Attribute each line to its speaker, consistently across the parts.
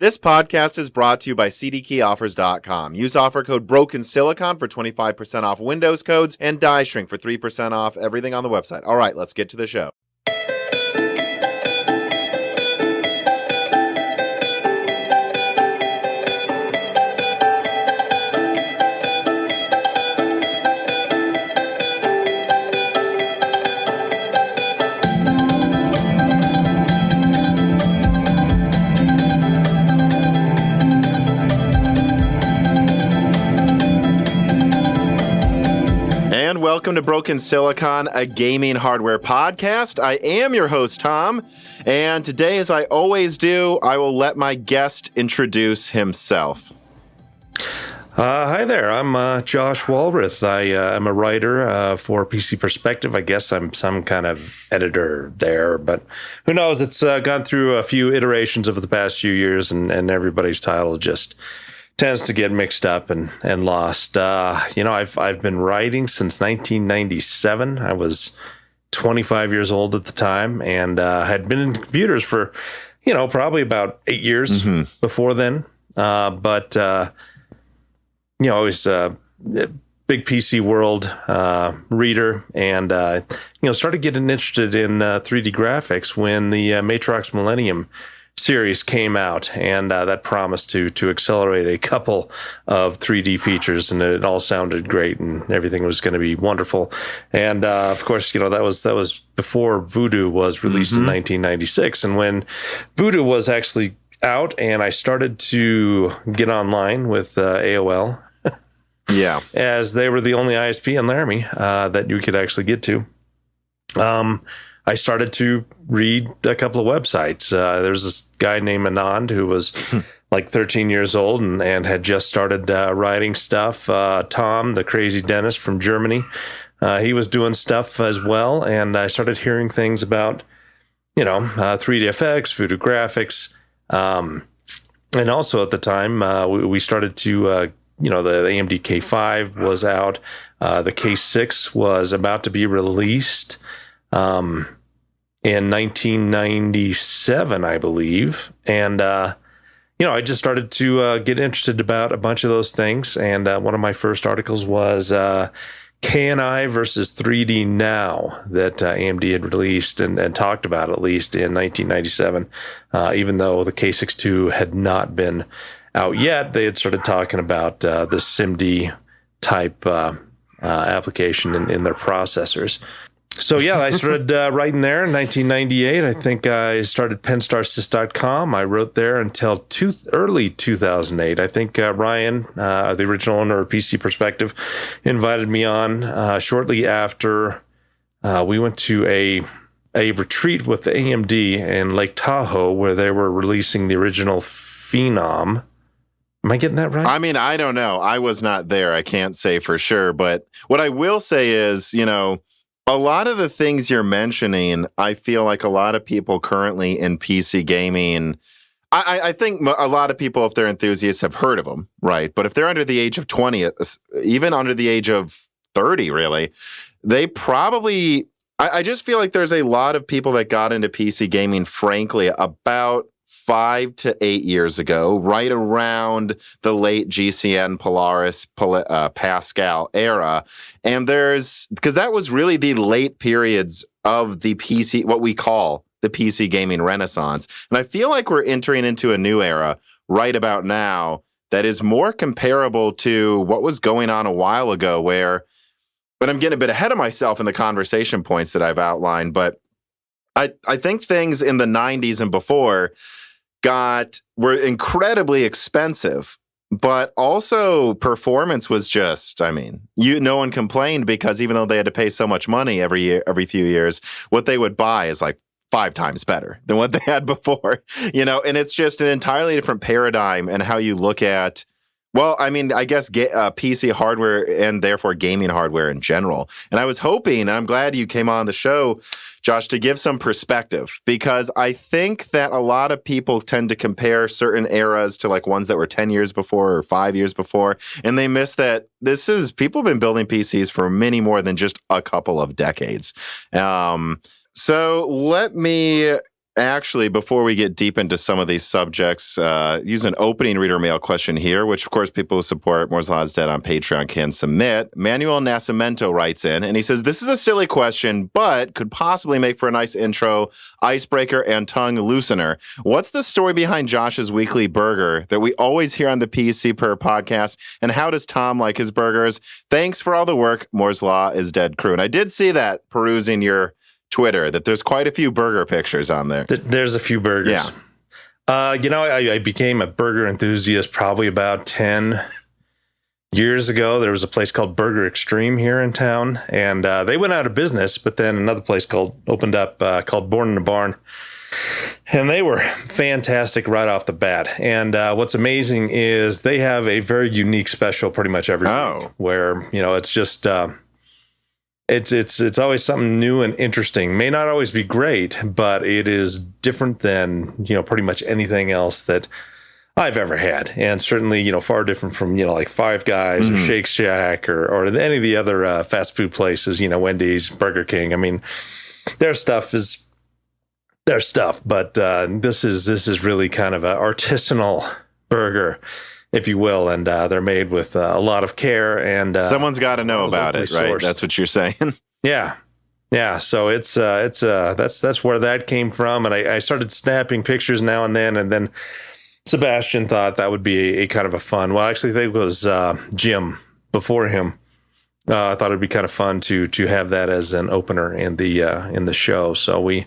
Speaker 1: This podcast is brought to you by cdkeyoffers.com. Use offer code BROKENSILICON for 25% off Windows codes and Die Shrink for 3% off everything on the website. All right, let's get to the show. Welcome to Broken Silicon, a gaming hardware podcast. I am your host, Tom, and today, as I always do, I will let my guest introduce himself.
Speaker 2: Hi there, I'm Josh Walrath. I am a writer for PC Perspective. I guess I'm some kind of editor there, but who knows? It's gone through a few iterations over the past few years, and everybody's title just tends to get mixed up and lost. I've been writing since 1997. I was 25 years old at the time, and had been in computers for, probably about 8 years before then. I was a big PC World reader, and started getting interested in 3D graphics when the Matrox Millennium series came out, and that promised to accelerate a couple of 3D features, and it all sounded great, and everything was going to be wonderful. And of course, that was before Voodoo was released in 1996, and when Voodoo was actually out, and I started to get online with AOL, as they were the only ISP in Laramie that you could actually get to. I started to read a couple of websites. There's this guy named Anand who was like 13 years old and had just started writing stuff. Tom, the crazy dentist from Germany, he was doing stuff as well. And I started hearing things about, 3DFX, Voodoo Graphics. And also at the time, we started to, the AMD K5 was out. The K6 was about to be released in 1997, I believe. And, I just started to get interested about a bunch of those things. And one of my first articles was KNI versus 3D Now that AMD had released and talked about, at least in 1997. Even though the K6-2 had not been out yet, they had started talking about the SIMD type application in their processors. So, I started writing there in 1998. I think I started penstarsys.com. I wrote there until early 2008. I think Ryan, the original owner of PC Perspective, invited me on shortly after we went to a retreat with the AMD in Lake Tahoe, where they were releasing the original Phenom. Am I getting that right?
Speaker 1: I mean, I don't know. I was not there. I can't say for sure. But what I will say is, a lot of the things you're mentioning, I feel like a lot of people currently in PC gaming, I think a lot of people, if they're enthusiasts, have heard of them, right? But if they're under the age of 20, even under the age of 30, really, they probably, I just feel like there's a lot of people that got into PC gaming, frankly, about 5 to 8 years ago, right around the late GCN Polaris Pascal era. And because that was really the late periods of the PC, what we call the PC gaming renaissance. And I feel like we're entering into a new era right about now that is more comparable to what was going on a while ago, but I'm getting a bit ahead of myself in the conversation points that I've outlined, but I think things in the 90s and before were incredibly expensive, but also performance was just, no one complained, because even though they had to pay so much money every few years, what they would buy is like 5 times better than what they had before, and it's just an entirely different paradigm and how you look at, I guess PC hardware and therefore gaming hardware in general. And I was hoping, and I'm glad you came on the show, Josh, to give some perspective, because I think that a lot of people tend to compare certain eras to like ones that were 10 years before or 5 years before, and they miss that people have been building PCs for many more than just a couple of decades. So let me Actually, before we get deep into some of these subjects, use an opening reader mail question here, which, of course, people who support Moore's Law is Dead on Patreon can submit. Manuel Nascimento writes in, and he says, this is a silly question, but could possibly make for a nice intro, icebreaker, and tongue loosener. What's the story behind Josh's weekly burger that we always hear on the PC Per podcast, and how does Tom like his burgers? Thanks for all the work, Moore's Law is Dead crew. And I did see that perusing your Twitter, that there's quite a few burger pictures on there.
Speaker 2: There's a few burgers.
Speaker 1: Yeah.
Speaker 2: I became a burger enthusiast probably about 10 years ago. There was a place called Burger Extreme here in town, and they went out of business, but then another place opened up called Born in a Barn. And they were fantastic right off the bat. And what's amazing is they have a very unique special pretty much every week, where, it's just... It's always something new and interesting. May not always be great, but it is different than, pretty much anything else that I've ever had. And certainly, far different from, like Five Guys or Shake Shack or any of the other fast food places, Wendy's, Burger King. I mean, their stuff is their stuff, but this is really kind of an artisanal burger, if you will, and they're made with a lot of care. And
Speaker 1: someone's got to know about it, right? That's what you're saying.
Speaker 2: Yeah. So it's that's where that came from, and I started snapping pictures now and then Sebastian thought that would be a kind of a fun. Well, actually, I think it was Jim before him. I thought it'd be kind of fun to have that as an opener in the show. So we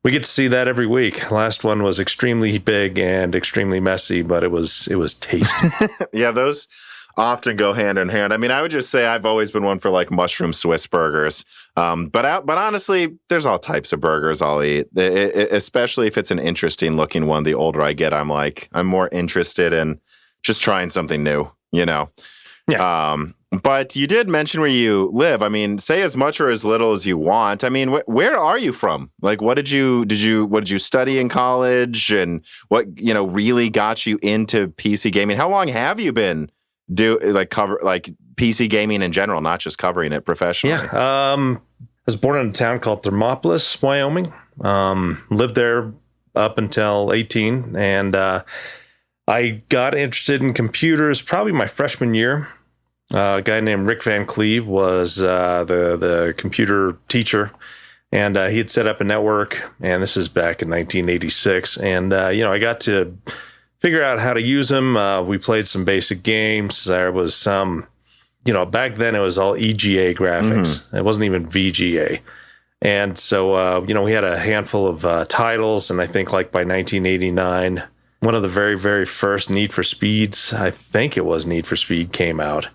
Speaker 2: get to see that every week. Last one was extremely big and extremely messy, but it was tasty.
Speaker 1: Yeah, those often go hand in hand. I mean, I would just say I've always been one for like mushroom Swiss burgers. But honestly, there's all types of burgers I'll eat, especially if it's an interesting looking one. The older I get, I'm more interested in just trying something new, Yeah. But you did mention where you live. I mean, say as much or as little as you want. I mean, where are you from? Like, what did you study in college, and what really got you into PC gaming? How long have you been cover PC gaming in general, not just covering it professionally?
Speaker 2: Yeah, I was born in a town called Thermopolis, Wyoming. Lived there up until 18, and I got interested in computers probably my freshman year. A guy named Rick Van Cleve was the computer teacher, and he had set up a network, and this is back in 1986. And, I got to figure out how to use them. We played some basic games. There was some, back then it was all EGA graphics. Mm-hmm. It wasn't even VGA. And so, we had a handful of titles, and I think by 1989, one of the very, very first Need for Speeds, I think it was Need for Speed, came out.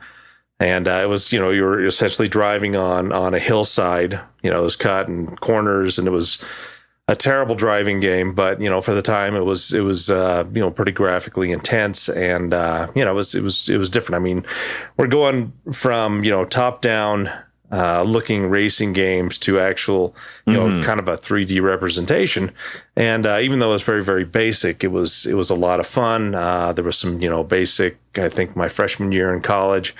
Speaker 2: And it was, you were essentially driving on a hillside. It was cut in corners, and it was a terrible driving game. But for the time, it was pretty graphically intense, and it was different. I mean, we're going from top down looking racing games to actual kind of a 3D representation. And even though it was very, very basic, it was a lot of fun. There was some basic. I think my freshman year in college,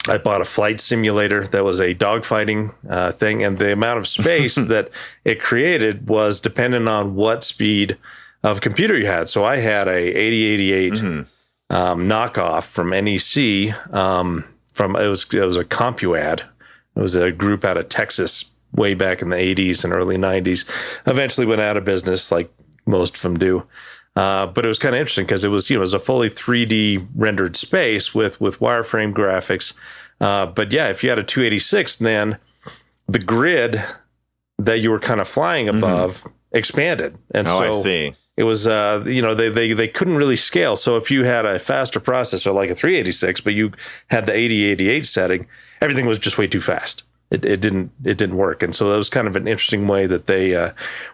Speaker 2: I bought a flight simulator that was a dogfighting thing, and the amount of space that it created was dependent on what speed of computer you had. So I had a 8088 knockoff from NEC. It was a CompuAd. It was a group out of Texas way back in the 80s and early 90s. Eventually went out of business, like most of them do. But it was kind of interesting because it was a fully 3D rendered space with wireframe graphics. But yeah, if you had a 286, then the grid that you were kind of flying above expanded. And so
Speaker 1: I see.
Speaker 2: It was, they couldn't really scale. So if you had a faster processor like a 386, but you had the 8088 setting, everything was just way too fast. It didn't work. And so that was kind of an interesting way that they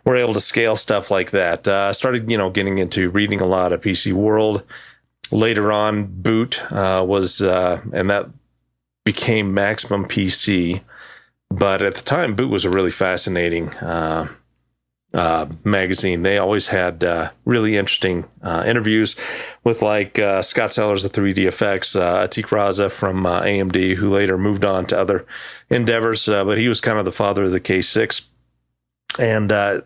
Speaker 2: were able to scale stuff like that. Started, getting into reading a lot of PC World. Later on, Boot was, and that became Maximum PC. But at the time, Boot was a really fascinating magazine. They always had really interesting interviews with Scott Sellers of 3D Effects, Atik Raza from AMD, who later moved on to other endeavors, but he was kind of the father of the K6. And the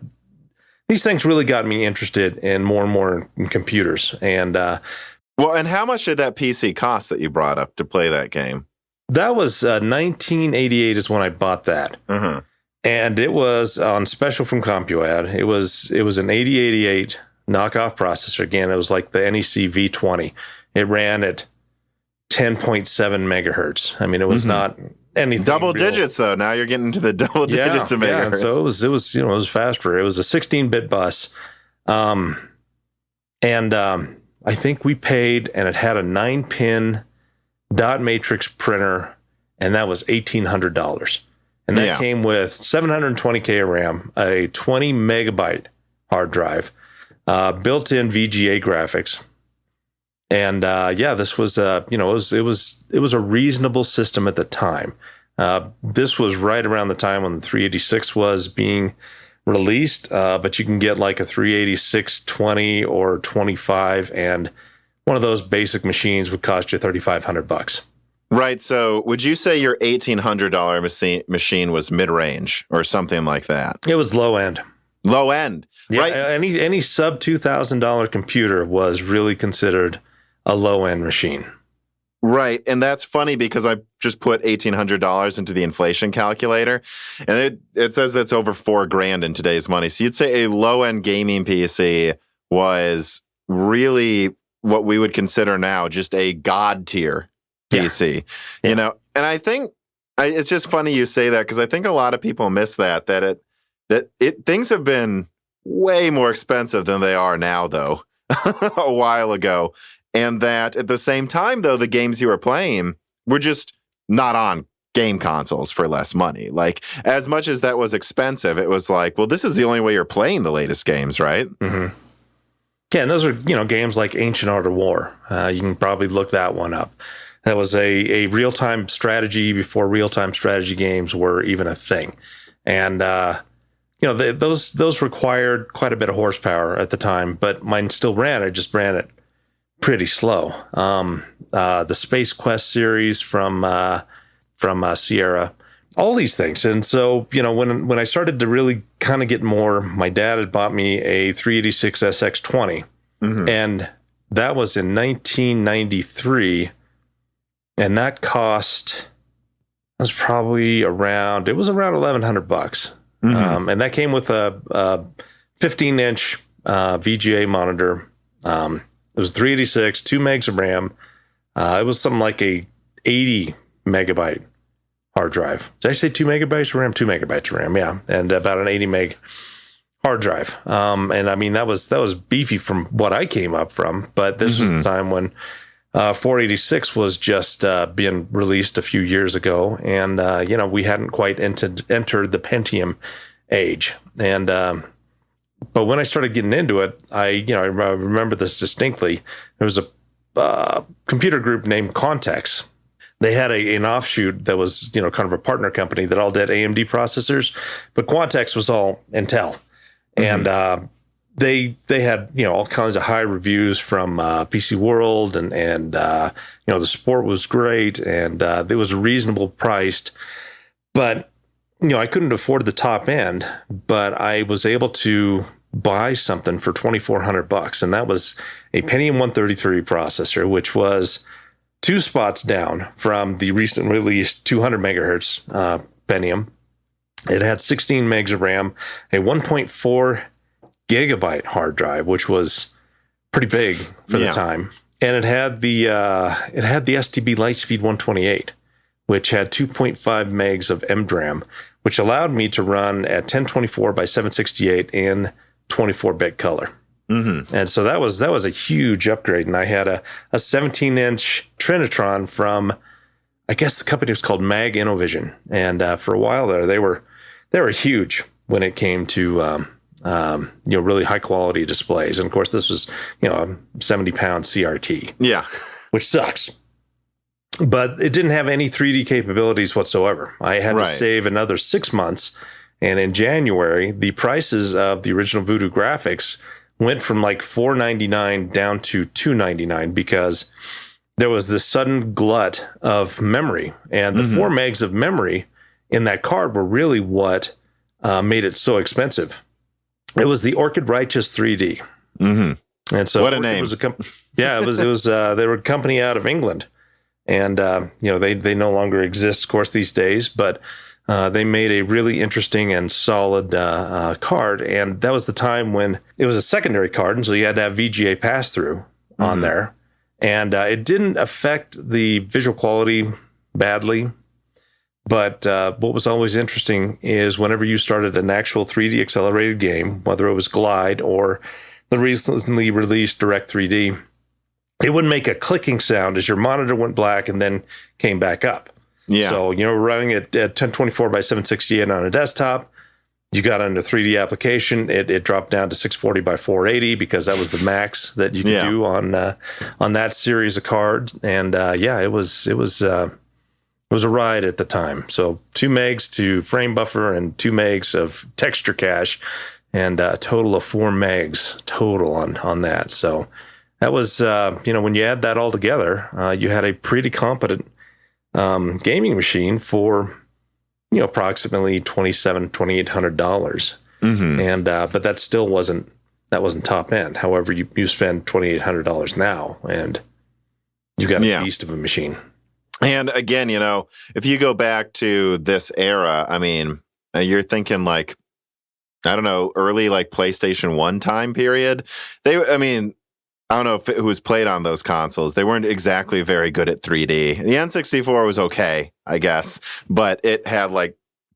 Speaker 2: these things really got me interested in more and more in computers. And
Speaker 1: well, and how much did that PC cost that you brought up to play that game?
Speaker 2: that was 1988 is when I bought that.
Speaker 1: Mm-hmm.
Speaker 2: And it was on special from CompuAd. It was an 8088 knockoff processor. Again, it was like the NEC V20. It ran at 10.7 megahertz. I mean, it was not anything
Speaker 1: double
Speaker 2: real.
Speaker 1: Digits though. Now you're getting to the double digits of megahertz.
Speaker 2: So it was it was faster. It was a 16-bit bus, I think we paid, and it had a 9-pin dot matrix printer, and that was $1,800. And that came with 720K of RAM, a 20 megabyte hard drive, built-in VGA graphics. And this was it was a reasonable system at the time. This was right around the time when the 386 was being released, but you can get like a 386 20 or 25, and one of those basic machines would cost you $3,500.
Speaker 1: Right. So would you say your $1,800 machine was mid-range or something like that?
Speaker 2: It was low end.
Speaker 1: Low end.
Speaker 2: Yeah,
Speaker 1: right.
Speaker 2: Any sub $2,000 computer was really considered a low end machine.
Speaker 1: Right. And that's funny because I just put $1,800 into the inflation calculator, and it says that's over $4,000 in today's money. So you'd say a low end gaming PC was really what we would consider now just a god tier PC, you know, and I think it's just funny you say that because I think a lot of people miss that things have been way more expensive than they are now, though, a while ago. And that at the same time, though, the games you were playing were just not on game consoles for less money. Like, as much as that was expensive, it was like, well, this is the only way you're playing the latest games, right?
Speaker 2: Mm-hmm. Yeah, and those are, games like Ancient Art of War. You can probably look that one up. That was a real-time strategy before real-time strategy games were even a thing. And, those required quite a bit of horsepower at the time, but mine still ran. I just ran it pretty slow. The Space Quest series from Sierra, all these things. And so, when I started to really kind of get more, my dad had bought me a 386 SX20, and that was in 1993. And that was probably around $1,100. And that came with a 15-inch VGA monitor. It was 386, 2 megs of RAM. It was something like a 80 megabyte hard drive. Did I say 2 megabytes of RAM? 2 megabytes of RAM, yeah. And about an 80 meg hard drive. And I mean, that was beefy from what I came up from, but this was the time when 486 was just being released a few years ago, and we hadn't quite entered the Pentium age. And but when I started getting into it, I remember this distinctly. There was a computer group named Contex. They had an offshoot that was kind of a partner company that all did AMD processors, but Quantex was all Intel, and They had all kinds of high reviews from PC World, and the support was great, and it was reasonable priced, but I couldn't afford the top end, but I was able to buy something for $2,400, and that was a Pentium 133 processor, which was 2 spots down from the recently released 200 megahertz Pentium. It had 16 megs of RAM, a 1.4 gigabyte hard drive, which was pretty big for the time, and it had the STB Lightspeed 128, which had 2.5 megs of MDRAM, which allowed me to run at 1024 by 768 in 24-bit color. And so that was a huge upgrade. And I had a 17-inch Trinitron from, I guess the company was called Mag Innovision, and for a while there they were huge when it came to really high quality displays. And of course, this was, a 70-pound CRT. Yeah. Which sucks. But it didn't have any 3D capabilities whatsoever. I had to save another 6 months. And in January, the prices of the original Voodoo Graphics went from like $499 down to $299 because there was this sudden glut of memory. And the 4 megs of memory in that card were really what made it so expensive. It was the Orchid Righteous 3D.
Speaker 1: Mm-hmm.
Speaker 2: And so
Speaker 1: what a name.
Speaker 2: Was it was they were a company out of England. And, they no longer exist, of course, these days, but they made a really interesting and solid card. And that was the time when it was a secondary card. And so you had to have VGA pass-through on there. And it didn't affect the visual quality badly. But what was always interesting is whenever you started an actual 3D accelerated game, whether it was Glide or the recently released Direct 3D, it would make a clicking sound as your monitor went black and then came back up. Yeah. So, running it at 1024 by 768 on a desktop, you got on a 3D application, it dropped down to 640 by 480 because that was the max that you could do on that series of cards. And it was a ride at the time. So 2 megs to frame buffer and 2 megs of texture cache, and a total of 4 megs total on that. So that was, when you add that all together, you had a pretty competent gaming machine for, approximately $2,800. And but that still wasn't top end. However, you spend $2,800 now, and you got a beast of a machine.
Speaker 1: And again, if you go back to this era, I mean, you're thinking like, I don't know, early like PlayStation 1 time period. I don't know if it was played on those consoles. They weren't exactly very good at 3D. The N64 was okay, I guess, but it had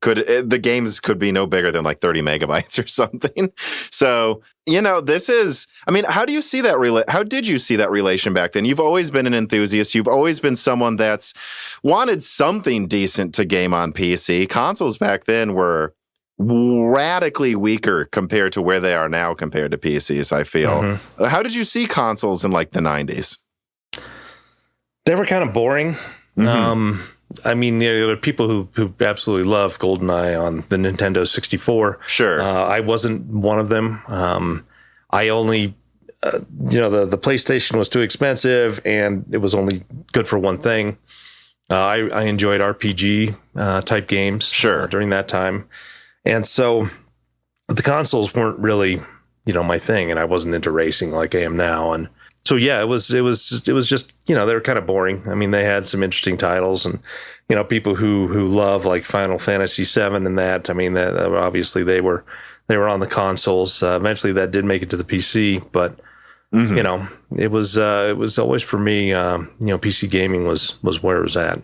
Speaker 1: the games could be no bigger than like 30 megabytes or something. So, this is, how do you see that? How did you see that relation back then? You've always been an enthusiast. You've always been someone that's wanted something decent to game on PC. Consoles back then were radically weaker compared to where they are now compared to PCs, I feel. How did you see consoles in like the 90s?
Speaker 2: They were kind of boring. There are people who absolutely love GoldenEye on the Nintendo 64.
Speaker 1: Sure.
Speaker 2: I wasn't one of them. I only, the PlayStation was too expensive and it was only good for one thing. I enjoyed RPG type games during that time. And so the consoles weren't really, my thing, and I wasn't into racing like I am now. And so, it was just, they were kind of boring. They had some interesting titles, and, people who love like Final Fantasy VII and that, that obviously they were on the consoles. Eventually that did make it to the PC, but it was always for me, PC gaming was where it was at.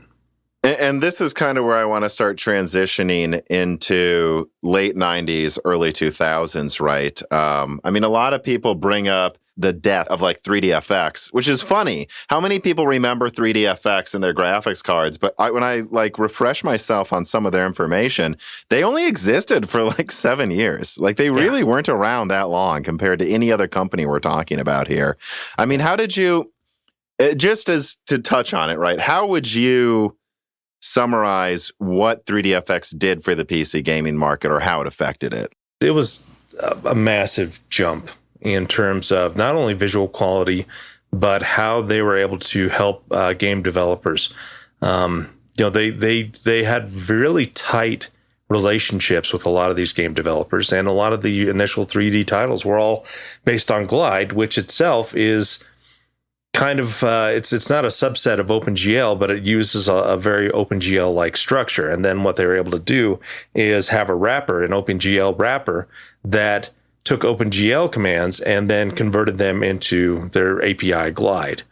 Speaker 1: And this is kind of where I want to start transitioning into late 90s, early 2000s, right? A lot of people bring up the death of like 3DFX, which is funny. How many people remember 3DFX in their graphics cards? But when I like refresh myself on some of their information, they only existed for like 7 years. Like they really weren't around that long compared to any other company we're talking about here. How did you, just as to touch on it, right? How would you summarize what 3DFX did for the PC gaming market or how it affected it?
Speaker 2: It was a massive jump in terms of not only visual quality, but how they were able to help game developers. They had really tight relationships with a lot of these game developers, and a lot of the initial 3D titles were all based on Glide, which itself is kind of it's not a subset of OpenGL, but it uses a very OpenGL-like structure. And then what they were able to do is have a wrapper, an OpenGL wrapper, that took OpenGL commands and then converted them into their API Glide.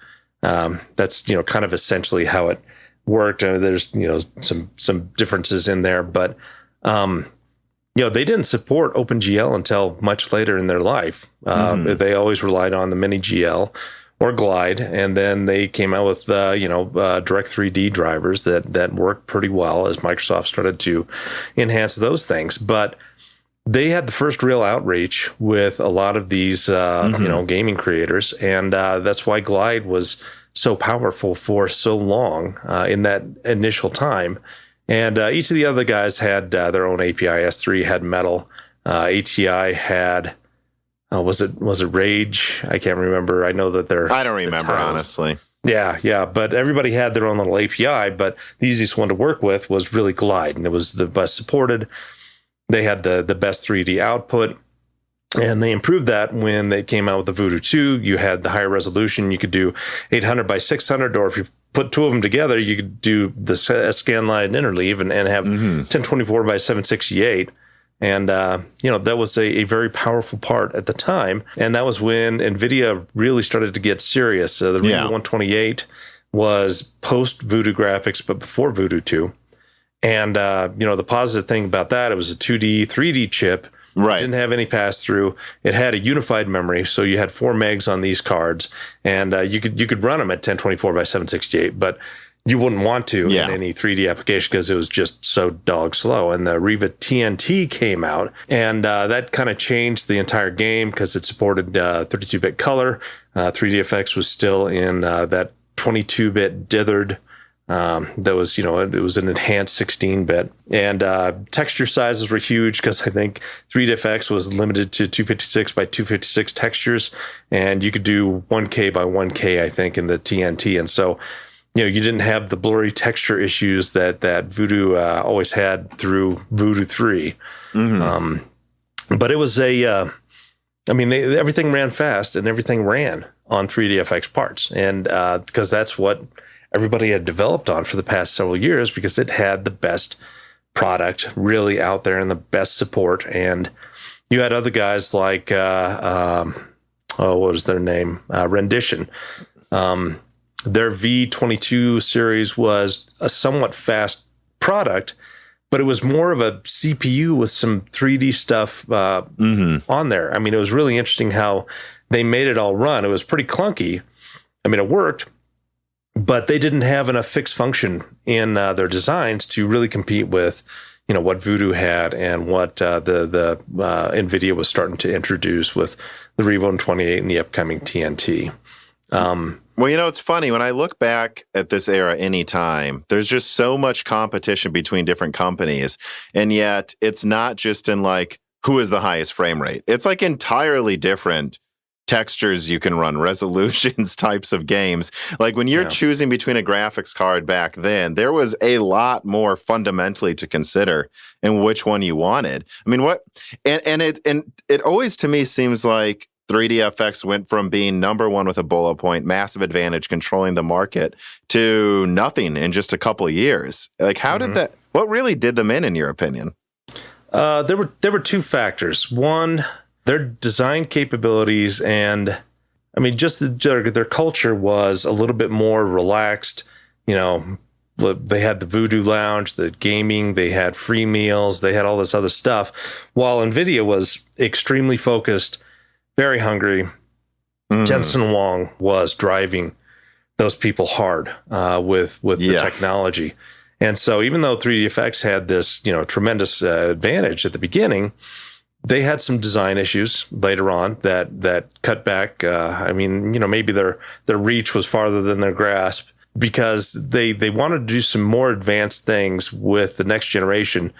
Speaker 2: That's kind of essentially how it worked. There's some differences in there, but they didn't support OpenGL until much later in their life. They always relied on the MiniGL or Glide, and then they came out with Direct 3D drivers that worked pretty well as Microsoft started to enhance those things. But they had the first real outreach with a lot of these gaming creators, and that's why Glide was so powerful for so long in that initial time. And each of the other guys had their own API. S3 had Metal, ATI had. Was it Rage? I can't remember. I know that they're.
Speaker 1: I don't remember, honestly.
Speaker 2: Yeah. But everybody had their own little API, but the easiest one to work with was really Glide, and it was the best supported. They had the best 3D output. And they improved that when they came out with the Voodoo 2. You had the higher resolution. You could do 800 by 600, or if you put two of them together, you could do the scan line interleave and have 1024 by 768. And, that was a very powerful part at the time. And that was when NVIDIA really started to get serious. The Reva 128 was post Voodoo graphics, but before Voodoo 2. And, the positive thing about that, it was a 2D, 3D chip.
Speaker 1: Right.
Speaker 2: It didn't have any pass-through. It had a unified memory, so you had 4 megs on these cards, and you could run them at 1024 by 768, but you wouldn't want to in any 3D application because it was just so dog slow. And the Reva TNT came out, and that kind of changed the entire game because it supported 32-bit color. 3DFX was still in that 22-bit dithered. That was, it was an enhanced 16-bit, and texture sizes were huge because I think 3DFX was limited to 256 by 256 textures, and you could do 1K by 1K, I think, in the TNT. And so, you didn't have the blurry texture issues that Voodoo always had through Voodoo 3. But it was everything ran fast and everything ran on 3DFX parts, and because that's what everybody had developed on for the past several years, because it had the best product really out there and the best support. And you had other guys like, what was their name? Rendition. Their V22 series was a somewhat fast product, but it was more of a CPU with some 3D stuff on there. I mean, it was really interesting how they made it all run. It was pretty clunky. I mean, it worked, but they didn't have enough fixed function in their designs to really compete with, what Voodoo had and what the NVIDIA was starting to introduce with the Reva 128 and the upcoming TNT.
Speaker 1: Well, it's funny. When I look back at this era anytime, there's just so much competition between different companies. And yet it's not just in who is the highest frame rate. It's entirely different textures you can run, resolutions, types of games. When you're choosing between a graphics card back then, there was a lot more fundamentally to consider in which one you wanted. I mean, it always to me seems like 3DFX went from being number one with a bullet point, massive advantage, controlling the market, to nothing in just a couple of years. How did that? What really did them in your opinion?
Speaker 2: There were two factors. One, their design capabilities, and just their culture was a little bit more relaxed. They had the Voodoo Lounge, the gaming, they had free meals, they had all this other stuff, while NVIDIA was extremely focused, very hungry. Jensen Huang was driving those people hard with the technology. And so even though 3DFX had this, tremendous advantage at the beginning, they had some design issues later on that cut back. Maybe their reach was farther than their grasp, because they wanted to do some more advanced things with the next generation.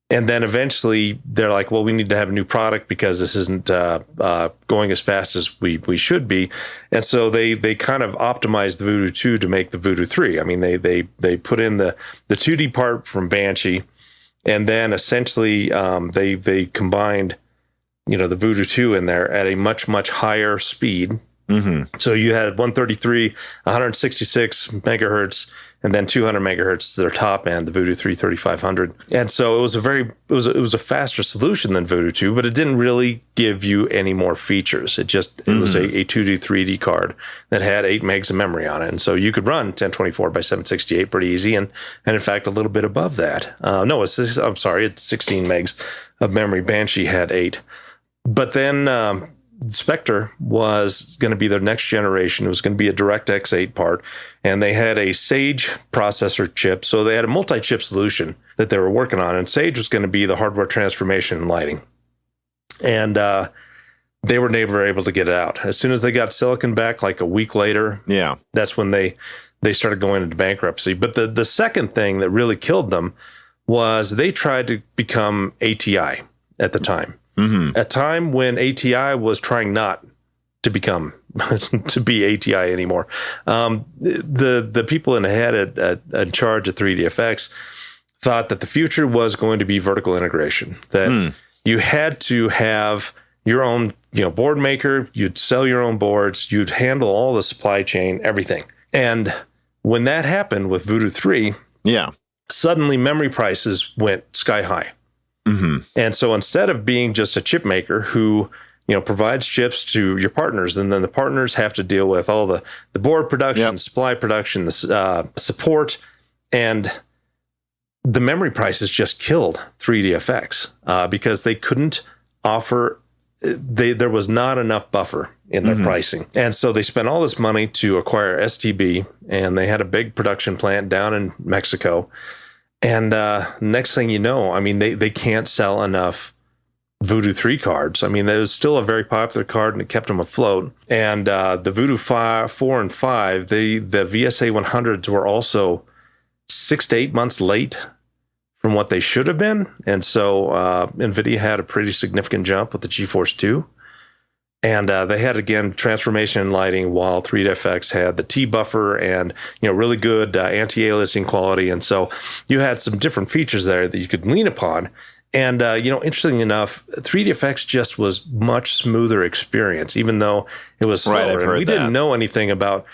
Speaker 2: And then eventually they're like, well, we need to have a new product because this isn't going as fast as we should be. And so they kind of optimized the Voodoo 2 to make the Voodoo 3. I mean, they put in the 2D part from Banshee, and then essentially they combined, the Voodoo 2 in there at a much, much higher speed. So you had 133, 166 megahertz, and then 200 megahertz to their top end, the Voodoo 3 3500. And so it was a faster solution than Voodoo 2, but it didn't really give you any more features. It was a 2D 3D card that had 8 megs of memory on it. And so you could run 1024 by 768 pretty easy, and in fact a little bit above that. It's 16 megs of memory. Banshee had 8. But then Spectre was going to be their next generation. It was going to be a DirectX 8 part, and they had a Sage processor chip. So they had a multi-chip solution that they were working on, and Sage was going to be the hardware transformation and lighting. And they were never able to get it out. As soon as they got silicon back, like a week later, that's when they started going into bankruptcy. But the second thing that really killed them was they tried to become ATI at the time. A time when ATI was trying not to become to be ATI anymore. The people in charge of 3DFX thought that the future was going to be vertical integration. That you had to have your own, board maker. You'd sell your own boards. You'd handle all the supply chain, everything. And when that happened with Voodoo 3, suddenly memory prices went sky high.
Speaker 1: Mm-hmm.
Speaker 2: And so instead of being just a chip maker who, provides chips to your partners, and then the partners have to deal with all the board production, supply production, the support, and the memory prices just killed 3DFX because they couldn't offer, there was not enough buffer in their pricing. And so they spent all this money to acquire STB, and they had a big production plant down in Mexico. And next thing you know, I mean, they can't sell enough Voodoo 3 cards. I mean, it was still a very popular card, and it kept them afloat. And the Voodoo 4 and 5, the VSA 100s were also 6 to 8 months late from what they should have been. And so NVIDIA had a pretty significant jump with the GeForce 2. And they had, again, transformation and lighting, while 3DFX had the T-buffer and, really good anti-aliasing quality. And so you had some different features there that you could lean upon. And, interestingly enough, 3DFX just was much smoother experience, even though it was slower. And we didn't know anything about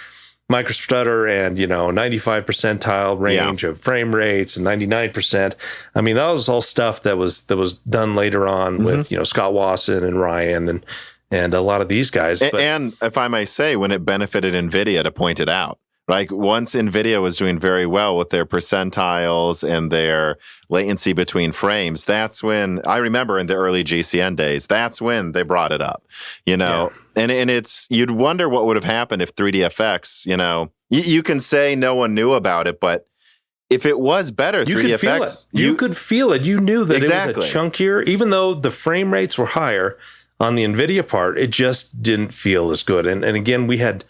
Speaker 2: microstutter and, 95 percentile range of frame rates and 99%. I mean, that was all stuff that was done later on with, Scott Wasson and Ryan and a lot of these guys. But,
Speaker 1: and if I may say, when it benefited NVIDIA to point it out. Like once NVIDIA was doing very well with their percentiles and their latency between frames, that's when, I remember in the early GCN days, that's when they brought it up, and it's, you'd wonder what would have happened if 3DFX, you can say no one knew about it, but if it was better,
Speaker 2: you
Speaker 1: 3DFX,
Speaker 2: could feel it. You could feel it. You knew that
Speaker 1: exactly.
Speaker 2: It was a chunkier, even though the frame rates were higher on the NVIDIA part, it just didn't feel as good. And again, we had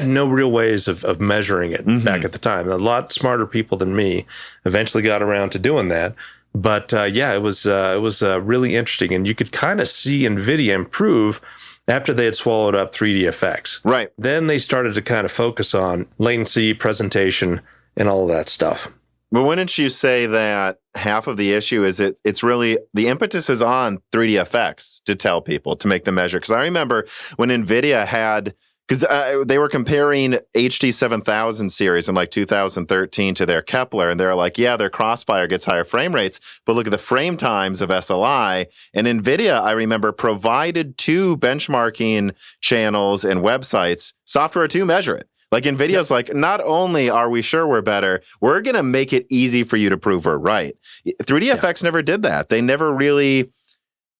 Speaker 2: no real ways of measuring it back at the time. A lot smarter people than me eventually got around to doing that. But it was really interesting. And you could kind of see NVIDIA improve after they had swallowed up 3DFX.
Speaker 1: Right.
Speaker 2: Then they started to kind of focus on latency, presentation, and all of that stuff.
Speaker 1: But wouldn't you say that half of the issue is it's really the impetus is on 3DFX to tell people, to make the measure? Because I remember when NVIDIA had, because they were comparing HD 7000 series in like 2013 to their Kepler, and they're like, yeah, their Crossfire gets higher frame rates, but look at the frame times of SLI. And NVIDIA, I remember, provided 2 benchmarking channels and websites, software to measure it. Like NVIDIA's like, not only are we sure we're better, we're going to make it easy for you to prove we're right. 3DFX never did that. They never really,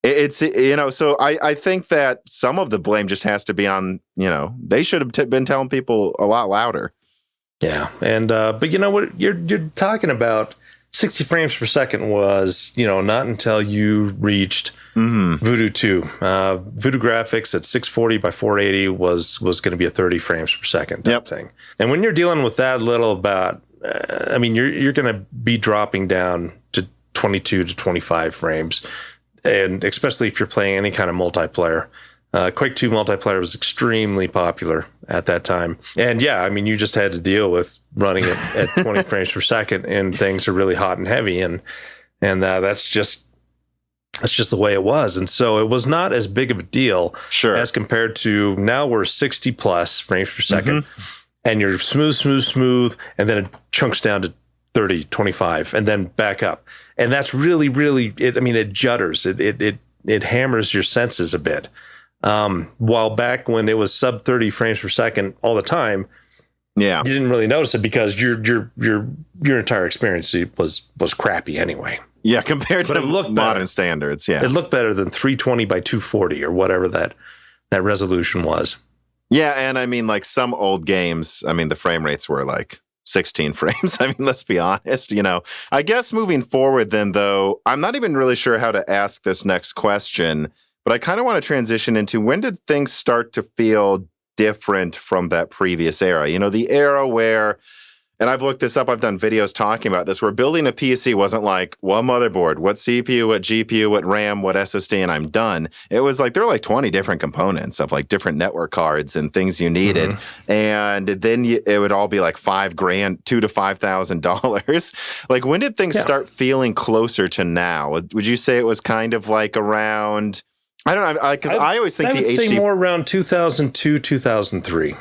Speaker 1: so I think that some of the blame just has to be on, they should have been telling people a lot louder.
Speaker 2: Yeah. And, but you know what you're talking about, 60 frames per second was, not until you reached Voodoo 2. Voodoo Graphics at 640 by 480 was going to be a 30 frames per second type thing. And when you're dealing with that little about, you're going to be dropping down to 22 to 25 frames. And especially if you're playing any kind of multiplayer. Quake 2 multiplayer was extremely popular at that time. And you just had to deal with running it at 20 frames per second, and things are really hot and heavy. And that's just the way it was. And so it was not as big of a deal as compared to now we're 60 plus frames per second, and you're smooth, and then it chunks down to 30, 25, and then back up. And that's really, really, it judders. It hammers your senses a bit. While back when it was sub 30 frames per second all the time, you didn't really notice it because your entire experience was crappy anyway.
Speaker 1: Yeah, compared to modern standards. Yeah,
Speaker 2: it looked better than 320 by 240 or whatever that resolution was.
Speaker 1: Yeah, and like some old games, the frame rates were like 16 frames. Let's be honest. I guess moving forward, then though, I'm not even really sure how to ask this next question. But I kind of want to transition into, when did things start to feel different from that previous era? The era where, and I've looked this up, I've done videos talking about this, where building a PC wasn't like one motherboard, what CPU, what GPU, what RAM, what SSD, and I'm done. It was like, there were like 20 different components of like different network cards and things you needed. And then it would all be like $5,000, $2,000 to $5,000. Like, when did things start feeling closer to now? Would you say it was kind of like around I don't know, because I always think
Speaker 2: I
Speaker 1: the
Speaker 2: would say
Speaker 1: HD
Speaker 2: more around 2002, 2003.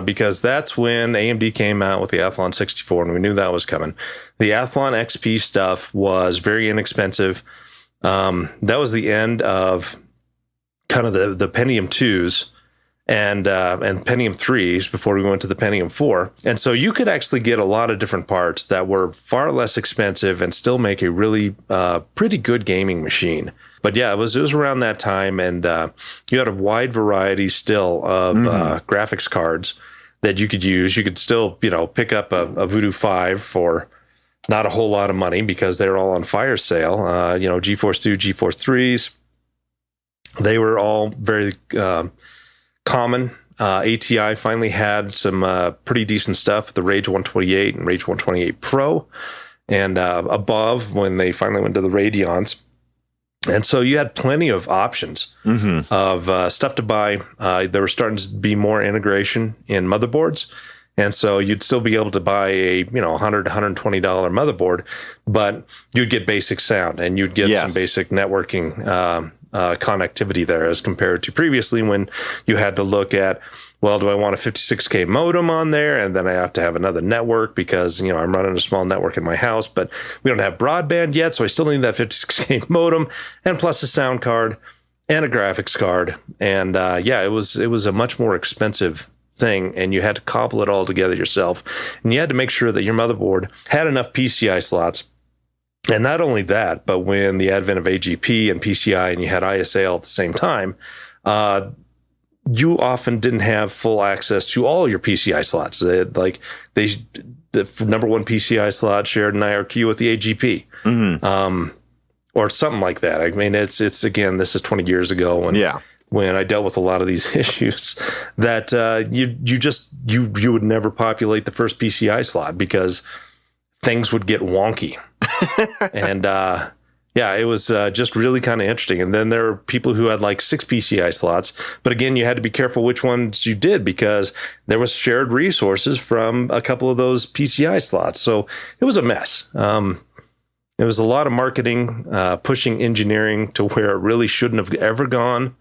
Speaker 2: Because that's when AMD came out with the Athlon 64, and we knew that was coming. The Athlon XP stuff was very inexpensive. That was the end of kind of the Pentium 2s and Pentium 3s before we went to the Pentium 4. And so you could actually get a lot of different parts that were far less expensive and still make a really pretty good gaming machine. But yeah, it was around that time, and you had a wide variety still of graphics cards that you could use. You could still, pick up a Voodoo 5 for not a whole lot of money because they were all on fire sale. GeForce 2, GeForce 3s, they were all very common. ATI finally had some pretty decent stuff, the Rage 128 and Rage 128 Pro, and above when they finally went to the Radeons. And so you had plenty of options of stuff to buy. There was starting to be more integration in motherboards. And so you'd still be able to buy a, $100, $120 motherboard, but you'd get basic sound and you'd get some basic networking connectivity there as compared to previously when you had to look at, well, do I want a 56K modem on there? And then I have to have another network because, I'm running a small network in my house, but we don't have broadband yet. So I still need that 56K modem and plus a sound card and a graphics card. And it was a much more expensive thing, and you had to cobble it all together yourself. And you had to make sure that your motherboard had enough PCI slots. And not only that, but when the advent of AGP and PCI and you had ISA all at the same time, you often didn't have full access to all your PCI slots. The number one PCI slot shared an IRQ with the AGP, or something like that. I mean, it's again, this is 20 years ago when I dealt with a lot of these issues that you would never populate the first PCI slot because things would get wonky. And it was just really kind of interesting. And then there were people who had like 6 PCI slots. But again, you had to be careful which ones you did because there was shared resources from a couple of those PCI slots. So it was a mess. It was a lot of marketing, pushing engineering to where it really shouldn't have ever gone.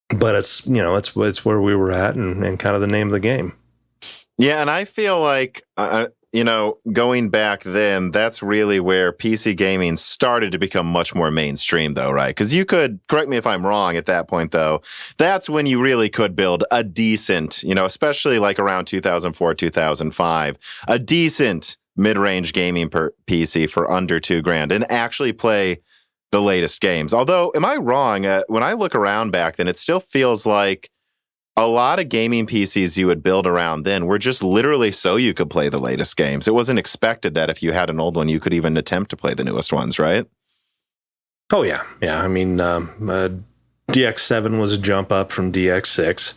Speaker 2: But it's where we were at and kind of the name of the game.
Speaker 1: Yeah, and I feel like going back then, that's really where PC gaming started to become much more mainstream, though, right? Because you could, correct me if I'm wrong at that point, though, that's when you really could build a decent, especially like around 2004, 2005, a decent mid-range gaming PC for under $2,000 and actually play the latest games. Although, am I wrong? When I look around back then, it still feels like a lot of gaming PCs you would build around then were just literally so you could play the latest games. It wasn't expected that if you had an old one, you could even attempt to play the newest ones, right?
Speaker 2: Oh, yeah. Yeah. I mean, DX7 was a jump up from DX6.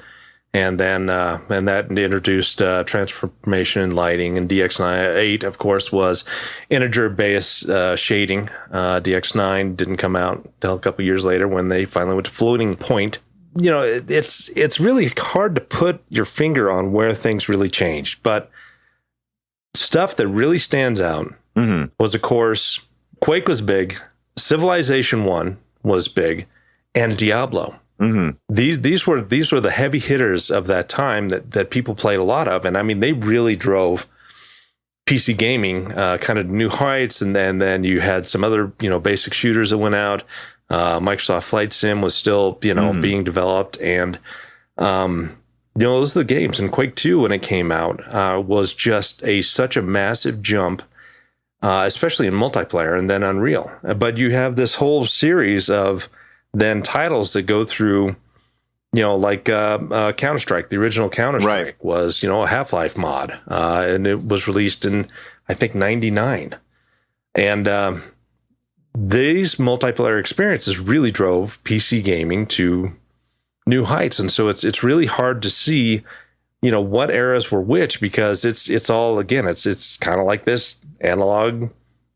Speaker 2: And then and that introduced transformation and lighting. And DX8, of course, was integer-based shading. DX9 didn't come out until a couple years later when they finally went to floating point. It's really hard to put your finger on where things really changed. But stuff that really stands out was, of course, Quake was big, Civilization 1 was big, and Diablo. These were the heavy hitters of that time that people played a lot of, and I mean they really drove PC gaming kind of new heights. And then you had some other basic shooters that went out. Microsoft Flight Sim was still being developed, and those are the games. And Quake 2 when it came out was just such a massive jump, especially in multiplayer, and then Unreal. But you have this whole series of then titles that go through, like Counter-Strike. The original Counter-Strike was, a Half-Life mod, and it was released in, I think, 99. And these multiplayer experiences really drove PC gaming to new heights. And so it's really hard to see, what eras were which, because it's all, again, it's kind of like this analog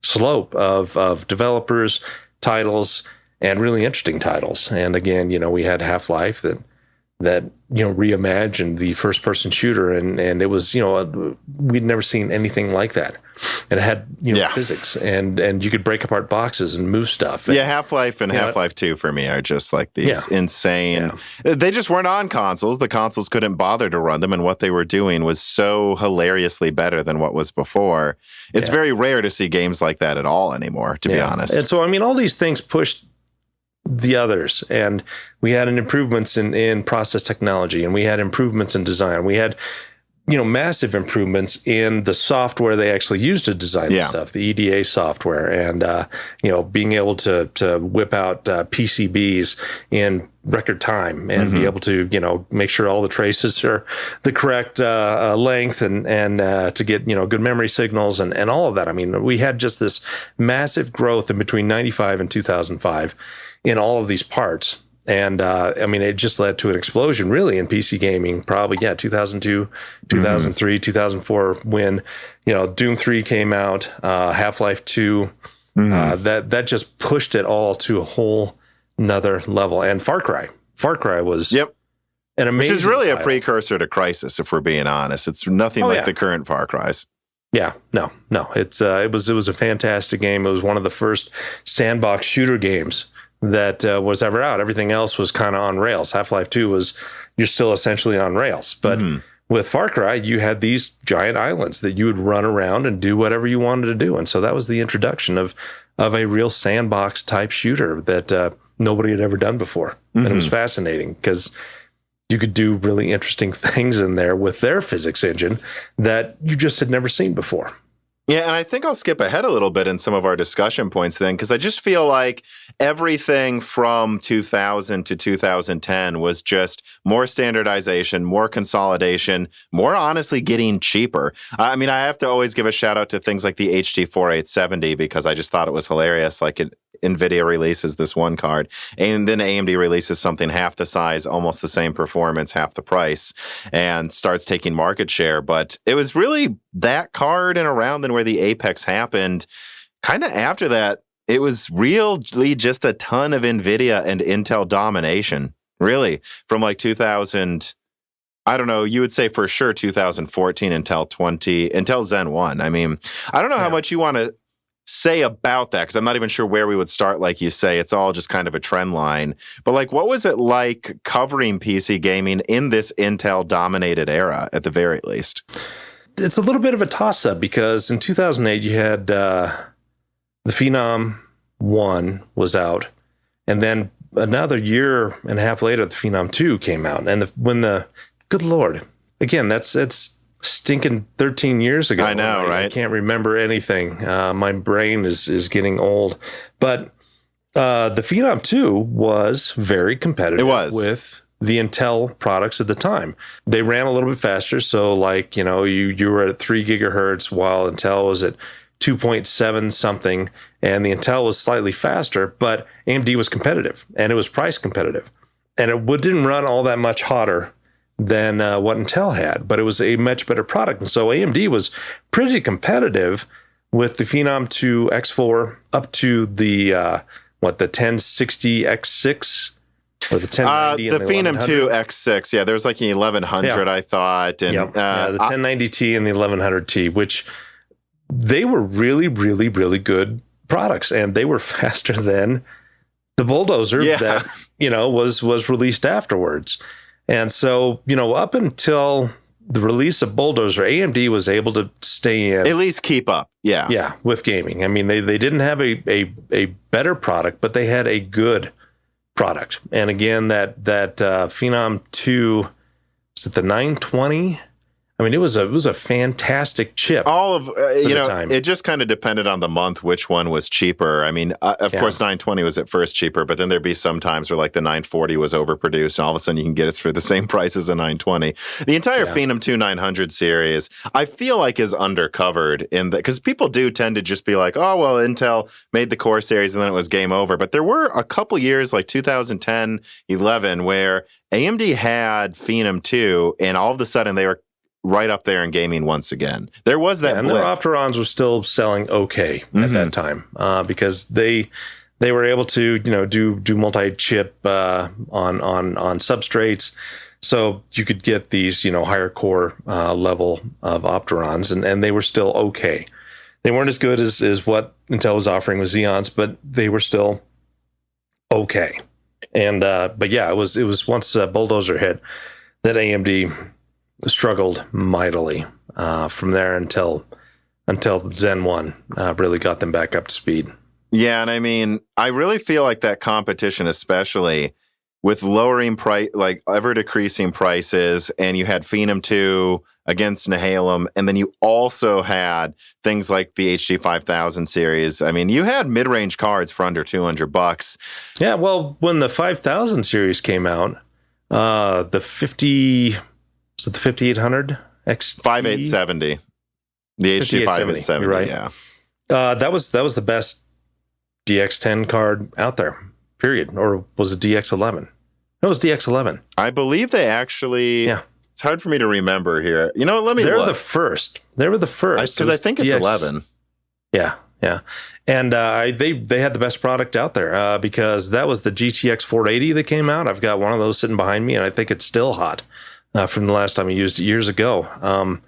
Speaker 2: slope of developers, titles, and really interesting titles. And again, we had Half-Life that reimagined the first-person shooter, and it was, we'd never seen anything like that. And it had, physics, and you could break apart boxes and move stuff. And,
Speaker 1: Half-Life and Half-Life 2 for me are just like these insane. Yeah. They just weren't on consoles. The consoles couldn't bother to run them, and what they were doing was so hilariously better than what was before. It's very rare to see games like that at all anymore, to be honest.
Speaker 2: And so, I mean, all these things pushed the others, and we had improvements in process technology, and we had improvements in design. We had massive improvements in the software they actually used to design this stuff, the EDA software, and being able to whip out PCBs in record time and be able to make sure all the traces are the correct length and to get good memory signals and all of that. I mean, we had just this massive growth in between 95 and 2005 in all of these parts. And I mean, it just led to an explosion, really, in PC gaming. Probably, 2002, 2003, 2004, when Doom 3 came out, Half-Life 2. That just pushed it all to a whole nother level. And Far Cry was an amazing,
Speaker 1: which is really
Speaker 2: title.
Speaker 1: A precursor to Crysis, if we're being honest. It's nothing like the current Far Cries.
Speaker 2: Yeah, no, it was a fantastic game. It was one of the first sandbox shooter games that was ever out. Everything else was kind of on rails. Half-Life 2 you're still essentially on rails. But with Far Cry, you had these giant islands that you would run around and do whatever you wanted to do. And so that was the introduction of a real sandbox type shooter that nobody had ever done before. And it was fascinating because you could do really interesting things in there with their physics engine that you just had never seen before.
Speaker 1: Yeah, and I think I'll skip ahead a little bit in some of our discussion points then, because I just feel like everything from 2000 to 2010 was just more standardization, more consolidation, more honestly getting cheaper. I mean, I have to always give a shout out to things like the HD4870 because I just thought it was hilarious. Like NVIDIA releases this one card, and then AMD releases something half the size, almost the same performance, half the price, and starts taking market share. But it was really that card and around then where the apex happened. Kind of after that, it was really just a ton of NVIDIA and Intel domination, really, from like 2000, I don't know, you would say for sure 2014 until Zen 1. I mean, I don't know how much you want to say about that, because I'm not even sure where we would start. Like you say, it's all just kind of a trend line. But like, what was it like covering PC gaming in this Intel-dominated era, at the very least?
Speaker 2: It's a little bit of a toss-up, because in 2008, you had the Phenom 1 was out, and then another year and a half later, the Phenom 2 came out. And good Lord, again, it's stinking 13 years ago.
Speaker 1: I know, right?
Speaker 2: I can't remember anything. My brain is getting old. But the Phenom 2 was very competitive with the Intel products at the time. They ran a little bit faster. So like, you were at 3 gigahertz while Intel was at 2.7 something, and the Intel was slightly faster, but AMD was competitive, and it was price competitive. And it didn't run all that much hotter than what Intel had, but it was a much better product. And so AMD was pretty competitive with the Phenom 2 X4 up to the 1060X6 or the 1090.
Speaker 1: The Phenom 2 X6, yeah, there's like an 1100, I thought. And,
Speaker 2: the 1090T and the 1100T, which they were really, really, really good products, and they were faster than the Bulldozer that was released afterwards. And so, up until the release of Bulldozer, AMD was able to stay in.
Speaker 1: At least keep up. Yeah.
Speaker 2: Yeah, with gaming. I mean, they didn't have a better product, but they had a good product. And again, that Phenom 2, was it the 920? I mean, it was a fantastic chip.
Speaker 1: All of it just kind of depended on the month which one was cheaper. I mean, of course, 920 was at first cheaper, but then there'd be some times where like the 940 was overproduced, and all of a sudden you can get it for the same price as a 920. The entire Phenom 2 900 series, I feel like, is undercovered in because people do tend to just be like, oh well, Intel made the Core series and then it was game over. But there were a couple years like 2010, 11 where AMD had Phenom 2, and all of a sudden they were right up there in gaming once again. There was that,
Speaker 2: and their Opterons were still selling okay at that time because they were able to do multi-chip on substrates. So you could get these, higher core level of Opterons, and they were still okay. They weren't as good as what Intel was offering with Xeons, but they were still okay. And but yeah, it was once Bulldozer hit that AMD struggled mightily from there until Zen 1 really got them back up to speed.
Speaker 1: Yeah, and I mean, I really feel like that competition, especially with lowering price, like ever decreasing prices, and you had Phenom 2 against Nehalem, and then you also had things like the HD 5000 series. I mean, you had mid-range cards for under $200.
Speaker 2: Yeah, well, when the 5000 series came out, the 5800 XT?
Speaker 1: 5870. The HD 5870,
Speaker 2: right?
Speaker 1: Yeah.
Speaker 2: That was the best DX10 card out there, period. Or was it DX11? No, it was DX11.
Speaker 1: I believe they actually...
Speaker 2: Yeah.
Speaker 1: It's hard for me to remember here. You know what? Let me
Speaker 2: They're
Speaker 1: look.
Speaker 2: the first. They were the first.
Speaker 1: Because I think it's
Speaker 2: DX.
Speaker 1: 11.
Speaker 2: Yeah. And they had the best product out there because that was the GTX 480 that came out. I've got one of those sitting behind me, and I think it's still hot from the last time I used it years ago.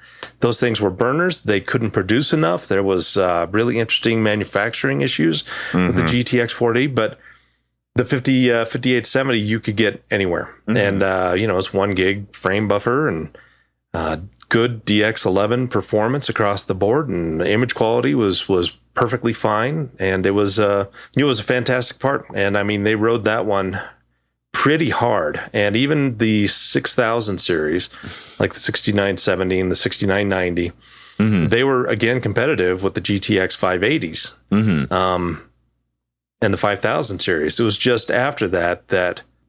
Speaker 2: Those things were burners. They couldn't produce enough. There was really interesting manufacturing issues with the GTX 480, but the 5870 you could get anywhere. And, it's 1 gig frame buffer and good DX11 performance across the board. And the image quality was perfectly fine. And it was a fantastic part. And I mean, they rode that one pretty hard. And even the 6000 series, like the 6970 and the 6990, they were, again, competitive with the GTX 580s. And the 5000 series. It was just after that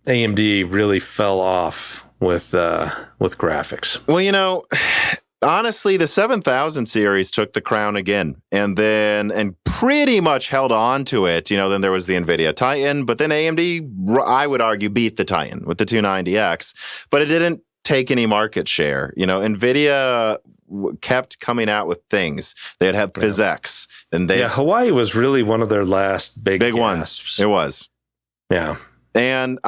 Speaker 2: AMD really fell off with graphics.
Speaker 1: Well, honestly, the 7000 series took the crown again, and pretty much held on to it. Then there was the NVIDIA Titan, but then AMD, I would argue, beat the Titan with the 290X, but it didn't take any market share. NVIDIA kept coming out with things. They had PhysX, and
Speaker 2: Hawaii was really one of their last big
Speaker 1: ones. It was,
Speaker 2: yeah.
Speaker 1: And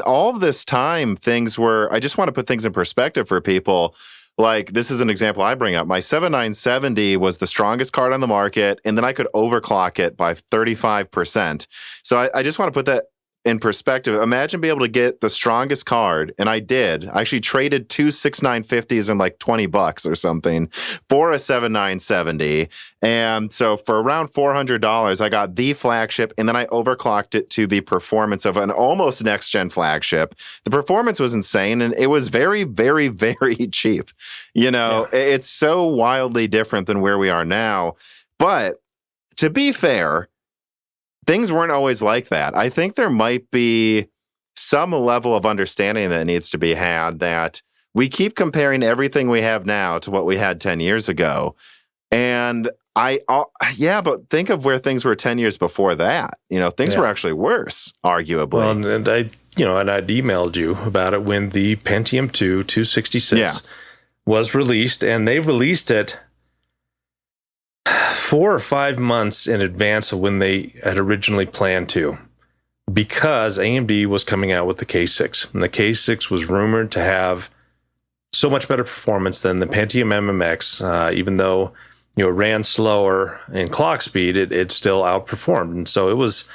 Speaker 1: all of this time, things were. I just want to put things in perspective for people. Like, this is an example I bring up. My 7970 was the strongest card on the market, and then I could overclock it by 35%. So I just want to put that in perspective. Imagine being able to get the strongest card, and I did. I actually traded 2 6950s in like $20 or something for a 7970. And so for around $400, I got the flagship, and then I overclocked it to the performance of an almost next-gen flagship. The performance was insane, and it was very, very, very cheap. It's so wildly different than where we are now. But to be fair, things weren't always like that. I think there might be some level of understanding that needs to be had, that we keep comparing everything we have now to what we had 10 years ago. And but think of where things were 10 years before that. Things were actually worse, arguably.
Speaker 2: Well, and I'd emailed you about it when the Pentium 2 266 was released, and they released it 4 or 5 months in advance of when they had originally planned to, because AMD was coming out with the K6, and the K6 was rumored to have so much better performance than the Pentium MMX. Even though it ran slower in clock speed, it still outperformed, and so it was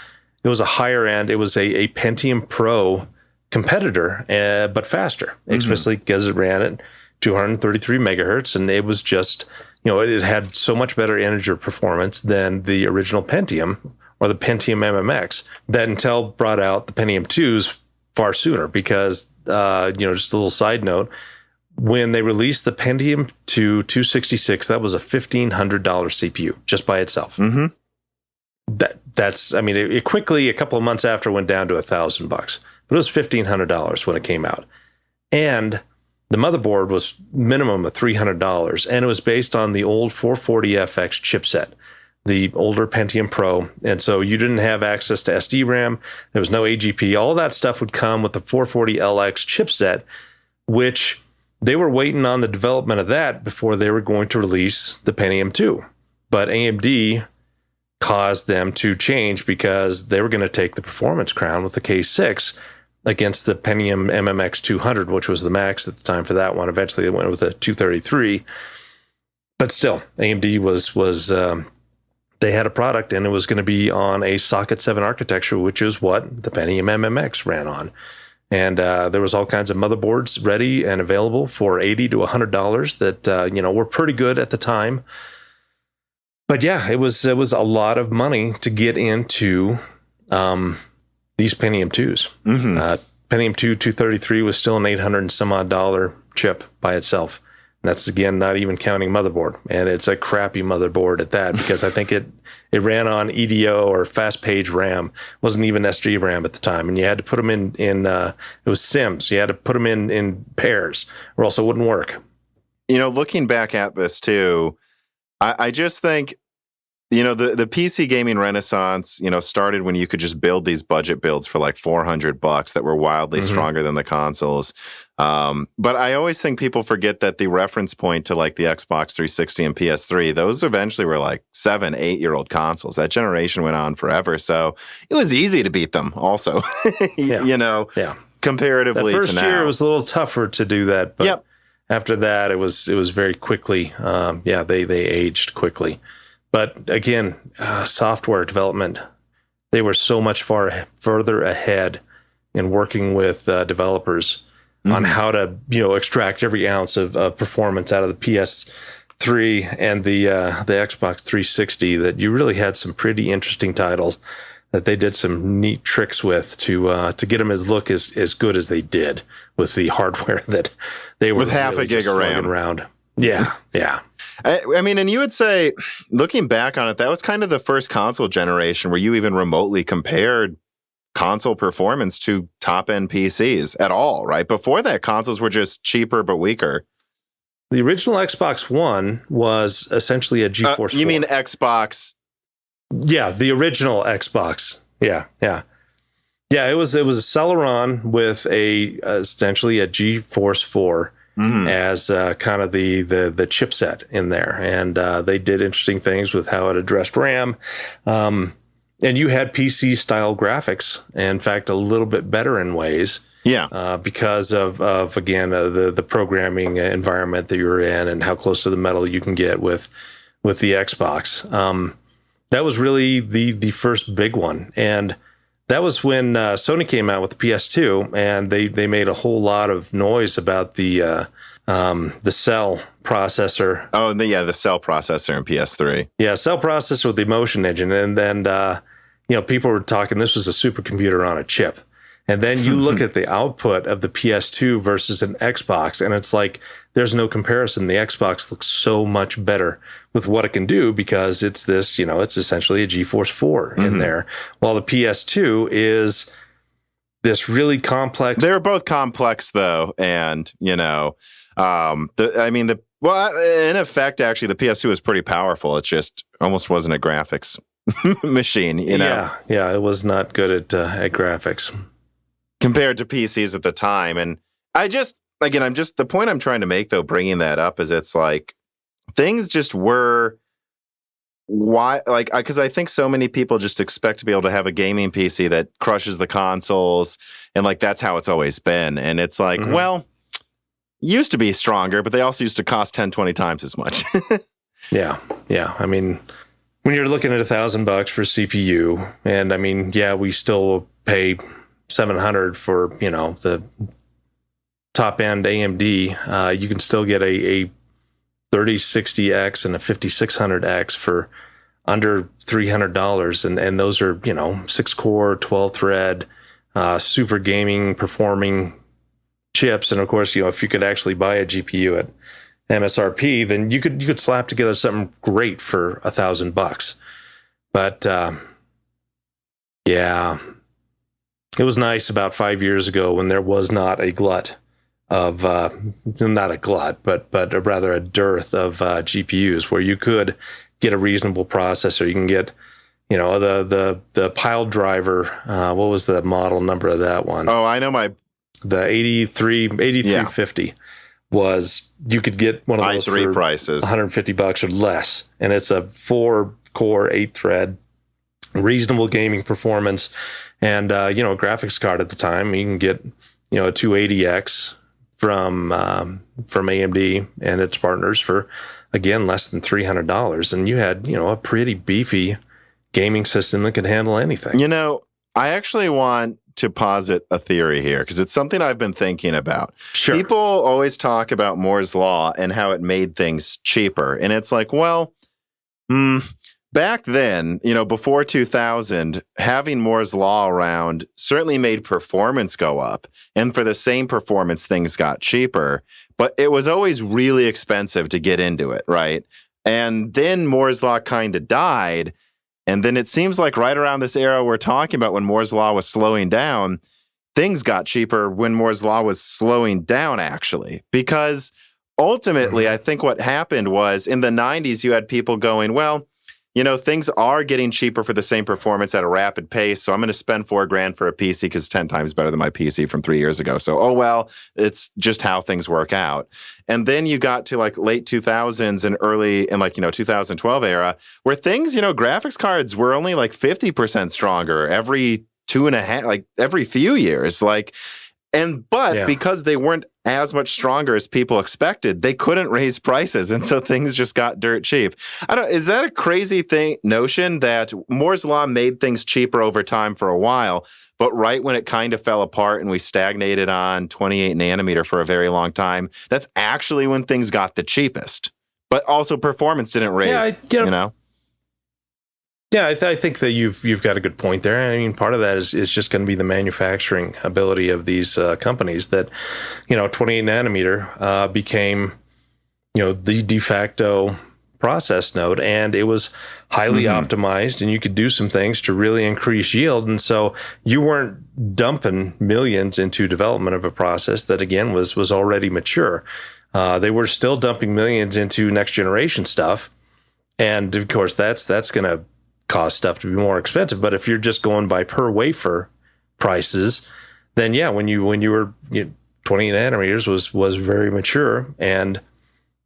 Speaker 2: a higher end. It was a Pentium Pro competitor, but faster, especially because it ran at 233 megahertz, and it was just. It had so much better integer performance than the original Pentium or the Pentium MMX that Intel brought out the Pentium 2s far sooner because, just a little side note, when they released the Pentium 2 266, that was a $1,500 CPU just by itself. It quickly, a couple of months after, went down to $1,000, but it was $1,500 when it came out. And the motherboard was minimum of $300, and it was based on the old 440FX chipset, the older Pentium Pro. And so you didn't have access to SD-RAM. There was no AGP. All that stuff would come with the 440LX chipset, which they were waiting on the development of that before they were going to release the Pentium 2. But AMD caused them to change because they were going to take the performance crown with the K6. against the Pentium MMX 200, which was the max at the time for that one. Eventually, they went with a 233. But still, AMD was they had a product, and it was going to be on a socket 7 architecture, which is what the Pentium MMX ran on. And there was all kinds of motherboards ready and available for $80 to $100 that were pretty good at the time. But yeah, it was a lot of money to get into these Pentium 2s.
Speaker 1: Mm-hmm.
Speaker 2: Pentium 2 233 was still an $800 and some odd chip by itself. And that's, again, not even counting motherboard. And it's a crappy motherboard at that, because I think it ran on EDO or fast page RAM. It wasn't even SG RAM at the time. And you had to put them in it was SIMs. You had to put them in pairs, or else it wouldn't work.
Speaker 1: Looking back at this too, I just think, the PC gaming renaissance, started when you could just build these budget builds for like $400 that were wildly stronger than the consoles. But I always think people forget that the reference point to like the Xbox 360 and PS3, those eventually were like 7-8-year-old consoles. That generation went on forever. So it was easy to beat them also, comparatively
Speaker 2: the first
Speaker 1: to now.
Speaker 2: year it was a little tougher to do that. But after that, it was very quickly. They aged quickly. But again, software development, they were so much further ahead in working with developers on how to, extract every ounce of performance out of the PS3 and the Xbox 360, that you really had some pretty interesting titles that they did some neat tricks with to get them look as good as they did with the hardware that they were
Speaker 1: with half
Speaker 2: really
Speaker 1: a gig of RAM
Speaker 2: around. Yeah.
Speaker 1: I mean, and you would say, looking back on it, that was kind of the first console generation where you even remotely compared console performance to top-end PCs at all, right? Before that, consoles were just cheaper but weaker.
Speaker 2: The original Xbox One was essentially a GeForce 4.
Speaker 1: You mean Xbox?
Speaker 2: Yeah, the original Xbox. Yeah. It was a Celeron with essentially a GeForce 4. As kind of the chipset in there. And they did interesting things with how it addressed RAM. And you had PC-style graphics, in fact, a little bit better in ways. Yeah. Because of again, the programming environment that you're in and how close to the metal you can get with the Xbox. That was really the first big one. And that was when Sony came out with the PS2, and they made a whole lot of noise about the cell processor.
Speaker 1: Oh, the cell processor in PS3.
Speaker 2: Yeah, cell processor with the Emotion Engine, and then people were talking this was a supercomputer on a chip. And then you look at the output of the PS2 versus an Xbox, and it's like there's no comparison. The Xbox looks so much better with what it can do because it's this, it's essentially a GeForce 4 in there, while the PS2 is this really complex.
Speaker 1: They're both complex, though, and in effect, actually, the PS2 is pretty powerful. It just almost wasn't a graphics machine,
Speaker 2: Yeah, it was not good at graphics
Speaker 1: compared to PCs at the time. And the point I'm trying to make, though, bringing that up, is it's like things just were because I think so many people just expect to be able to have a gaming PC that crushes the consoles, and like that's how it's always been. And it's like, well, used to be stronger, but they also used to cost 10, 20 times as much.
Speaker 2: Yeah. I mean, when you're looking at $1,000 for CPU, and I mean, we still pay $700 for the top end AMD. You can still get a 3060X and a 5600X for under $300, and those are 6-core, 12-thread, super gaming performing chips. And of course, if you could actually buy a GPU at MSRP, then you could slap together something great for $1,000. But it was nice about 5 years ago when there was not a glut of not a glut, but rather a dearth of GPUs where you could get a reasonable processor. You can get the pile driver. What was the model number of that one?
Speaker 1: Oh, I know
Speaker 2: the 8350 was, you could get one of those
Speaker 1: i3
Speaker 2: for
Speaker 1: prices,
Speaker 2: $150 or less, and it's a 4-core, 8-thread, reasonable gaming performance, And, a graphics card at the time, you can get, a 280X from AMD and its partners for, again, less than $300. And you had, a pretty beefy gaming system that could handle anything.
Speaker 1: I actually want to posit a theory here because it's something I've been thinking about.
Speaker 2: Sure.
Speaker 1: People always talk about Moore's Law and how it made things cheaper. And it's like, well, back then, before 2000, having Moore's Law around certainly made performance go up. And for the same performance, things got cheaper. But it was always really expensive to get into it, right? And then Moore's Law kind of died. And then it seems like right around this era we're talking about when Moore's Law was slowing down, things got cheaper when Moore's Law was slowing down, actually. Because ultimately, I think what happened was in the 90s, you had people going, well, things are getting cheaper for the same performance at a rapid pace. So I'm going to spend $4,000 for a PC because it's 10 times better than my PC from 3 years ago. So, it's just how things work out. And then you got to like late 2000s and early and 2012 era where things, graphics cards were only like 50% stronger every every few years. Because they weren't as much stronger as people expected, they couldn't raise prices. And so things just got dirt cheap. Is that a crazy notion that Moore's Law made things cheaper over time for a while, but right when it kind of fell apart and we stagnated on 28 nanometer for a very long time, that's actually when things got the cheapest. But also performance didn't raise,
Speaker 2: Yeah, I think that you've got a good point there. I mean, part of that is just going to be the manufacturing ability of these companies that, 28 nanometer became, the de facto process node, and it was highly optimized, and you could do some things to really increase yield. And so you weren't dumping millions into development of a process that, again, was already mature. They were still dumping millions into next generation stuff. And of course, that's going to cause stuff to be more expensive. But if you're just going by per wafer prices, then when you were 20 nanometers was very mature, and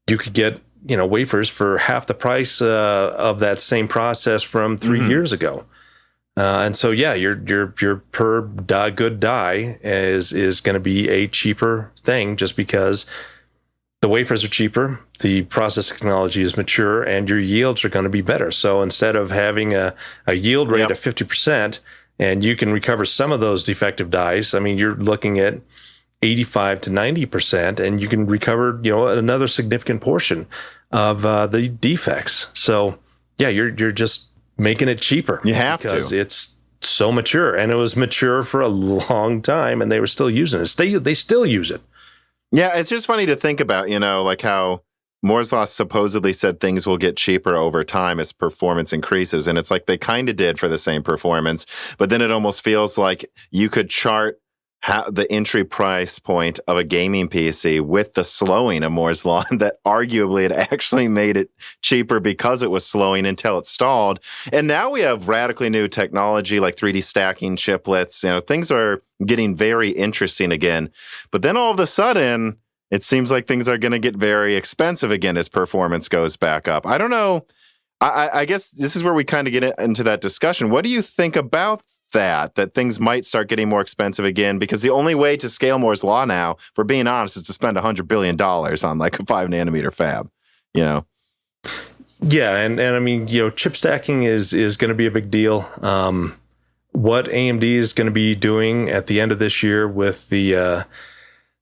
Speaker 2: you could get wafers for half the price of that same process from 3 years ago. And so your per good die is going to be a cheaper thing just because the wafers are cheaper, the process technology is mature, and your yields are going to be better. So instead of having a yield rate of 50%, and you can recover some of those defective dies, I mean, you're looking at 85 to 90%, and you can recover, another significant portion of the defects. So you're just making it cheaper.
Speaker 1: You have
Speaker 2: because
Speaker 1: to.
Speaker 2: It's so mature, and it was mature for a long time, and they were still using it. They still use it.
Speaker 1: Yeah, it's just funny to think about, how Moore's Law supposedly said things will get cheaper over time as performance increases. And it's like they kind of did for the same performance. But then it almost feels like you could chart the entry price point of a gaming PC with the slowing of Moore's Law, that arguably it actually made it cheaper because it was slowing until it stalled. And now we have radically new technology like 3D stacking chiplets. Things are getting very interesting again. But then all of a sudden, it seems like things are going to get very expensive again as performance goes back up. I don't know. I guess this is where we kind of get into that discussion. What do you think about that things might start getting more expensive again? Because the only way to scale Moore's Law now, if we're being honest, is to spend $100 billion on like a 5 nanometer fab, Yeah,
Speaker 2: and I mean, chip stacking is going to be a big deal. What AMD is going to be doing at the end of this year with the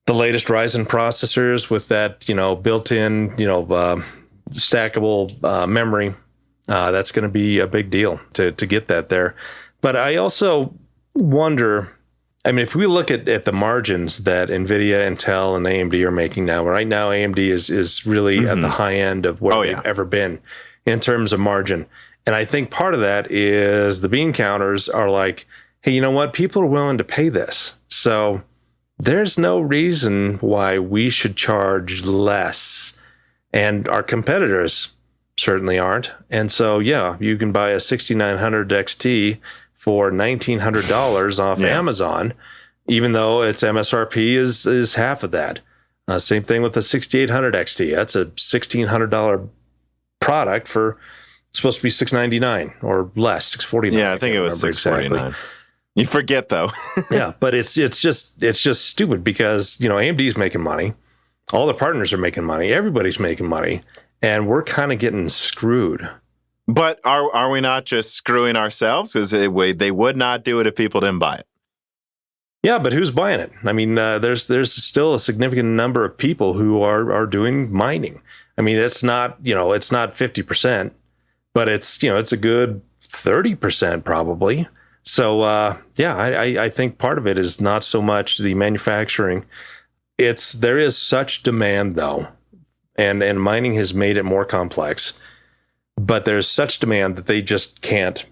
Speaker 2: latest Ryzen processors, with that, built-in, stackable memory, that's going to be a big deal to get that there. But I also wonder, I mean, if we look at the margins that NVIDIA, Intel, and AMD are making now, right now AMD is really at the high end of where they've ever been in terms of margin. And I think part of that is the bean counters are like, hey, you know what? People are willing to pay this. So there's no reason why we should charge less. And our competitors certainly aren't. And so, you can buy a 6900 XT for $1,900 off Amazon, even though its MSRP is half of that. Same thing with the 6800 XT. That's a $1,600 product for, it's supposed to be $699 or less, $649.
Speaker 1: Yeah, I think it was $649. Exactly. You forget though.
Speaker 2: Yeah, but it's just stupid because, you know, AMD's making money. All the partners are making money. Everybody's making money, and we're kind of getting screwed.
Speaker 1: But are we not just screwing ourselves? Because they would not do it if people didn't buy it.
Speaker 2: Yeah, but who's buying it? I mean, there's still a significant number of people who are doing mining. I mean, it's not 50%, but it's a good 30% probably. So I think part of it is not so much the manufacturing. There is such demand though, and mining has made it more complex. But there's such demand that they just can't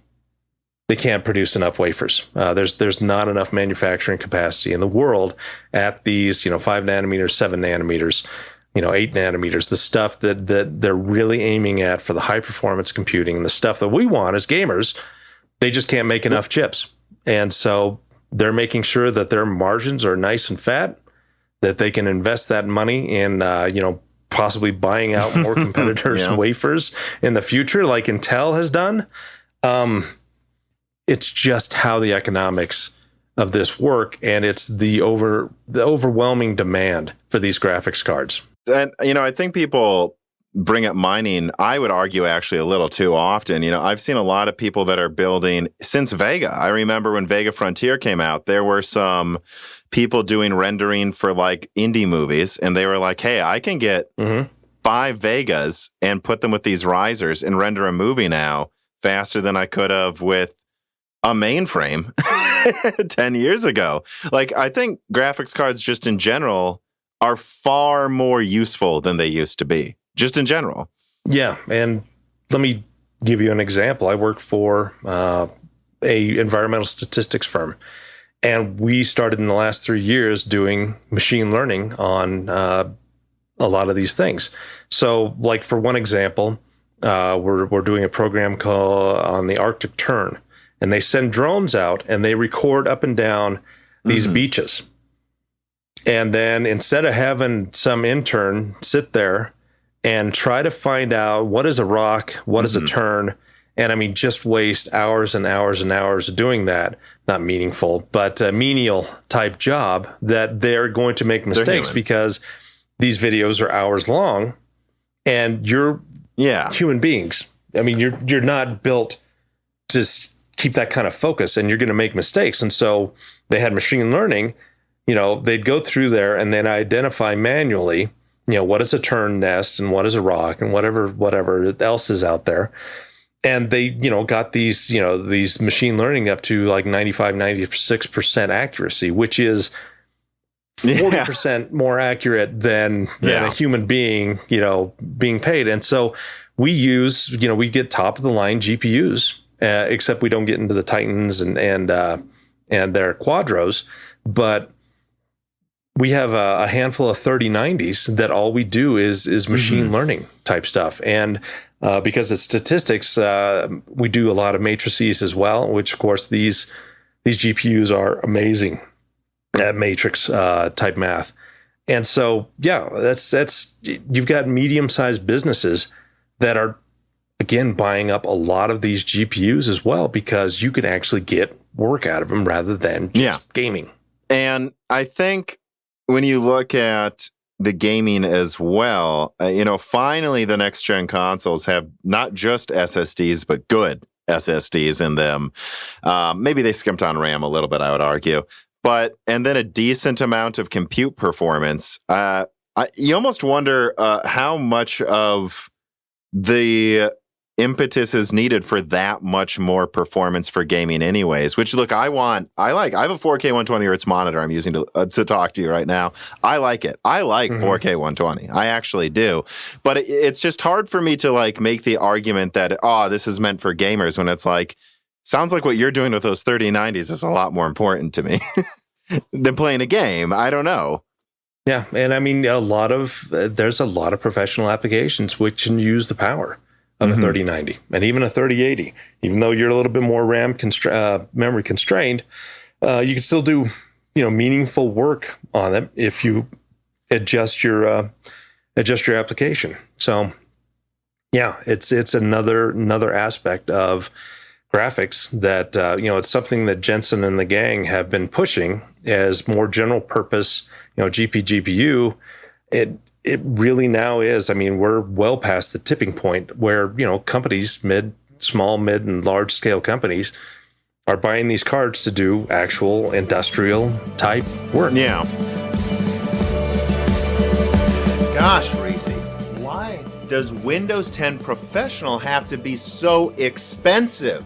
Speaker 2: produce enough wafers. There's not enough manufacturing capacity in the world at these 5 nanometers, 7 nanometers, 8 nanometers. The stuff that they're really aiming at for the high performance computing and the stuff that we want as gamers, they just can't make enough chips, and so they're making sure that their margins are nice and fat, that they can invest that money in possibly buying out more competitors' wafers in the future, like Intel has done. It's just how the economics of this work, and it's the overwhelming demand for these graphics cards.
Speaker 1: And I think people bring up mining, I would argue, actually a little too often. I've seen a lot of people that are building since Vega. I remember when Vega Frontier came out, there were some people doing rendering for like indie movies, and they were like, hey, I can get 5 Vegas and put them with these risers and render a movie now faster than I could have with a mainframe 10 years ago. Like, I think graphics cards just in general are far more useful than they used to be, just in general.
Speaker 2: Yeah, and let me give you an example. I work for a environmental statistics firm, and we started in the last 3 years doing machine learning on a lot of these things. So, like for one example, we're doing a program called on the Arctic Tern, and they send drones out and they record up and down these beaches. And then instead of having some intern sit there and try to find out what is a rock, what is a tern, and I mean, just waste hours and hours and hours of doing that. Not meaningful, but a menial type job that they're going to make mistakes because these videos are hours long, and you're human beings. I mean, you're not built to keep that kind of focus, and you're going to make mistakes. And so they had machine learning. They'd go through there and then identify manually, what is a tern nest and what is a rock and whatever else is out there. And they, got these machine learning up to like 95, 96% accuracy, which is 40% more accurate than a human being, being paid. And so we use, we get top of the line GPUs, except we don't get into the Titans and their Quadros, but we have a handful of 3090s that all we do is machine learning type stuff. And because it's statistics, we do a lot of matrices as well, which of course these GPUs are amazing at matrix type math. And so, that's you've got medium-sized businesses that are, again, buying up a lot of these GPUs as well, because you can actually get work out of them rather than just gaming.
Speaker 1: And I think when you look at the gaming as well, finally the next gen consoles have not just SSDs, but good SSDs in them. Maybe they skimped on RAM a little bit, I would argue. And then a decent amount of compute performance. You almost wonder how much of the impetus is needed for that much more performance for gaming anyways, which look, I have a 4K 120 hertz monitor I'm using to talk to you right now. I like it. I like 4K 120. I actually do. But it's just hard for me to like make the argument that, this is meant for gamers, when it's like, sounds like what you're doing with those 3090s is a lot more important to me than playing a game. I don't know.
Speaker 2: Yeah. And I mean, there's a lot of professional applications which can use the power of a 3090 and even a 3080. Even though you're a little bit more memory constrained, you can still do meaningful work on them if you adjust your application. So yeah, it's another aspect of graphics that, it's something that Jensen and the gang have been pushing as more general purpose, GPU. It really now is. I mean, we're well past the tipping point where, companies, small, mid, and large scale companies are buying these cards to do actual industrial type work.
Speaker 1: Yeah. Gosh, Reese, why does Windows 10 Professional have to be so expensive?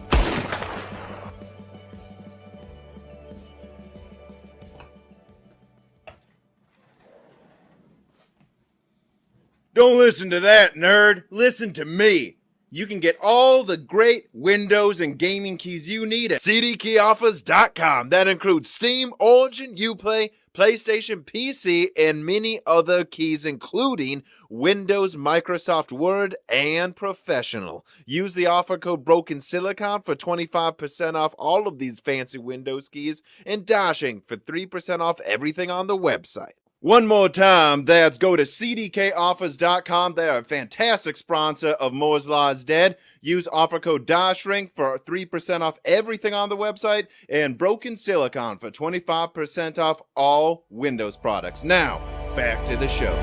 Speaker 1: Don't listen to that, nerd. Listen to me. You can get all the great Windows and gaming keys you need at cdkeyoffers.com. That includes Steam, Origin, Uplay, PlayStation, PC, and many other keys, including Windows, Microsoft Word, and Professional. Use the offer code BrokenSilicon for 25% off all of these fancy Windows keys and Dashing for 3% off everything on the website. One more time, that's go to cdkoffers.com. They are a fantastic sponsor of Moore's Law is Dead. Use offer code DASHRINK for 3% off everything on the website and Broken Silicon for 25% off all Windows products. Now, back to the show.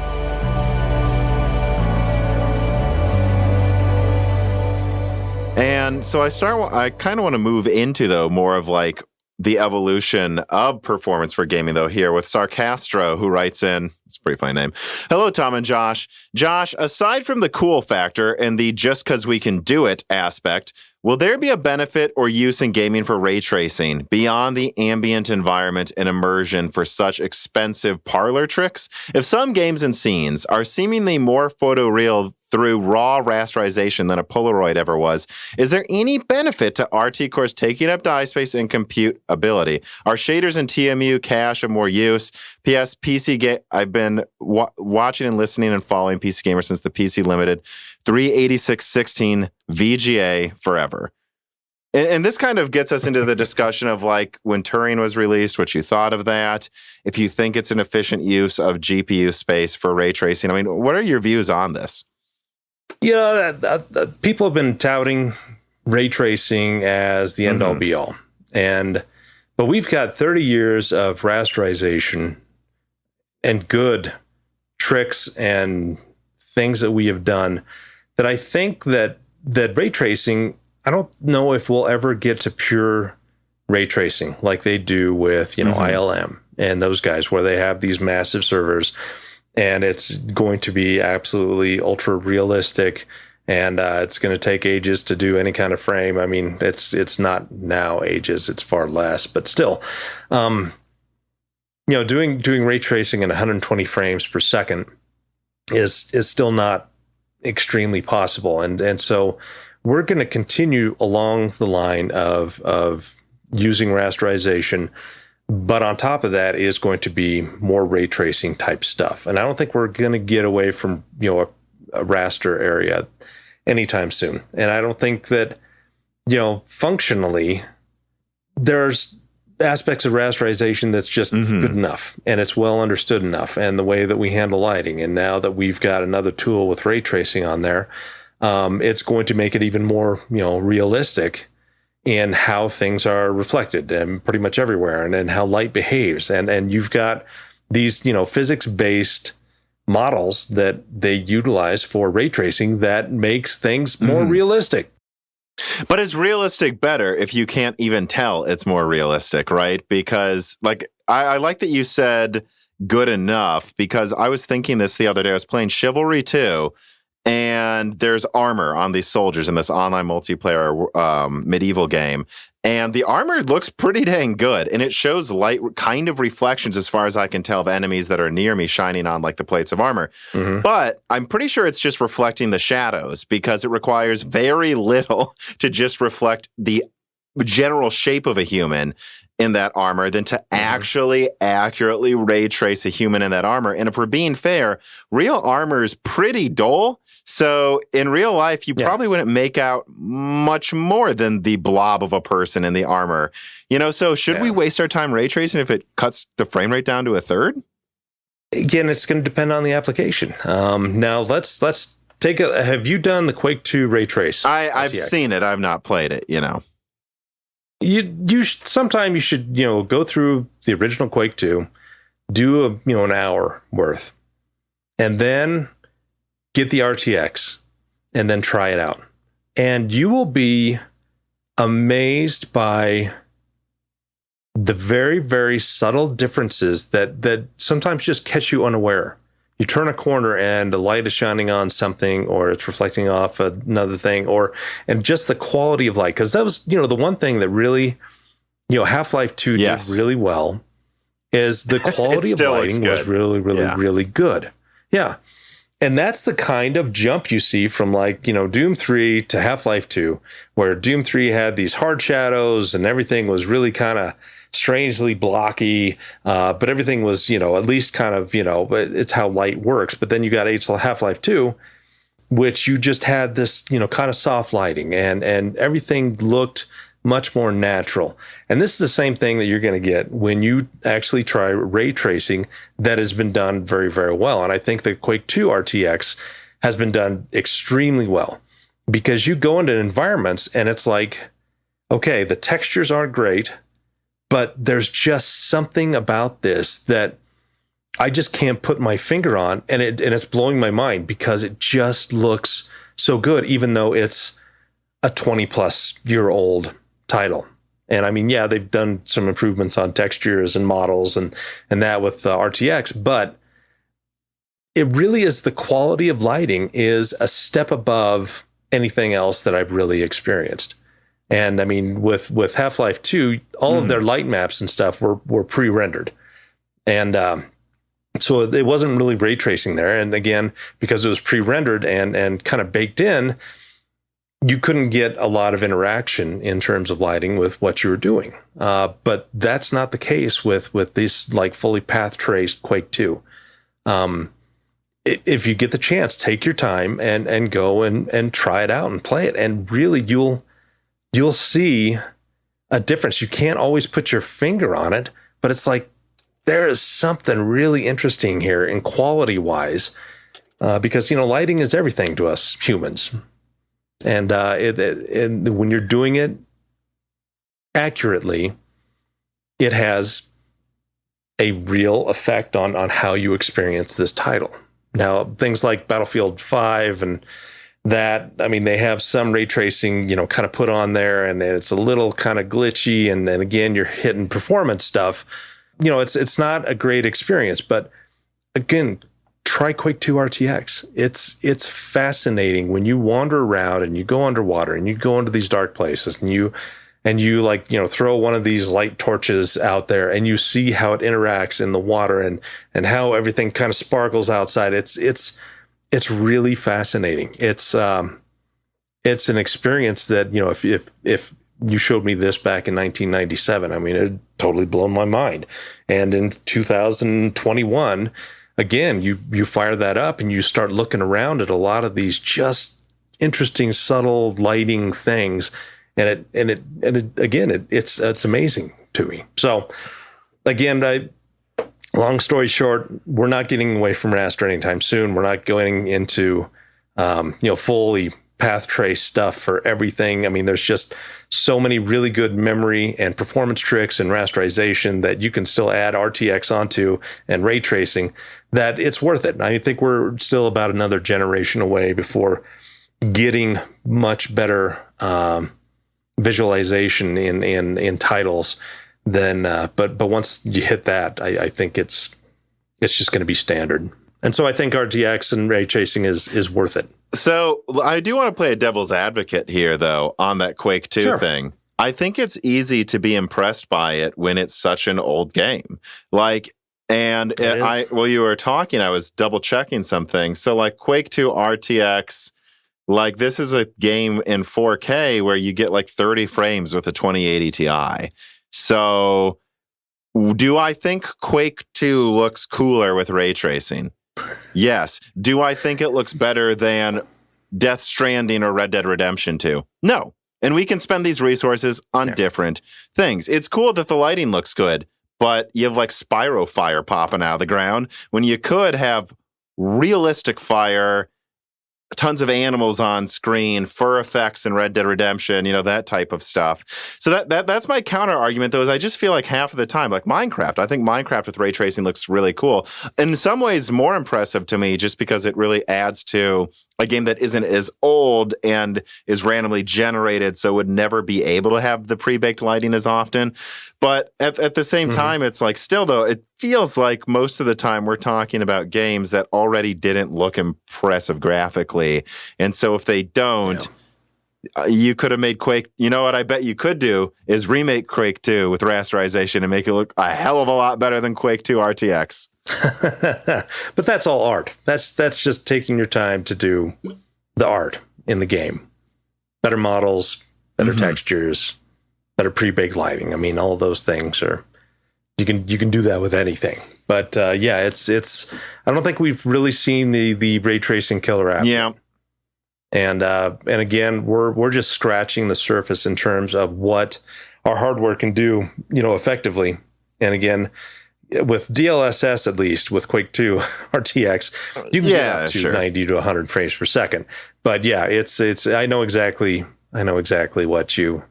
Speaker 1: And so I kind of want to move into, though, more of like the evolution of performance for gaming, though, here with Sarcastro, who writes in, it's a pretty funny name. Hello, Tom and Josh. Josh, aside from the cool factor and the just because we can do it aspect, will there be a benefit or use in gaming for ray tracing beyond the ambient environment and immersion for such expensive parlor tricks? If some games and scenes are seemingly more photoreal through raw rasterization than a Polaroid ever was, is there any benefit to RT cores taking up die space and compute ability? Are shaders and TMU cache of more use? P.S. I've been watching and listening and following PC Gamer since the PC Limited 38616 VGA forever. And this kind of gets us into the discussion of like when Turing was released, what you thought of that, if you think it's an efficient use of GPU space for ray tracing. I mean, what are your views on this?
Speaker 2: People have been touting ray tracing as the end-all be-all. But we've got 30 years of rasterization and good tricks and things that we have done that I think that ray tracing, I don't know if we'll ever get to pure ray tracing like they do with, ILM and those guys, where they have these massive servers and it's going to be absolutely ultra realistic, and it's going to take ages to do any kind of frame. I mean, it's not now ages; it's far less, but still, doing ray tracing in 120 frames per second is still not extremely possible, and so we're going to continue along the line of using rasterization. But on top of that is going to be more ray tracing type stuff. And I don't think we're going to get away from, a raster area anytime soon. And I don't think that, functionally, there's aspects of rasterization that's just good enough. And it's well understood enough. And the way that we handle lighting. And now that we've got another tool with ray tracing on there, it's going to make it even more, realistic in how things are reflected and pretty much everywhere, and how light behaves. And you've got these, physics-based models that they utilize for ray tracing that makes things more realistic.
Speaker 1: But is realistic better if you can't even tell it's more realistic, right? Because, like, I like that you said good enough, because I was thinking this the other day. I was playing Chivalry 2, and there's armor on these soldiers in this online multiplayer medieval game. And the armor looks pretty dang good. And it shows light kind of reflections, as far as I can tell, of enemies that are near me shining on like the plates of armor. But I'm pretty sure it's just reflecting the shadows, because it requires very little to just reflect the general shape of a human in that armor than to actually accurately ray trace a human in that armor. And if we're being fair, real armor is pretty dull. So in real life, you probably wouldn't make out much more than the blob of a person in the armor. So should we waste our time ray tracing if it cuts the frame rate down to a third?
Speaker 2: Again, it's going to depend on the application. Now let's take have you done the Quake 2 ray trace?
Speaker 1: I've seen it. I've not played it,
Speaker 2: sometime you should, go through the original Quake 2, do an hour worth, and then get the RTX and then try it out. And you will be amazed by the very, very subtle differences that sometimes just catch you unaware. You turn a corner and the light is shining on something, or it's reflecting off another thing, and just the quality of light. Because that was, the one thing that really, Half-Life 2 did really well, is the quality of lighting was really, really, really good. Yeah. And that's the kind of jump you see from Doom 3 to Half-Life 2, where Doom 3 had these hard shadows and everything was really kind of strangely blocky, but everything was, at least kind of, it's how light works. But then you got Half-Life 2, which you just had this, kind of soft lighting, and everything looked much more natural. And this is the same thing that you're going to get when you actually try ray tracing that has been done very, very well. And I think the Quake 2 RTX has been done extremely well, because you go into environments and it's like, okay, the textures aren't great, but there's just something about this that I just can't put my finger on, and it's blowing my mind because it just looks so good, even though it's a 20-plus-year-old title. And I mean, yeah, they've done some improvements on textures and models and that with RTX, but it really is, the quality of lighting is a step above anything else that I've really experienced. And I mean, with Half-Life 2, all of their light maps and stuff were pre-rendered. And so it wasn't really ray tracing there. And again, because it was pre-rendered and kind of baked in, you couldn't get a lot of interaction in terms of lighting with what you were doing. But that's not the case with these fully path traced Quake 2. If you get the chance, take your time and go and try it out and play it. And really, you'll see a difference. You can't always put your finger on it, but it's like there is something really interesting here in quality wise, because, lighting is everything to us humans. And when you're doing it accurately, it has a real effect on how you experience this title. Now, things like Battlefield 5 and that, I mean, they have some ray tracing, kind of put on there, and it's a little kind of glitchy. And then again, you're hitting performance stuff. It's not a great experience. But again, try Quake 2 RTX. It's fascinating when you wander around and you go underwater and you go into these dark places and you throw one of these light torches out there and you see how it interacts in the water and how everything kind of sparkles outside. It's really fascinating. It's an experience that, if you showed me this back in 1997, I mean, it totally blown my mind. And in 2021, again, you fire that up and you start looking around at a lot of these just interesting, subtle lighting things, and it's amazing to me. So, again, long story short, we're not getting away from raster anytime soon. We're not going into fully path trace stuff for everything. I mean, there's just so many really good memory and performance tricks and rasterization that you can still add RTX onto and ray tracing, that it's worth it. I think we're still about another generation away before getting much better visualization in titles than, but once you hit that, I think it's just going to be standard. And so I think RTX and ray tracing is worth it.
Speaker 1: So I do want to play a devil's advocate here, though, on that Quake 2 thing. I think it's easy to be impressed by it when it's such an old game. While you were talking, I was double checking something. So Quake 2 RTX, this is a game in 4K where you get 30 frames with a 2080 Ti. So do I think Quake 2 looks cooler with ray tracing? Yes. Do I think it looks better than Death Stranding or Red Dead Redemption 2? No. And we can spend these resources on different things. It's cool that the lighting looks good, but you have Spyro fire popping out of the ground when you could have realistic fire tons of animals on screen, fur effects in Red Dead Redemption, that type of stuff. So that's my counter argument, though, is I just feel like half of the time, like Minecraft, I think Minecraft with ray tracing looks really cool. In some ways, more impressive to me, just because it really adds to a game that isn't as old and is randomly generated, so would never be able to have the pre-baked lighting as often. But at the same time, it's like, still, though, it feels like most of the time we're talking about games that already didn't look impressive graphically. And so if they don't, you could have made Quake. You know what I bet you could do is remake Quake 2 with rasterization and make it look a hell of a lot better than Quake 2 RTX.
Speaker 2: But that's all art. That's just taking your time to do the art in the game. Better models, better textures, better pre-baked lighting. I mean, all of those things are, you can do that with anything. But it's I don't think we've really seen the ray tracing killer app.
Speaker 1: Yeah.
Speaker 2: And again, we're just scratching the surface in terms of what our hardware can do, effectively. And again, with DLSS, at least with Quake 2 RTX, you can get up to 90 to 100 frames per second. But yeah, it's I know exactly what you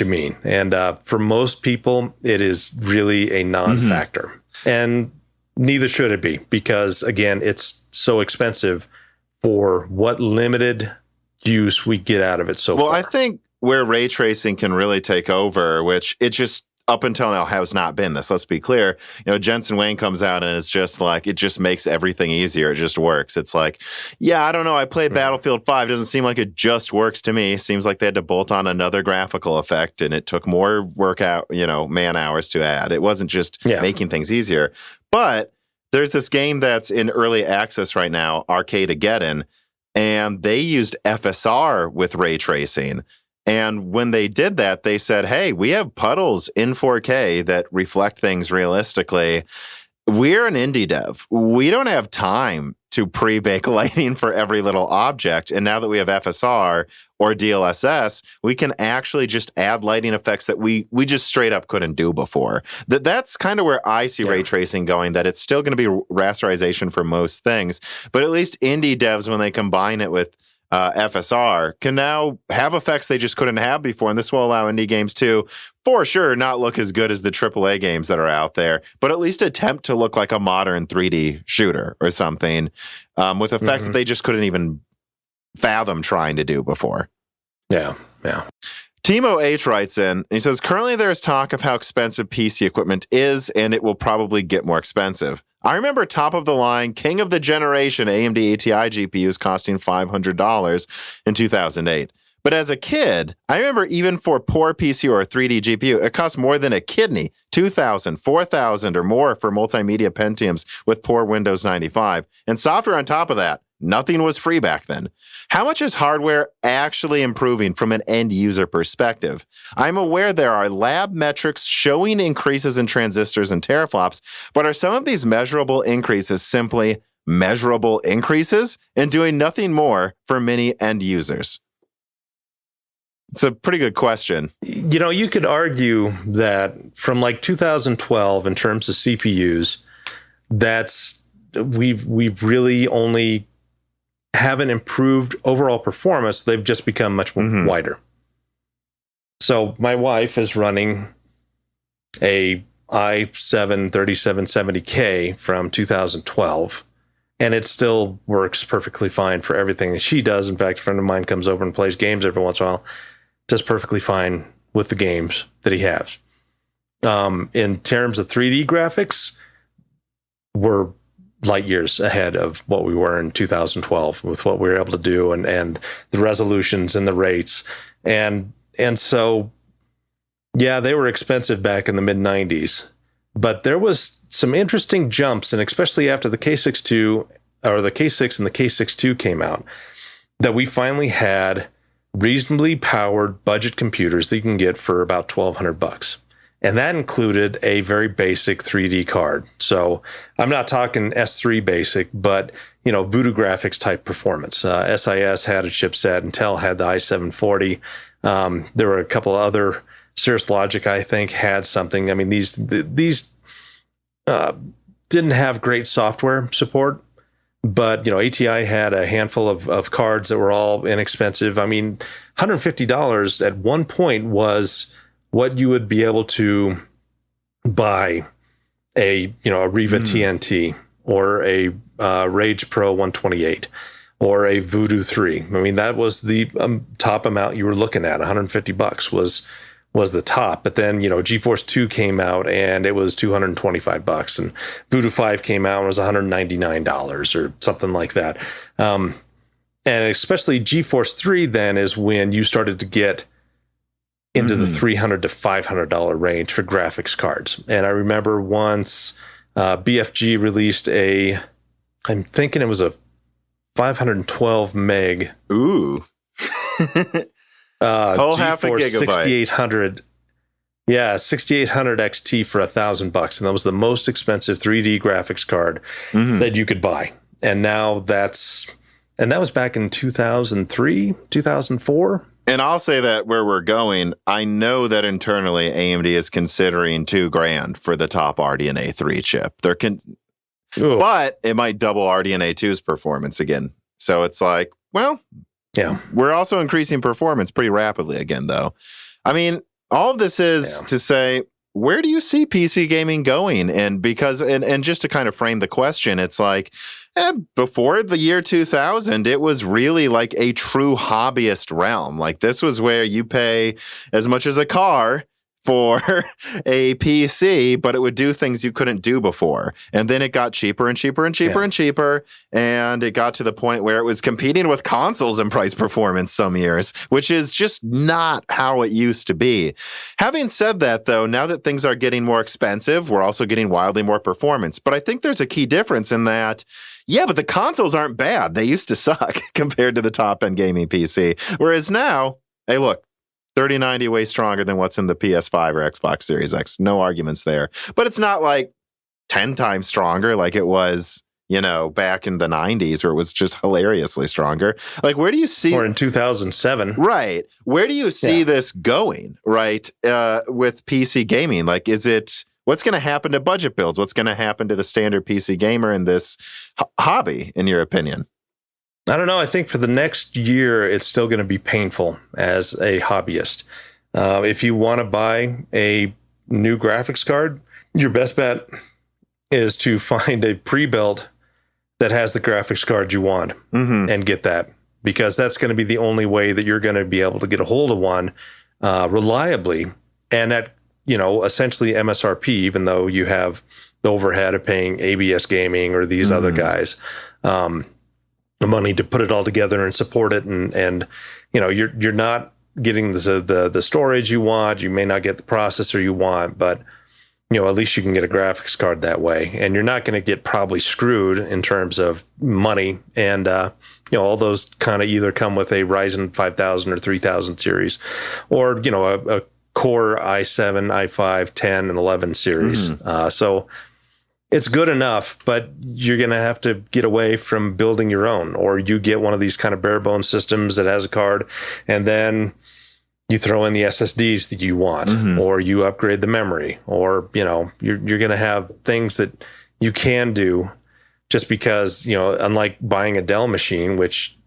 Speaker 2: mean. And for most people, it is really a non-factor, and neither should it be, because again, it's so expensive for what limited use we get out of it so far.
Speaker 1: Well, I think where ray tracing can really take over, which it just up until now has not been this. Let's be clear. Jensen Wayne comes out and it's just like, it just makes everything easier. It just works. It's like, I don't know. I played Battlefield 5. Doesn't seem like it just works to me. Seems like they had to bolt on another graphical effect, and it took more workout, man hours to add. It wasn't just making things easier. But there's this game that's in early access right now, Arcadegeddon, and they used FSR with ray tracing. And when they did that, they said, hey, we have puddles in 4K that reflect things realistically. We're an indie dev. We don't have time to pre-bake lighting for every little object. And now that we have FSR or DLSS, we can actually just add lighting effects that we just straight up couldn't do before. That's kind of where I see ray tracing going, that it's still going to be rasterization for most things. But at least indie devs, when they combine it with FSR, can now have effects they just couldn't have before. And this will allow indie games to, for sure, not look as good as the AAA games that are out there, but at least attempt to look like a modern 3D shooter or something, with effects that they just couldn't even fathom trying to do before.
Speaker 2: Yeah.
Speaker 1: Timo H writes in, and he says, currently there's talk of how expensive PC equipment is, and it will probably get more expensive. I remember top-of-the-line, king of the generation AMD ATI GPUs costing $500 in 2008. But as a kid, I remember even for poor PC or a 3D GPU, it cost more than a kidney, $2,000, $4,000 or more for multimedia Pentiums with poor Windows 95. And software on top of that. Nothing was free back then. How much is hardware actually improving from an end-user perspective? I'm aware there are lab metrics showing increases in transistors and teraflops, but are some of these measurable increases simply measurable increases and doing nothing more for many end users? It's a pretty good question.
Speaker 2: You could argue that from like 2012 in terms of CPUs, we've really only haven't improved overall performance. They've just become much more wider. So my wife is running a i7 3770K from 2012, and it still works perfectly fine for everything that she does. In fact, a friend of mine comes over and plays games every once in a while, does perfectly fine with the games that he has. In terms of 3D graphics, we're light years ahead of what we were in 2012 with what we were able to do, and the resolutions and the rates. And so, they were expensive back in the mid 90s, but there was some interesting jumps, and especially after the K6 and the K6 II came out, that we finally had reasonably powered budget computers that you can get for about $1,200. And that included a very basic 3D card. So I'm not talking S3 basic, but, Voodoo Graphics type performance. SIS had a chipset. Intel had the i740. There were a couple other. Cirrus Logic, I think, had something. I mean, these didn't have great software support, But, ATI had a handful of cards that were all inexpensive. I mean, $150 at one point was what you would be able to buy a Riva TNT or a Rage Pro 128 or a Voodoo 3. I mean, that was the top amount you were looking at. $150 was the top. But then, GeForce 2 came out and it was $225, and Voodoo 5 came out and was $199 or something like that. And especially GeForce 3 then is when you started to get into the $300 to $500 range for graphics cards. And I remember once BFG released I'm thinking it was a 512 meg.
Speaker 1: Ooh. Whole half a gigabyte. 6800.
Speaker 2: Yeah, 6800 XT for $1,000. And that was the most expensive 3D graphics card that you could buy. And now that was back in 2003, 2004.
Speaker 1: And I'll say that where we're going, I know that internally AMD is considering $2,000 for the top RDNA 3 chip. But it might double RDNA 2's performance again. So it's like, well, yeah, we're also increasing performance pretty rapidly again, though. I mean, all of this is to say, where do you see PC gaming going? And just to kind of frame the question, it's like, before the year 2000, it was really like a true hobbyist realm. Like, this was where you pay as much as a car for a PC, but it would do things you couldn't do before. And then it got cheaper and cheaper and cheaper and cheaper. And it got to the point where it was competing with consoles in price performance some years, which is just not how it used to be. Having said that, though, now that things are getting more expensive, we're also getting wildly more performance. But I think there's a key difference in that, but the consoles aren't bad. They used to suck compared to the top-end gaming PC. Whereas now, hey, look, 3090 way stronger than what's in the PS5 or Xbox Series X. No arguments there. But it's not like 10 times stronger like it was, back in the 90s, where it was just hilariously stronger. Like, where do you see...
Speaker 2: Or in 2007.
Speaker 1: Right. Where do you see this going, right, with PC gaming? Like, what's going to happen to budget builds? What's going to happen to the standard PC gamer in this hobby, in your opinion?
Speaker 2: I don't know. I think for the next year, it's still going to be painful as a hobbyist. If you want to buy a new graphics card, your best bet is to find a pre-built that has the graphics card you want and get that, because that's going to be the only way that you're going to be able to get a hold of one reliably and at, essentially MSRP, even though you have the overhead of paying ABS Gaming or these other guys. The money to put it all together and support it, and you're not getting the storage you want. You may not get the processor you want, but at least you can get a graphics card that way, and you're not going to get probably screwed in terms of money. And all those kind of either come with a Ryzen 5000 or 3000 series, or a Core i7, i5, 10, and 11 series. So it's good enough, but you're going to have to get away from building your own, or you get one of these kind of bare bones systems that has a card, and then you throw in the SSDs that you want, or you upgrade the memory, or, you're going to have things that you can do just because, unlike buying a Dell machine, which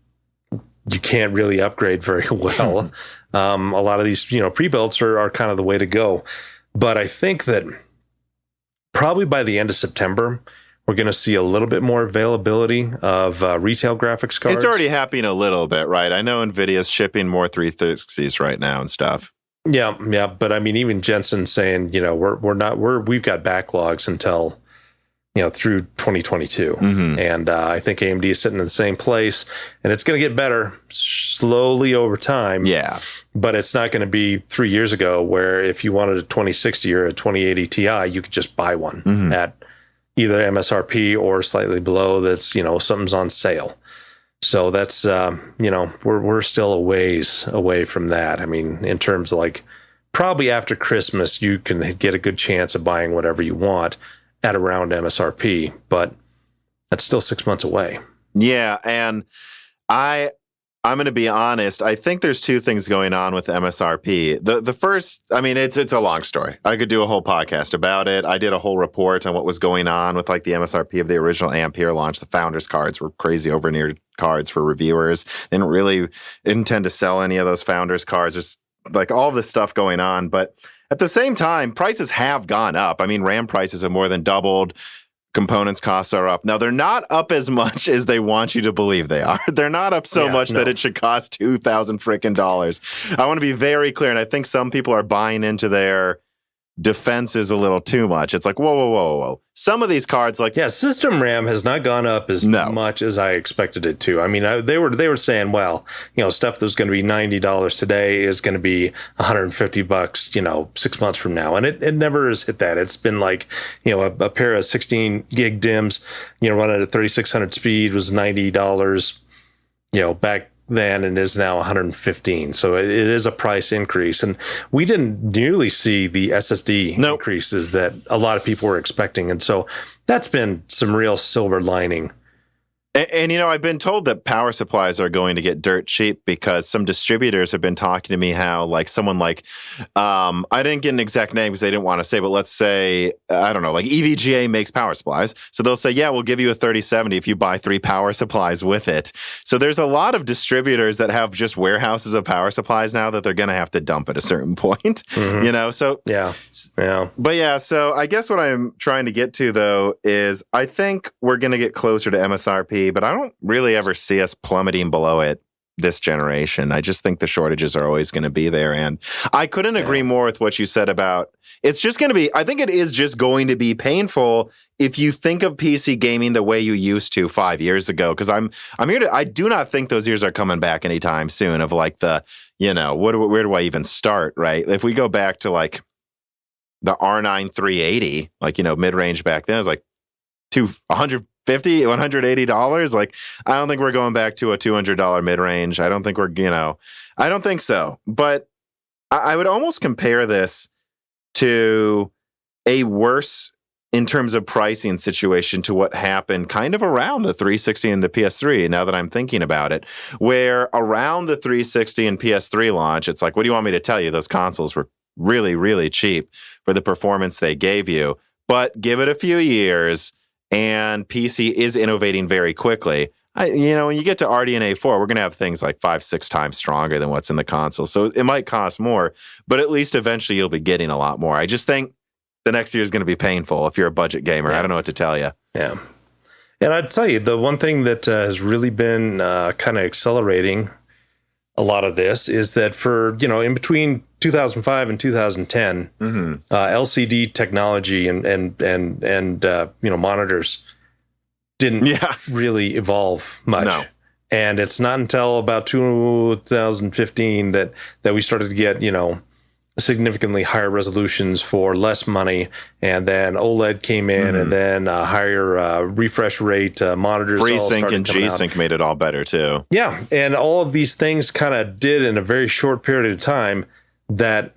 Speaker 2: you can't really upgrade very well. A lot of these, pre-builts are kind of the way to go. But I think that probably by the end of September, we're going to see a little bit more availability of retail graphics cards.
Speaker 1: It's already happening a little bit, right? I know NVIDIA's shipping more 360s right now and stuff.
Speaker 2: Yeah. But I mean, even Jensen saying, we've got backlogs until, through 2022. And I think AMD is sitting in the same place, and it's going to get better slowly over time. Yeah. But it's not going to be 3 years ago where if you wanted a 2060 or a 2080 Ti, you could just buy one at either MSRP or slightly below. That's, something's on sale. So that's, we're still a ways away from that. I mean, in terms of like probably after Christmas, you can get a good chance of buying whatever you want at around MSRP, but that's still 6 months away.
Speaker 1: Yeah, and I I'm going to be honest. I think there's two things going on with MSRP. The first, I mean, it's a long story. I could do a whole podcast about it. I did a whole report on what was going on with like the MSRP of the original Ampere launch. The founders cards were crazy over-engineered cards for reviewers. They didn't really intend to sell any of those founders cards. There's like all this stuff going on. But at the same time, prices have gone up. I mean, RAM prices have more than doubled. Components costs are up. Now, they're not up as much as they want you to believe they are. They're not up so much that it should cost $2,000 freaking dollars. I want to be very clear, and I think some people are buying into their defense is a little too much. It's like, whoa. Some of these cards, like...
Speaker 2: Yeah, system RAM has not gone up as much as I expected it to. I mean, they were saying, well, stuff that's going to be $90 today is going to be $150, 6 months from now. And it never has hit that. It's been like, a pair of 16 gig DIMMs, running at 3600 speed was $90, back then, and is now 115. So it is a price increase. And we didn't nearly see the SSD increases that a lot of people were expecting. And so that's been some real silver lining.
Speaker 1: And I've been told that power supplies are going to get dirt cheap because some distributors have been talking to me how, like, someone like, I didn't get an exact name because they didn't want to say, but let's say, I don't know, like EVGA makes power supplies. So they'll say, yeah, we'll give you a 3070 if you buy 3 power supplies with it. So there's a lot of distributors that have just warehouses of power supplies now that they're going to have to dump at a certain point, so.
Speaker 2: Yeah.
Speaker 1: But yeah, so I guess what I'm trying to get to, though, is I think we're going to get closer to MSRP, but I don't really ever see us plummeting below it this generation. I just think the shortages are always going to be there. And I couldn't agree more with what you said about it's just going to be, I think it is just going to be painful if you think of PC gaming the way you used to 5 years ago. Because I do not think those years are coming back anytime soon of like the, where do I even start, right? If we go back to like the R9 380, like, mid-range back then, it was like $150, $180. Like, I don't think we're going back to a $200 mid-range. I don't think I don't think so. But I would almost compare this to a worse in terms of pricing situation to what happened kind of around the 360 and the PS3, now that I'm thinking about it, where around the 360 and PS3 launch, it's like, what do you want me to tell you? Those consoles were really, really cheap for the performance they gave you. But give it a few years, and PC is innovating very quickly. When you get to RDNA 4, we're going to have things like 5-6 times stronger than what's in the console. So it might cost more, but at least eventually you'll be getting a lot more. I just think the next year is going to be painful if you're a budget gamer. Yeah. I don't know what to tell you.
Speaker 2: Yeah. And I'd tell you, the one thing that has really been kind of accelerating a lot of this is that for, in between 2005 and 2010, LCD technology and monitors didn't really evolve much. No. And it's not until about 2015 that we started to get, significantly higher resolutions for less money. And then OLED came in, and then higher refresh rate monitors.
Speaker 1: FreeSync and G-Sync made it all better too.
Speaker 2: Yeah. And all of these things kind of did in a very short period of time that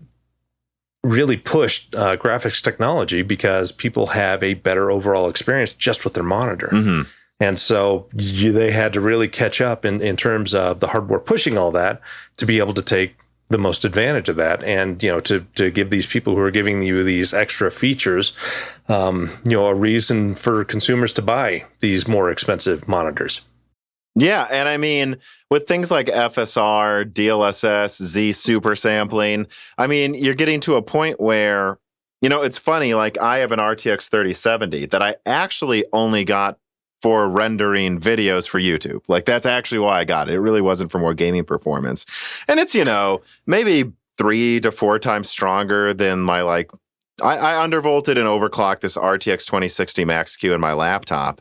Speaker 2: really pushed graphics technology because people have a better overall experience just with their monitor. And so they had to really catch up in terms of the hardware pushing all that to be able to take the most advantage of that. And, to give these people who are giving you these extra features, a reason for consumers to buy these more expensive monitors.
Speaker 1: Yeah, and I mean, with things like FSR, DLSS, Z super sampling, I mean, you're getting to a point where, it's funny, like I have an RTX 3070 that I actually only got for rendering videos for YouTube. Like, that's actually why I got it. It really wasn't for more gaming performance. And it's, maybe 3 to 4 times stronger than my, I undervolted and overclocked this RTX 2060 Max-Q in my laptop.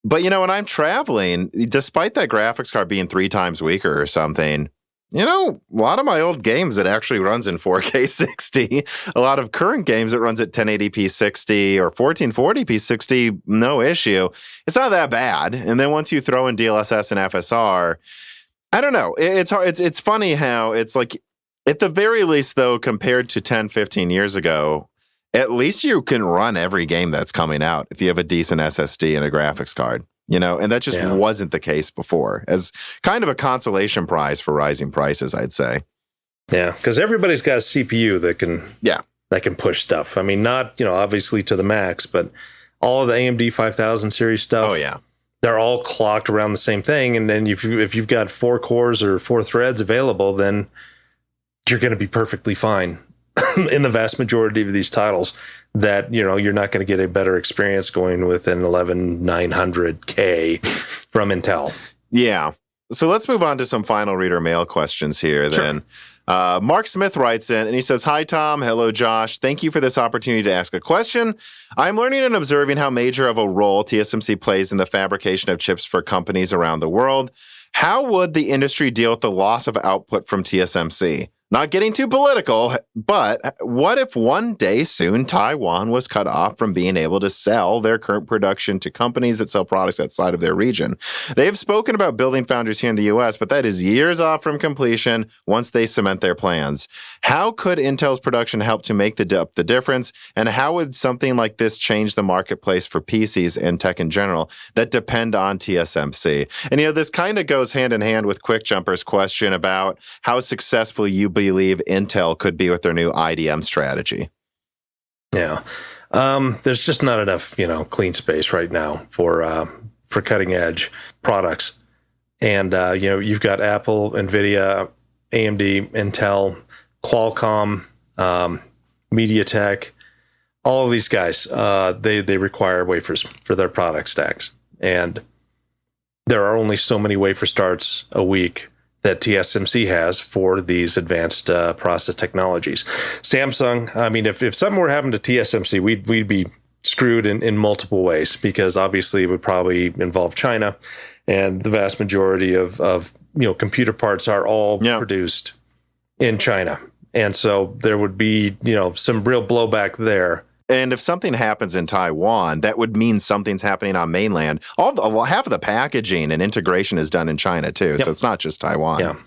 Speaker 1: But, when I'm traveling, despite that graphics card being 3 times weaker or something, a lot of my old games, it actually runs in 4K 60. A lot of current games, it runs at 1080p 60 or 1440p 60, no issue. It's not that bad. And then once you throw in DLSS and FSR, I don't know. It's hard. It's funny how it's like, at the very least, though, compared to 10, 15 years ago, at least you can run every game that's coming out if you have a decent SSD and a graphics card. And that just wasn't the case before, as kind of a consolation prize for rising prices, I'd say.
Speaker 2: Yeah, because everybody's got a CPU that can push stuff. I mean, not, obviously to the max, but all of the AMD 5000 series stuff.
Speaker 1: Oh, yeah.
Speaker 2: They're all clocked around the same thing. And then if you've got 4 cores or 4 threads available, then you're going to be perfectly fine in the vast majority of these titles. That, you're not going to get a better experience going with an 11900K from Intel.
Speaker 1: Yeah. So let's move on to some final reader mail questions here then. Sure. Mark Smith writes in and he says, "Hi, Tom. Hello, Josh. Thank you for this opportunity to ask a question. I'm learning and observing how major of a role TSMC plays in the fabrication of chips for companies around the world. How would the industry deal with the loss of output from TSMC? Not getting too political, but what if one day soon Taiwan was cut off from being able to sell their current production to companies that sell products outside of their region? They have spoken about building foundries here in the U.S., but that is years off from completion once they cement their plans. How could Intel's production help to make the difference? And how would something like this change the marketplace for PCs and tech in general that depend on TSMC?" And, this kind of goes hand in hand with Quick Jumper's question about how successful you believe Intel could be with their new IDM strategy.
Speaker 2: Yeah. There's just not enough, clean space right now for cutting edge products. And, you've got Apple, NVIDIA, AMD, Intel, Qualcomm, MediaTek, all of these guys, they require wafers for their product stacks. And there are only so many wafer starts a week that TSMC has for these advanced process technologies. Samsung, I mean, if something were to happen to TSMC, we'd be screwed in multiple ways, because obviously it would probably involve China, and the vast majority of computer parts are all produced in China. And so there would be, some real blowback there.
Speaker 1: And if something happens in Taiwan, that would mean something's happening on mainland. Half of the packaging and integration is done in China too, so it's not just Taiwan.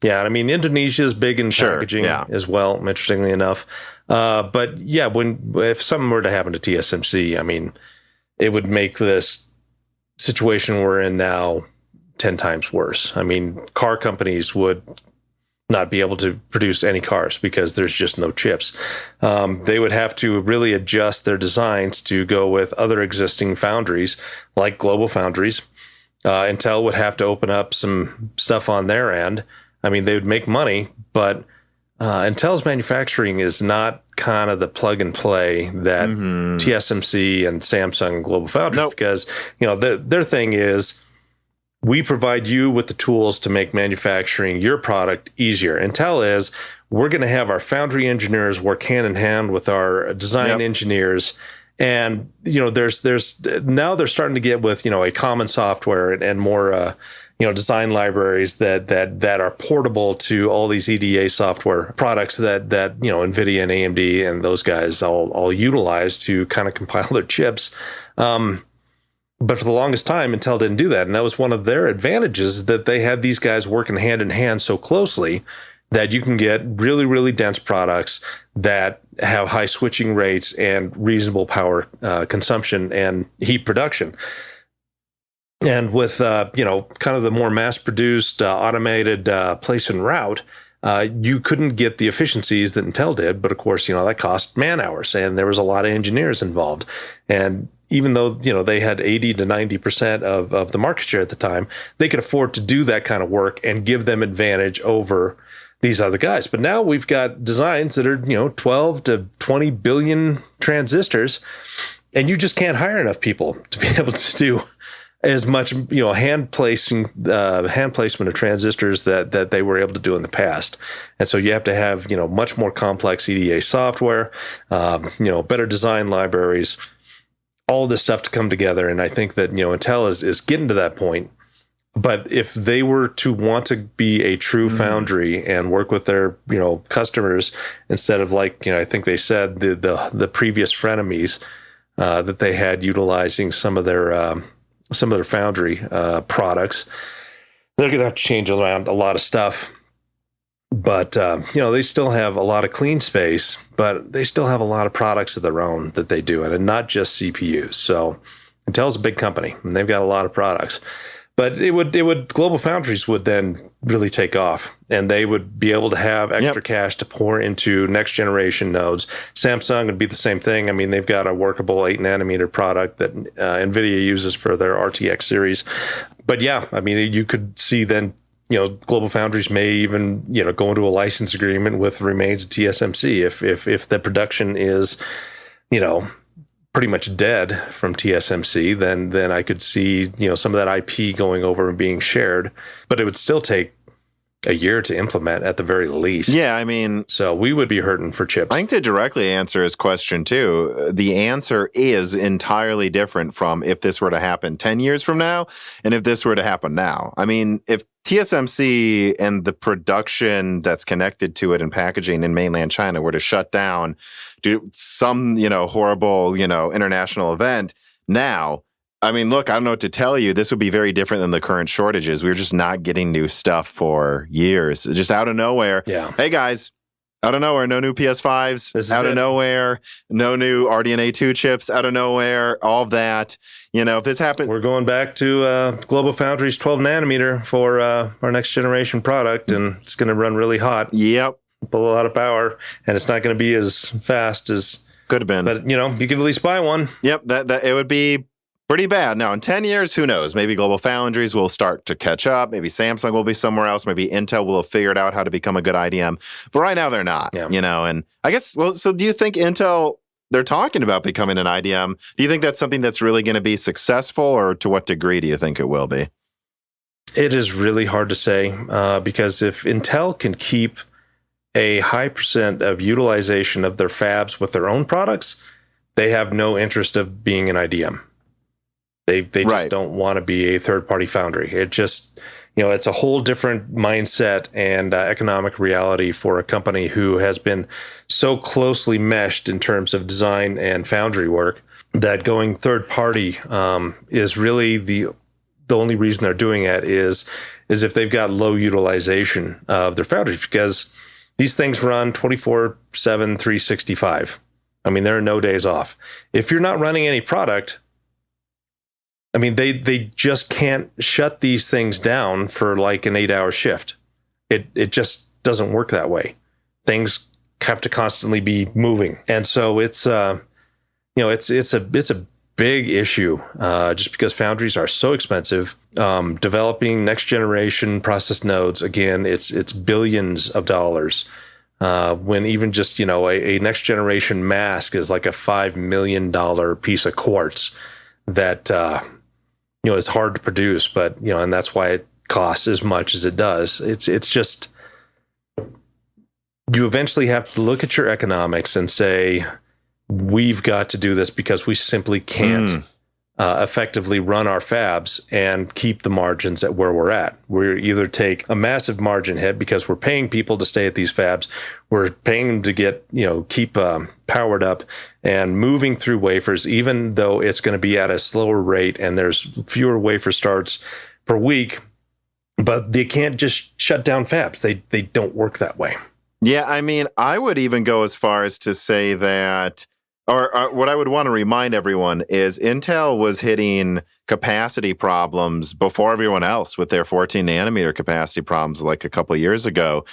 Speaker 2: Yeah. I mean, Indonesia is big in packaging as well, interestingly enough. But yeah, if something were to happen to TSMC, I mean, it would make this situation we're in now 10 times worse. I mean, car companies would not be able to produce any cars because there's just no chips. They would have to really adjust their designs to go with other existing foundries like global foundries. Intel would have to open up some stuff on their end. I mean, they would make money, but Intel's manufacturing is not kind of the plug and play that TSMC and Samsung and global foundries, because their thing is, we provide you with the tools to make manufacturing your product easier. Intel is, we're going to have our foundry engineers work hand in hand with our design engineers. And, there's now they're starting to get with, a common software and more, design libraries that are portable to all these EDA software products that NVIDIA and AMD and those guys all utilize to kind of compile their chips. But for the longest time, Intel didn't do that. And that was one of their advantages, that they had these guys working hand in hand so closely that you can get really, really dense products that have high switching rates and reasonable power consumption and heat production. And with, kind of the more mass-produced, automated place and route, you couldn't get the efficiencies that Intel did. But of course, that cost man hours, and there was a lot of engineers involved. And even though, they had 80 to 90% of the market share at the time, they could afford to do that kind of work and give them advantage over these other guys. But now we've got designs that are, 12 to 20 billion transistors, and you just can't hire enough people to be able to do as much, hand placement of transistors that they were able to do in the past. And so you have to have, much more complex EDA software, better design libraries, all this stuff to come together. And I think that, Intel is getting to that point. But if they were to want to be a true foundry and work with their, customers, instead of I think they said the previous frenemies that they had utilizing some of their foundry products, they're going to have to change around a lot of stuff. But, they still have a lot of clean space, but they still have a lot of products of their own that they do, and not just CPUs. So Intel's a big company, and they've got a lot of products. But Global Foundries would then really take off, and they would be able to have extra cash to pour into next generation nodes. Samsung would be the same thing. I mean, they've got a workable 8 nanometer product that NVIDIA uses for their RTX series. But yeah, I mean, you could see then, Global Foundries may even, go into a license agreement with the remains of TSMC if the production is, pretty much dead from TSMC, then I could see, some of that IP going over and being shared, but it would still take a year to implement at the very least.
Speaker 1: Yeah, I mean,
Speaker 2: so we would be hurting for chips.
Speaker 1: I think to directly answer his question too, the answer is entirely different from if this were to happen 10 years from now and if this were to happen now. I mean, if TSMC and the production that's connected to it and packaging in mainland China were to shut down due to some, horrible, international event now, I mean, look, I don't know what to tell you. This would be very different than the current shortages. We're just not getting new stuff for years. Just out of nowhere.
Speaker 2: Yeah.
Speaker 1: Hey, guys, out of nowhere, no new PS5s. Out of nowhere, no new RDNA 2 chips. Out of nowhere, all of that. If this happened...
Speaker 2: We're going back to Global Foundries 12 nanometer for our next generation product, and it's going to run really hot.
Speaker 1: Yep.
Speaker 2: Pull a lot of power, and it's not going to be as fast as...
Speaker 1: Could have been.
Speaker 2: But, you could at least buy one.
Speaker 1: Yep, that it would be... pretty bad. Now, in 10 years, who knows? Maybe Global Foundries will start to catch up. Maybe Samsung will be somewhere else. Maybe Intel will have figured out how to become a good IDM. But right now, they're not, and I guess, so do you think Intel, they're talking about becoming an IDM. Do you think that's something that's really going to be successful, or to what degree do you think it will be?
Speaker 2: It is really hard to say because if Intel can keep a high % of utilization of their fabs with their own products, they have no interest of being an IDM. They just don't want to be a third-party foundry. It just, it's a whole different mindset and economic reality for a company who has been so closely meshed in terms of design and foundry work that going third-party is really the only reason they're doing it is if they've got low utilization of their foundries, because these things run 24/7, 365. I mean, there are no days off. If you're not running any product, I mean, they just can't shut these things down for like an 8-hour shift. It just doesn't work that way. Things have to constantly be moving, and so it's it's a big issue just because foundries are so expensive. Developing next generation process nodes, again, it's billions of dollars. When even just a next generation mask is like a $5 million piece of quartz that it's hard to produce, but and that's why it costs as much as it does. It's just, you eventually have to look at your economics and say, we've got to do this because we simply can't effectively run our fabs and keep the margins at where we're at. We either take a massive margin hit because we're paying people to stay at these fabs, we're paying them to get, keep powered up and moving through wafers, even though it's going to be at a slower rate and there's fewer wafer starts per week, but they can't just shut down fabs. They don't work that way.
Speaker 1: Yeah, I mean, I would even go as far as to say that, or what I would want to remind everyone is Intel was hitting capacity problems before everyone else with their 14 nanometer capacity problems like a couple of years ago.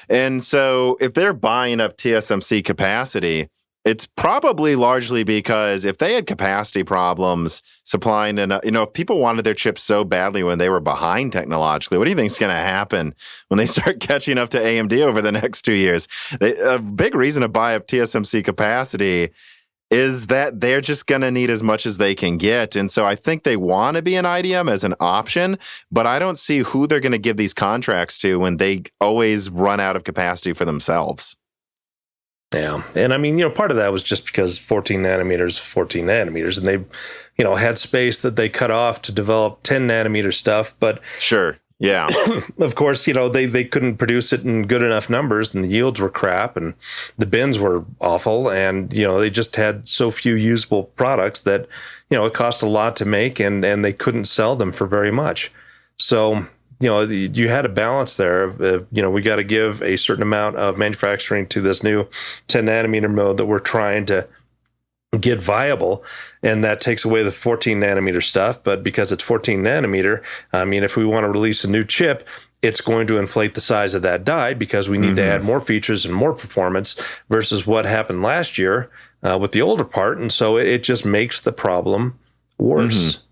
Speaker 1: And so if they're buying up TSMC capacity, it's probably largely because if they had capacity problems supplying, and if people wanted their chips so badly when they were behind technologically, what do you think is going to happen when they start catching up to AMD over the next 2 years? A big reason to buy up TSMC capacity is that they're just going to need as much as they can get. And so I think they want to be an IDM as an option, but I don't see who they're going to give these contracts to when they always run out of capacity for themselves.
Speaker 2: Yeah. And I mean, part of that was just because 14 nanometers, and they, had space that they cut off to develop 10 nanometer stuff. But
Speaker 1: sure. Yeah.
Speaker 2: Of course, they couldn't produce it in good enough numbers, and the yields were crap and the bins were awful. And, they just had so few usable products that, it cost a lot to make and they couldn't sell them for very much. So, you had a balance there of, we got to give a certain amount of manufacturing to this new 10 nanometer mode that we're trying to get viable, and that takes away the 14 nanometer stuff. But because it's 14 nanometer, I mean, if we want to release a new chip, it's going to inflate the size of that die because we need to add more features and more performance versus what happened last year with the older part. And so it just makes the problem worse.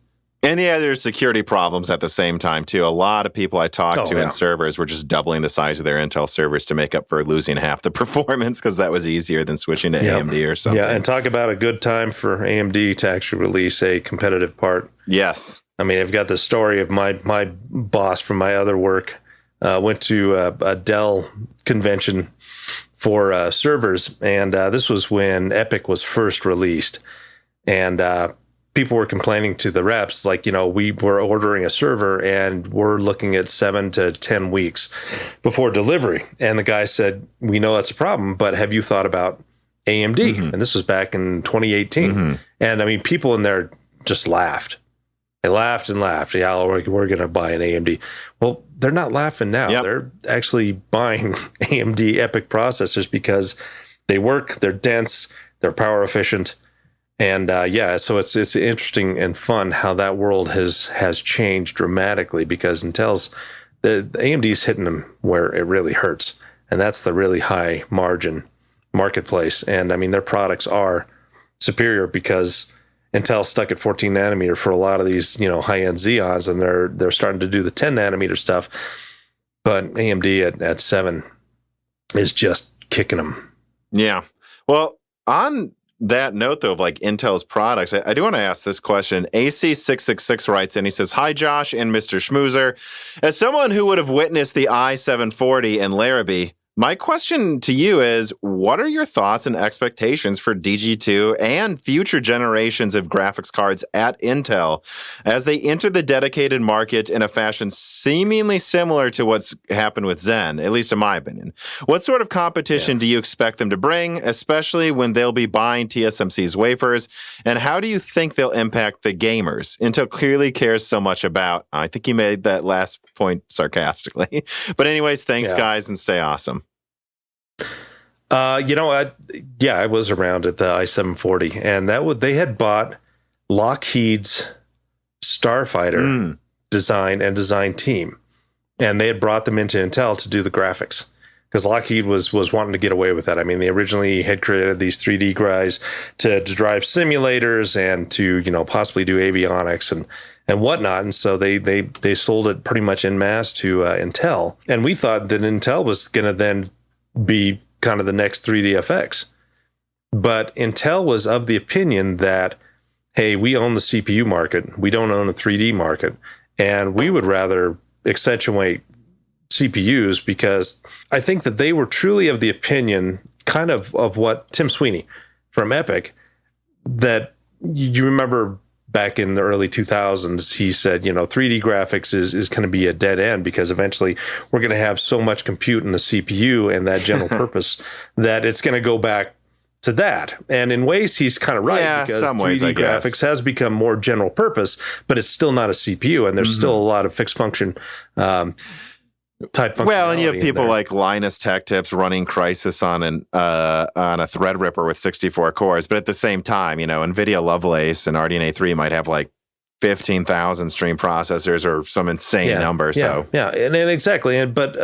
Speaker 1: And yeah, there's security problems at the same time, too. A lot of people I talked to in servers were just doubling the size of their Intel servers to make up for losing half the performance because that was easier than switching to AMD or something.
Speaker 2: Yeah, and talk about a good time for AMD to actually release a competitive part.
Speaker 1: Yes.
Speaker 2: I mean, I've got the story of my boss from my other work went to a Dell convention for servers, and this was when Epic was first released. And people were complaining to the reps, like, we were ordering a server and we're looking at 7 to 10 weeks before delivery. And the guy said, we know that's a problem, but have you thought about AMD? And this was back in 2018. And I mean, people in there just laughed. They laughed and laughed. Yeah, we're going to buy an AMD. Well, they're not laughing now. They're actually buying AMD Epic processors because they work, they're dense, they're power efficient. And so it's interesting and fun how that world has changed dramatically because Intel's the AMD's hitting them where it really hurts, and that's the really high margin marketplace. And I mean, their products are superior because Intel's stuck at 14 nanometer for a lot of these high end Xeons, and they're starting to do the 10 nanometer stuff. But AMD at 7 is just kicking them.
Speaker 1: Yeah. Well, on that note, though, of like Intel's products, I do want to ask this question. AC666 writes in, he says, "Hi, Josh and Mr. Schmoozer. As someone who would have witnessed the i740 in Larrabee, my question to you is, what are your thoughts and expectations for DG2 and future generations of graphics cards at Intel as they enter the dedicated market in a fashion seemingly similar to what's happened with Zen, at least in my opinion? What sort of competition do you expect them to bring, especially when they'll be buying TSMC's wafers? And how do you think they'll impact the gamers Intel clearly cares so much about?" I think he made that last point sarcastically. But anyways, thanks, guys, and stay awesome.
Speaker 2: I was around at the i740, and they had bought Lockheed's Starfighter design and design team, and they had brought them into Intel to do the graphics because Lockheed was wanting to get away with that. I mean, they originally had created these 3D guys to drive simulators and to possibly do avionics and whatnot, and so they sold it pretty much en masse to Intel, and we thought that Intel was going to then be kind of the next 3DFX. But Intel was of the opinion that, hey, we own the CPU market. We don't own the 3D market. And we would rather accentuate CPUs because I think that they were truly of the opinion, kind of what Tim Sweeney from Epic, that you remember back in the early 2000s, he said, 3D graphics is going to be a dead end because eventually we're going to have so much compute in the CPU and that general purpose that it's going to go back to that. And in ways, he's kind of right because 3D graphics has become more general purpose, but it's still not a CPU, and there's still a lot of fixed function type functionality. Well,
Speaker 1: and you have people like Linus Tech Tips running Crysis on a Threadripper with 64 cores, but at the same time, NVIDIA Lovelace and RDNA 3 might have like 15,000 stream processors or some insane number.
Speaker 2: And exactly. But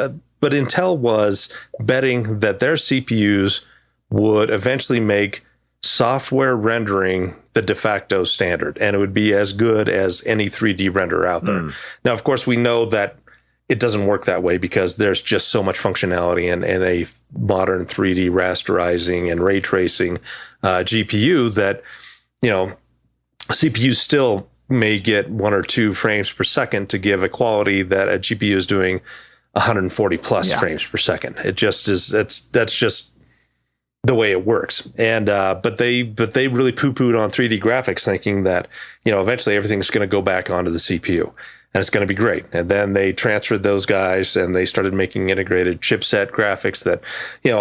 Speaker 2: Intel was betting that their CPUs would eventually make software rendering the de facto standard, and it would be as good as any 3D renderer out there. Now, of course, we know that it doesn't work that way because there's just so much functionality in a modern 3D rasterizing and ray tracing GPU that, CPUs still may get 1 or 2 frames per second to give a quality that a GPU is doing 140 plus frames per second. It just is, that's just the way it works. And, but they really poo-pooed on 3D graphics thinking that, eventually everything's going to go back onto the CPU. And it's going to be great. And then they transferred those guys and they started making integrated chipset graphics that,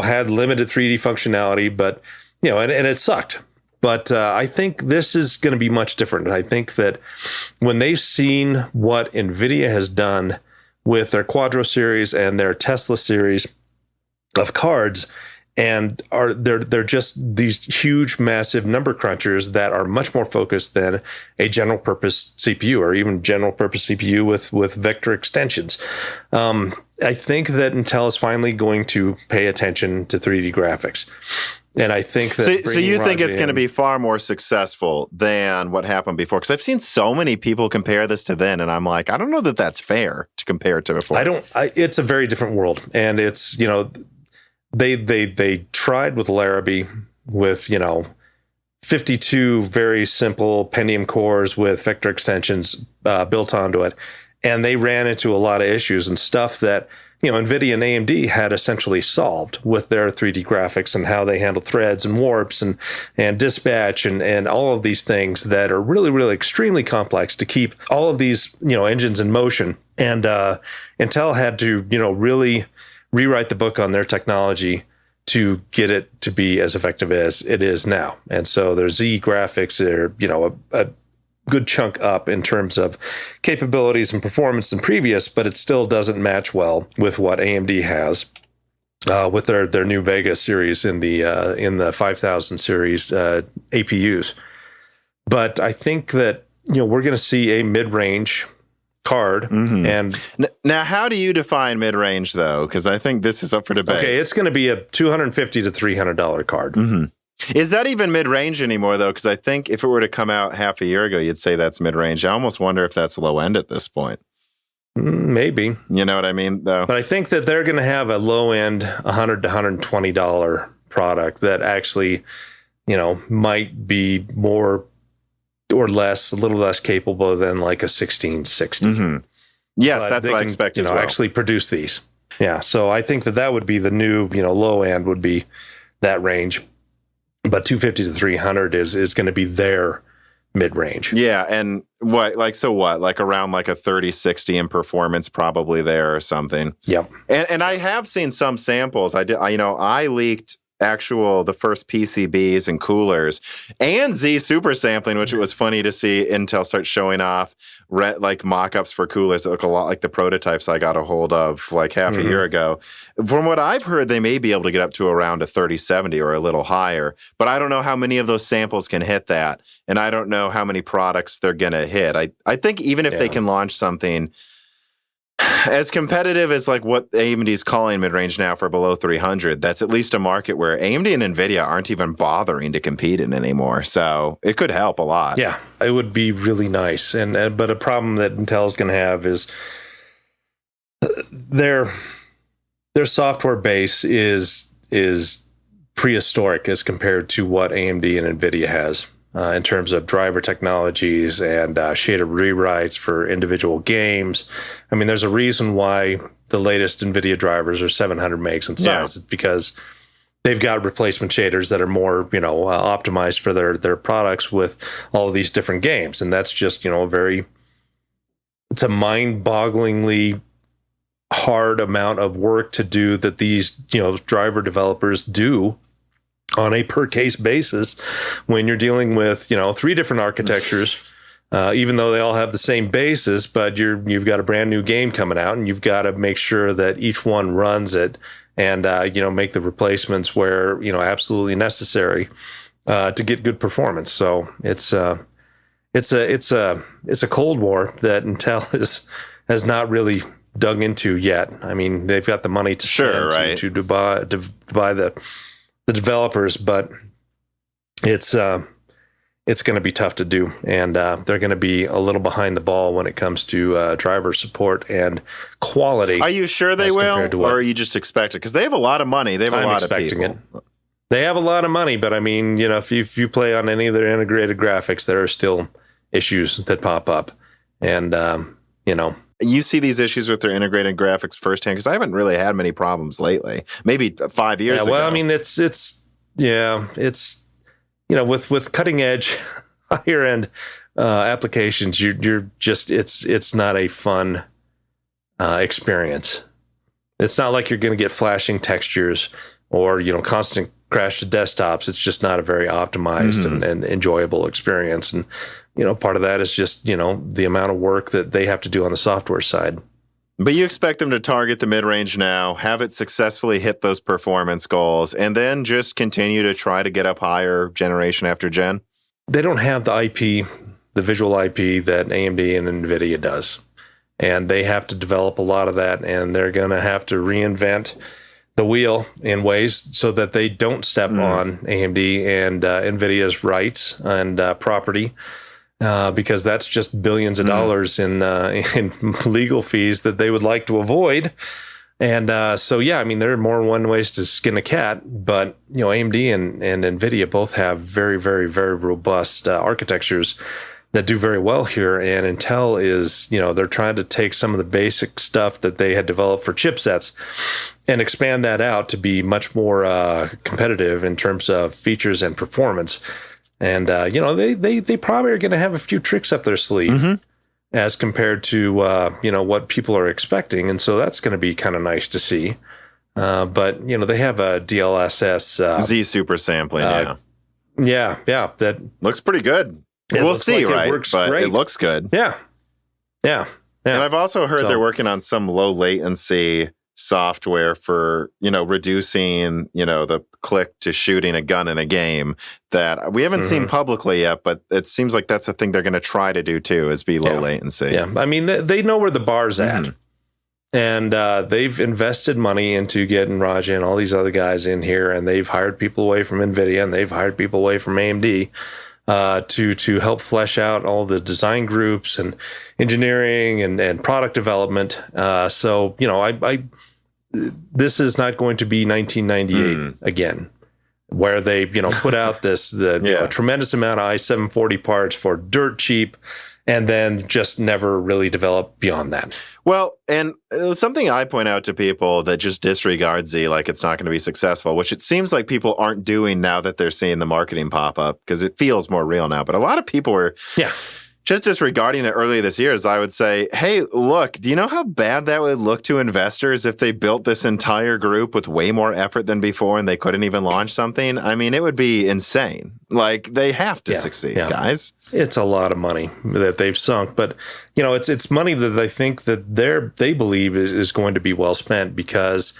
Speaker 2: had limited 3D functionality, but, and it sucked. But I think this is going to be much different. I think that when they've seen what NVIDIA has done with their Quadro series and their Tesla series of cards, and they're just these huge, massive number crunchers that are much more focused than a general purpose CPU or even general purpose CPU with vector extensions. I think that Intel is finally going to pay attention to 3D graphics. And I think that
Speaker 1: so you think it's going to be far more successful than what happened before? Because I've seen so many people compare this to then, and I'm like, I don't know that that's fair to compare it to before.
Speaker 2: It's a very different world, and it's they tried with Larrabee with 52 very simple Pentium cores with vector extensions built onto it, and they ran into a lot of issues and stuff that NVIDIA and AMD had essentially solved with their 3D graphics and how they handle threads and warps and dispatch and all of these things that are really, really extremely complex to keep all of these, engines in motion. And Intel had to, really rewrite the book on their technology to get it to be as effective as it is now. And so their Z graphics are, a good chunk up in terms of capabilities and performance than previous, but it still doesn't match well with what AMD has with their new Vega series in the 5000 series APUs. But I think that we're going to see a mid-range card. Mm-hmm. And
Speaker 1: now, how do you define mid-range though? Because I think this is up for debate.
Speaker 2: Okay, it's going to be a $250 to $300 card.
Speaker 1: Mm-hmm. Is that even mid-range anymore, though? Because I think if it were to come out half a year ago, you'd say that's mid-range. I almost wonder if that's low end at this point.
Speaker 2: Maybe.
Speaker 1: You know what I mean, though?
Speaker 2: But I think that they're going to have a low-end $100 to $120 product that actually, might be more or less, a little less capable than like a 1660.
Speaker 1: Mm-hmm. Yes, but that's what I expect as well.
Speaker 2: Actually produce these. Yeah, so I think that would be the new, low end would be that range. But 250 to 300 is going to be their mid-range.
Speaker 1: Yeah, and what like around like a 3060 in performance probably there or something.
Speaker 2: Yep.
Speaker 1: And I have seen some samples. I leaked the first PCBs and coolers and Z super sampling, which it was funny to see Intel start showing off like mock-ups for coolers that look a lot like the prototypes I got a hold of like half a year ago. From what I've heard, they may be able to get up to around a 3070 or a little higher, but I don't know how many of those samples can hit that, and I don't know how many products they're going to hit. I think even if they can launch something as competitive as like what AMD is calling mid-range now for below 300, that's at least a market where AMD and NVIDIA aren't even bothering to compete in anymore. So it could help a lot.
Speaker 2: Yeah, it would be really nice. But a problem that Intel's going to have is their software base is prehistoric as compared to what AMD and NVIDIA has. In terms of driver technologies and shader rewrites for individual games. I mean, there's a reason why the latest NVIDIA drivers are 700 megs in size. Yeah. It's because they've got replacement shaders that are more, optimized for their products with all of these different games. And that's just, it's a mind-bogglingly hard amount of work to do that these, driver developers do on a per case basis when you're dealing with, 3 different architectures, even though they all have the same basis, but you've got a brand new game coming out and you've got to make sure that each one runs it and, make the replacements where, absolutely necessary, to get good performance. So it's a Cold War that Intel has not really dug into yet. I mean, they've got the money to spend to buy the developers, but it's going to be tough to do, and they're going to be a little behind the ball when it comes to driver support and quality.
Speaker 1: Are you sure they will, or are you just expecting? Because they have a lot of money. They have a lot of people.
Speaker 2: They have a lot of money, but I mean, if you play on any of their integrated graphics, there are still issues that pop up, and
Speaker 1: You see these issues with their integrated graphics firsthand, because I haven't really had many problems lately. Maybe 5 years ago.
Speaker 2: Well, I mean, it's with cutting edge, higher end applications, you're just it's not a fun experience. It's not like you're going to get flashing textures or constant crash to desktops. It's just not a very optimized and enjoyable experience. And part of that is just, the amount of work that they have to do on the software side.
Speaker 1: But you expect them to target the mid-range now, have it successfully hit those performance goals, and then just continue to try to get up higher generation after gen?
Speaker 2: They don't have the IP, the visual IP that AMD and NVIDIA does. And they have to develop a lot of that, and they're going to have to reinvent the wheel in ways so that they don't step on AMD and NVIDIA's rights and property. Because that's just billions of dollars in legal fees that they would like to avoid. And so, yeah, I mean, there are more than one ways to skin a cat, but, AMD and NVIDIA both have very, very, very robust architectures that do very well here. And Intel is, they're trying to take some of the basic stuff that they had developed for chipsets and expand that out to be much more competitive in terms of features and performance. And, they probably are going to have a few tricks up their sleeve as compared to, what people are expecting. And so that's going to be kind of nice to see. But, they have a DLSS.
Speaker 1: Z super sampling,
Speaker 2: Yeah. That
Speaker 1: looks pretty good. We'll see, right? It works great. It looks good.
Speaker 2: Yeah. And
Speaker 1: I've also heard they're working on some low latency software for, reducing, the click to shooting a gun in a game that we haven't seen publicly yet, but it seems like that's a thing they're going to try to do too, is be low latency.
Speaker 2: Yeah. I mean, they know where the bar's at. And they've invested money into getting Raja and all these other guys in here, and they've hired people away from NVIDIA and they've hired people away from AMD to help flesh out all the design groups and engineering and product development. So, this is not going to be 1998 again, where they, put out a tremendous amount of i740 parts for dirt cheap, and then just never really develop beyond that.
Speaker 1: Well, and something I point out to people that just disregard Z like it's not going to be successful, which it seems like people aren't doing now that they're seeing the marketing pop up, because it feels more real now. But a lot of people were just disregarding it earlier this year, as I would say, hey, look, do you know how bad that would look to investors if they built this entire group with way more effort than before and they couldn't even launch something? I mean, it would be insane. Like, they have to succeed, guys.
Speaker 2: It's a lot of money that they've sunk, but it's money that they think that they believe is going to be well spent, because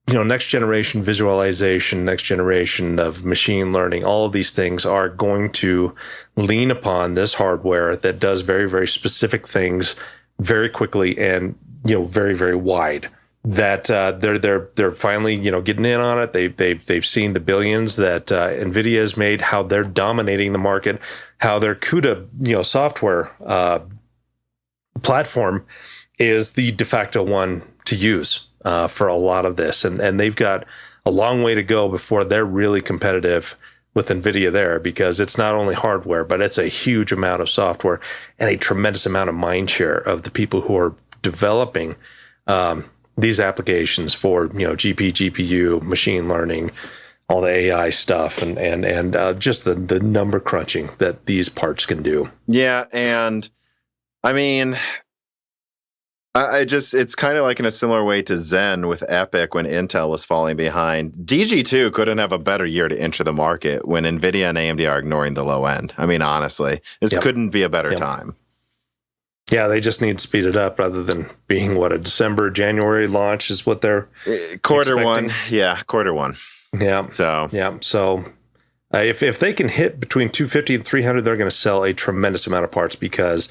Speaker 2: next generation visualization, next generation of machine learning, all of these things are going to lean upon this hardware that does very, very specific things very quickly and, very, very wide. That they're finally, getting in on it. They've seen the billions that NVIDIA has made, how they're dominating the market, how their CUDA, software platform is the de facto one to use for a lot of this. And they've got a long way to go before they're really competitive with NVIDIA there, because it's not only hardware, but it's a huge amount of software and a tremendous amount of mind share of the people who are developing these applications for, GPU, machine learning, all the AI stuff, and just the number crunching that these parts can do.
Speaker 1: Yeah, and I mean, it's kind of like in a similar way to Zen with Epic when Intel was falling behind. DG2 couldn't have a better year to enter the market when NVIDIA and AMD are ignoring the low end. I mean, honestly, this couldn't be a better time.
Speaker 2: Yeah, they just need to speed it up rather than being a December, January launch is what they're
Speaker 1: quarter
Speaker 2: expecting.
Speaker 1: one. Yeah, quarter one.
Speaker 2: Yeah. So if they can hit between 250 and 300, they're going to sell a tremendous amount of parts, because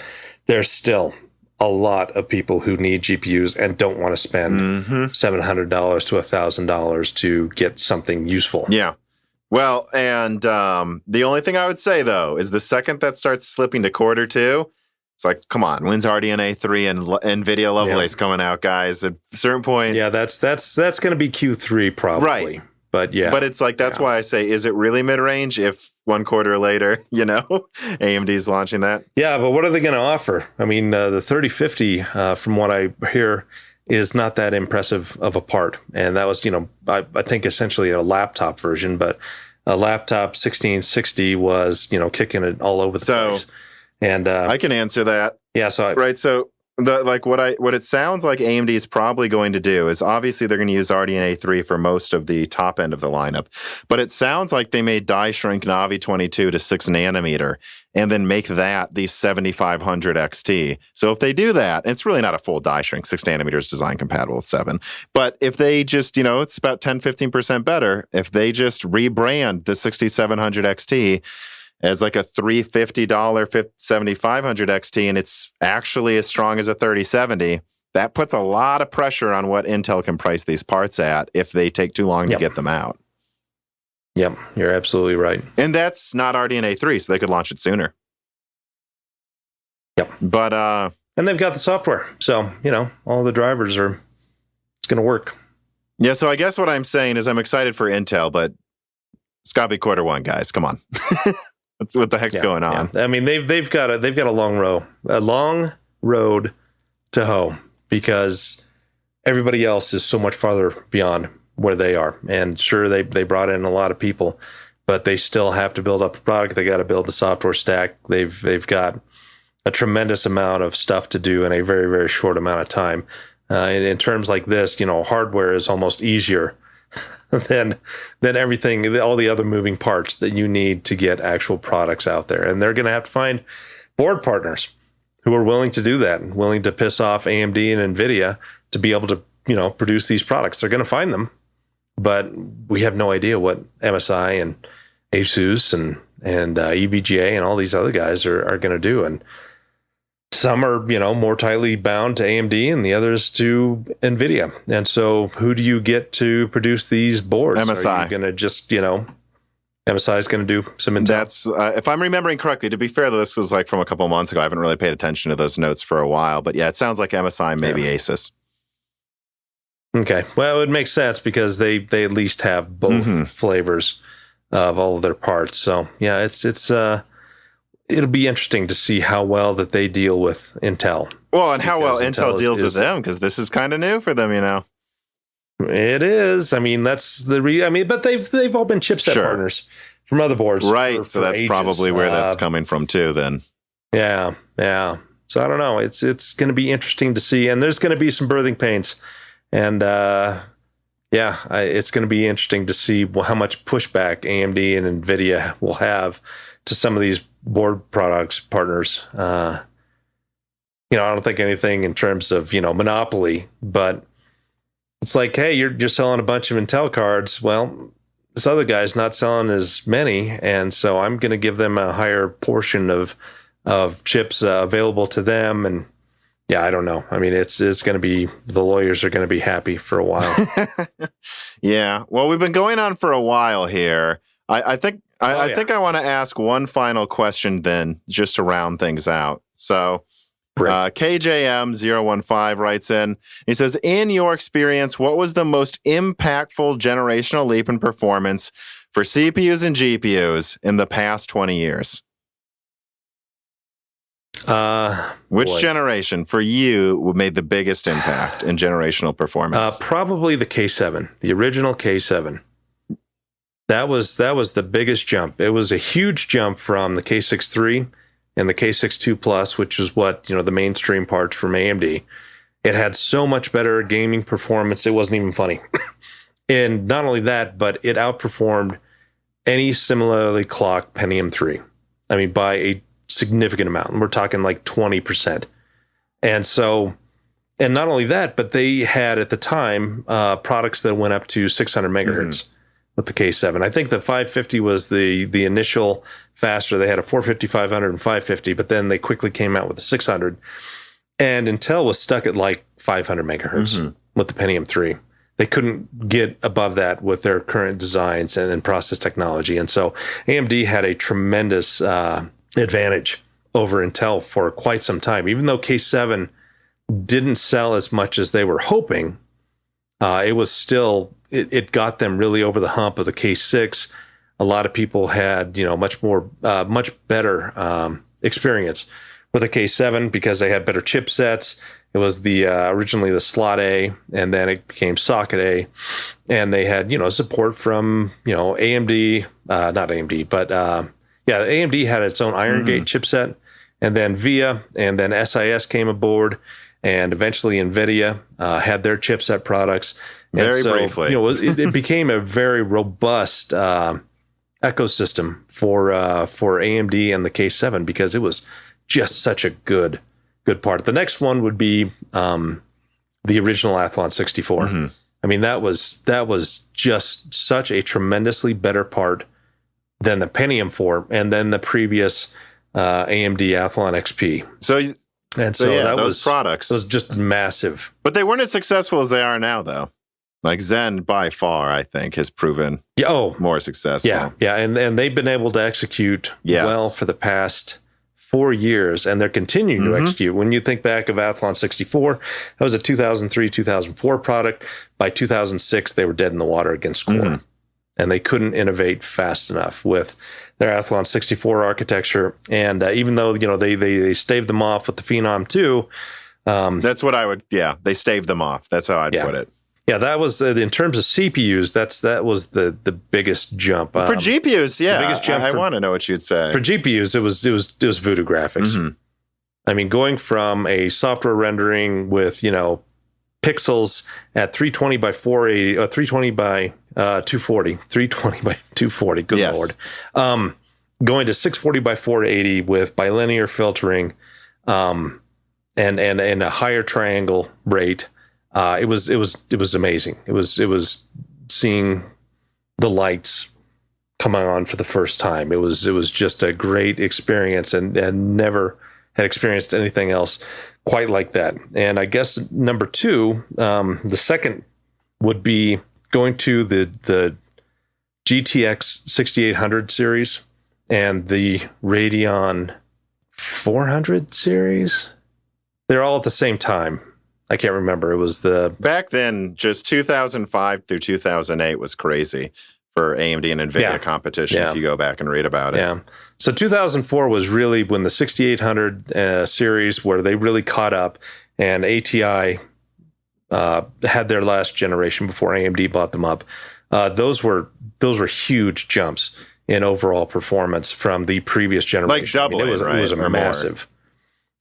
Speaker 2: there's still a lot of people who need GPUs and don't want to spend $700 to $1,000 to get something useful.
Speaker 1: Yeah. Well, and the only thing I would say, though, is the second that starts slipping to quarter two, it's like, come on, when's RDNA 3 and NVIDIA Lovelace coming out, guys? At a certain point.
Speaker 2: Yeah, that's going to be Q3 probably.
Speaker 1: Right.
Speaker 2: But yeah.
Speaker 1: But it's like, that's why I say, is it really mid-range if 1 quarter later, AMD's launching that?
Speaker 2: Yeah, but what are they going to offer? I mean, the 3050, from what I hear, is not that impressive of a part. And that was, I think essentially a laptop version, but a laptop 1660 was, kicking it all over the place. And
Speaker 1: I can answer that.
Speaker 2: Yeah,
Speaker 1: So What it sounds like AMD is probably going to do is obviously they're going to use RDNA 3 for most of the top end of the lineup, but it sounds like they may die shrink Navi 22 to 6 nanometer and then make that the 7500 XT. So if they do that, it's really not a full die shrink. 6 nanometers design compatible with 7. But if they just, it's about 10-15% better. If they just rebrand the 6700 XT as like a $350 7500 XT, and it's actually as strong as a 3070, that puts a lot of pressure on what Intel can price these parts at if they take too long to get them out.
Speaker 2: Yep, you're absolutely right.
Speaker 1: And that's not RDNA 3, so they could launch it sooner.
Speaker 2: Yep.
Speaker 1: But
Speaker 2: and they've got the software. So, all the drivers it's going to work.
Speaker 1: Yeah, so I guess what I'm saying is I'm excited for Intel, but it's got to be Q1, guys. Come on. That's what the heck's going on.
Speaker 2: Yeah. I mean, they've got a long road to hoe, because everybody else is so much farther beyond where they are. And sure, they brought in a lot of people, but they still have to build up a product. They got to build the software stack. They've got a tremendous amount of stuff to do in a very, very short amount of time. In terms like this, hardware is almost easier than everything, all the other moving parts that you need to get actual products out there. And they're going to have to find board partners who are willing to do that, and willing to piss off AMD and NVIDIA to be able to, produce these products. They're going to find them, but we have no idea what MSI and Asus and EVGA and all these other guys are going to do. And some are, more tightly bound to AMD and the others to NVIDIA. And so who do you get to produce these boards?
Speaker 1: MSI.
Speaker 2: Are you going to just, MSI is going to do some Intel?
Speaker 1: That's, if I'm remembering correctly, to be fair, this was like from a couple months ago. I haven't really paid attention to those notes for a while. But yeah, it sounds like MSI, maybe Asus.
Speaker 2: Okay. Well, it would make sense because they at least have both flavors of all of their parts. So yeah, it'll be interesting to see how well that they deal with Intel.
Speaker 1: Well, and how well Intel deals with them, because this is kind of new for them,
Speaker 2: It is. I mean, that's but they've all been chipset partners for motherboards,
Speaker 1: right? So that's
Speaker 2: ages.
Speaker 1: Probably where that's coming from too. Then,
Speaker 2: yeah. So I don't know. It's going to be interesting to see, and there's going to be some birthing pains, and it's going to be interesting to see how much pushback AMD and NVIDIA will have to some of these board partners. I don't think anything in terms of monopoly, but it's like, hey, you're selling a bunch of Intel cards. Well, this other guy's not selling as many, and so I'm going to give them a higher portion of chips available to them. And yeah, I don't know. I mean, it's going to be, the lawyers are going to be happy for a while.
Speaker 1: Yeah. Well, we've been going on for a while here. I think I want to ask one final question then, just to round things out. So KJM015 writes in, he says, in your experience, what was the most impactful generational leap in performance for CPUs and GPUs in the past 20 years? Which generation for you made the biggest impact in generational performance?
Speaker 2: Probably the K7, the original K7. That was the biggest jump. It was a huge jump from the K6 III and the K6 II Plus, which is what, the mainstream parts from AMD. It had so much better gaming performance, it wasn't even funny. And not only that, but it outperformed any similarly clocked Pentium 3. I mean, by a significant amount. And we're talking like 20%. And so, and not only that, but they had at the time products that went up to 600 megahertz. With the K7. I think the 550 was the initial faster. They had a 450, 500, and 550, but then they quickly came out with the 600. And Intel was stuck at like 500 megahertz with the Pentium 3. They couldn't get above that with their current designs and process technology. And so AMD had a tremendous advantage over Intel for quite some time. Even though K7 didn't sell as much as they were hoping, it was still... It got them really over the hump of the K6. A lot of people had, much better experience with the K7 because they had better chipsets. It was originally the slot A, and then it became socket A, and they had support from AMD, not AMD, but AMD had its own Iron Gate chipset, and then VIA, and then SIS came aboard. and eventually NVIDIA had their chipset products.
Speaker 1: Very briefly.
Speaker 2: It became a very robust ecosystem for AMD and the K7 because it was just such a good part. The next one would be the original Athlon 64.
Speaker 1: Mm-hmm.
Speaker 2: I mean, that was just such a tremendously better part than the Pentium 4 and then the previous AMD Athlon XP.
Speaker 1: So
Speaker 2: that
Speaker 1: those products
Speaker 2: was just massive.
Speaker 1: But they weren't as successful as they are now, though. Like Zen, by far, I think, has proven more successful.
Speaker 2: Yeah, and they've been able to execute well for the past 4 years, and they're continuing to execute. When you think back of Athlon 64, that was a 2003, 2004 product. By 2006, they were dead in the water against Core, and they couldn't innovate fast enough with their Athlon 64 architecture. And even though they staved them off with the Phenom 2,
Speaker 1: that's what I would. Yeah, they staved them off. That's how I'd put it.
Speaker 2: Yeah, that was in terms of CPUs. That was the biggest jump
Speaker 1: for GPUs. Yeah, the biggest jump. I want to know what you'd say
Speaker 2: for GPUs. It was Voodoo Graphics.
Speaker 1: Mm-hmm.
Speaker 2: I mean, going from a software rendering with pixels at 320 by 480 or 320 by 240, 320 by 240. Good Lord, going to 640 by 480 with bilinear filtering, and a higher triangle rate. It was amazing. It was seeing the lights coming on for the first time. It was just a great experience, and never had experienced anything else quite like that. And I guess number two, the second would be going to the GTX 6800 series and the Radeon 400 series. They're all at the same time. I can't remember. It was
Speaker 1: back then, just 2005 through 2008 was crazy for AMD and NVIDIA competition. If you go back and read about it.
Speaker 2: Yeah. So 2004 was really when the 6800 series, where they really caught up, and ATI had their last generation before AMD bought them up. Those were huge jumps in overall performance from the previous generation.
Speaker 1: Like doubling,
Speaker 2: it was
Speaker 1: or
Speaker 2: massive.
Speaker 1: More.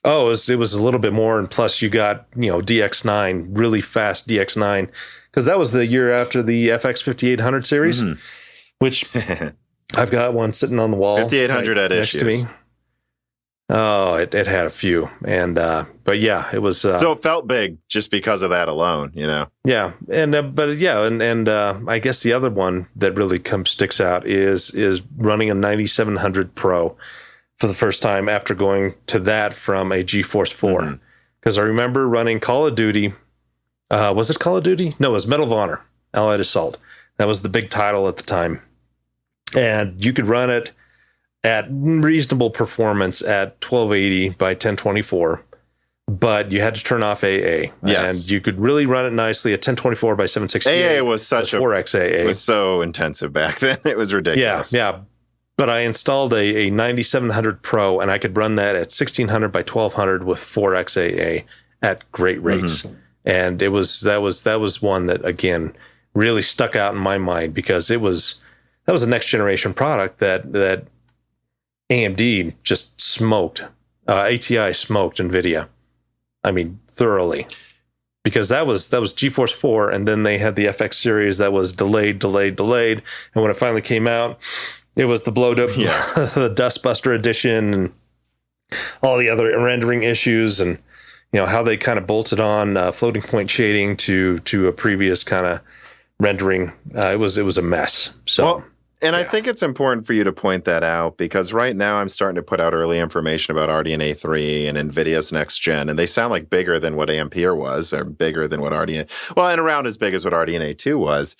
Speaker 2: Oh, it was a little bit more, and plus you got DX9, really fast DX9, because that was the year after the FX 5800 series, which I've got one sitting on the wall.
Speaker 1: 5800 had
Speaker 2: next
Speaker 1: issues
Speaker 2: to me. Oh, it had a few, and but yeah, it was.
Speaker 1: So it felt big just because of that alone,
Speaker 2: Yeah, and I guess the other one that really sticks out is running a 9700 Pro. For the first time after going to that from a GeForce 4. Because I remember running Call of Duty. Was it Call of Duty? No, it was Medal of Honor, Allied Assault. That was the big title at the time. And you could run it at reasonable performance at 1280 by 1024. But you had to turn off AA.
Speaker 1: Yes.
Speaker 2: And you could really run it nicely at 1024 by 768.
Speaker 1: AA was such
Speaker 2: 4X AA.
Speaker 1: It was so intensive back then. It was ridiculous.
Speaker 2: Yeah. But I installed a 9700 Pro, and I could run that at 1600 by 1200 with 4X AA at great rates. And that was one that, again, really stuck out in my mind, because that was a next generation product that AMD just smoked. ATI smoked NVIDIA. I mean, thoroughly. Because that was GeForce 4, and then they had the FX series that was delayed. And when it finally came out, it was the blowed up, the Dustbuster edition, and all the other rendering issues, and how they kind of bolted on floating point shading to a previous kind of rendering. It was a mess. So,
Speaker 1: I think it's important for you to point that out, because right now I'm starting to put out early information about RDNA 3 and NVIDIA's next gen, and they sound like bigger than what Ampere was, or bigger than what RDNA, and around as big as what RDNA 2 was.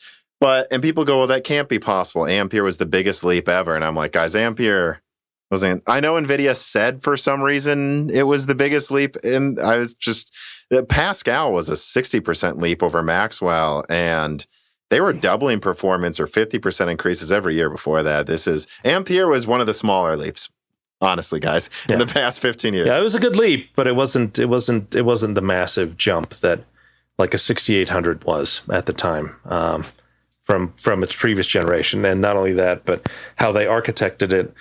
Speaker 1: And people go, well, that can't be possible. Ampere was the biggest leap ever. And I'm like, guys, Ampere wasn't. I know NVIDIA said for some reason it was the biggest leap. And I was just, Pascal was a 60% leap over Maxwell. And they were doubling performance or 50% increases every year before that. Ampere was one of the smaller leaps, honestly, guys, in the past 15 years.
Speaker 2: Yeah, it was a good leap, but it wasn't the massive jump that like a 6800 was at the time. From its previous generation. And not only that, but how they architected it,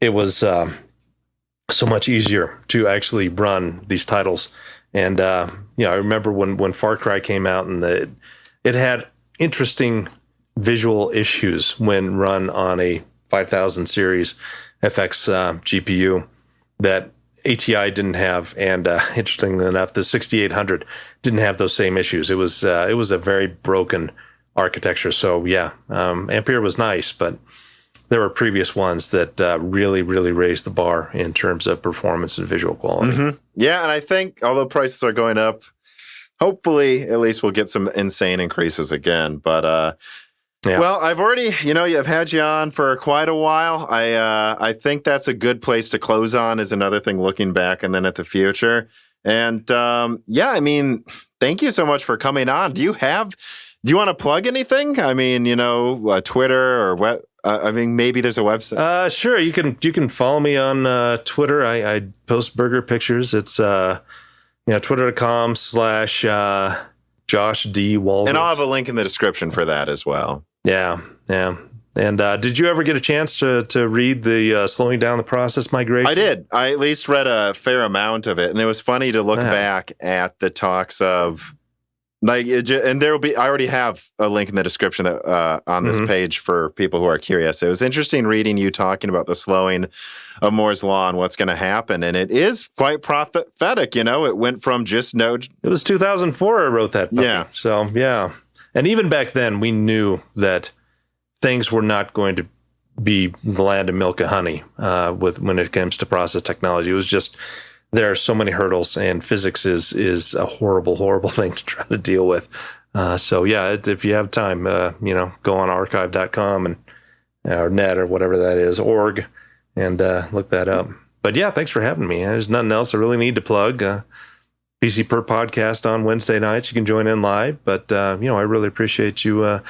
Speaker 2: it was so much easier to actually run these titles And I remember when Far Cry came out, and it had interesting visual issues when run on a 5000 series FX GPU that ATI didn't have, and interestingly enough, the 6800 didn't have those same issues. It was a very broken architecture. So yeah, Ampere was nice, but there were previous ones that really raised the bar in terms of performance and visual quality.
Speaker 1: Mm-hmm. Yeah, and I think although prices are going up, hopefully at least we'll get some insane increases again. But yeah. Well, I've already, I've had you on for quite a while. I think that's a good place to close on, is another thing looking back and then at the future. And thank you so much for coming on. Do you want to plug anything? I mean, Twitter or what? Maybe there's a website.
Speaker 2: Sure. You can follow me on Twitter. I post burger pictures. It's twitter.com/Josh D. Walrath.
Speaker 1: And I'll have a link in the description for that as well.
Speaker 2: Yeah. And did you ever get a chance to read the Slowing Down the Process migration?
Speaker 1: I did. I at least read a fair amount of it, and it was funny to look back at the talks of and there will be. I already have a link in the description that, on this page for people who are curious. It was interesting reading you talking about the slowing of Moore's Law and what's going to happen, and it is quite prophetic. It went from just node.
Speaker 2: It was 2004. I wrote that puppy.
Speaker 1: Yeah.
Speaker 2: So yeah, and even back then we knew that things were not going to be the land of milk and honey when it comes to process technology. It was just. There are so many hurdles, and physics is a horrible thing to try to deal with. So yeah, if you have time, go on archive.com or net or whatever that is, org, and look that up. But yeah, thanks for having me. There's nothing else I really need to plug. PC Per podcast on Wednesday nights. You can join in live, but I really appreciate you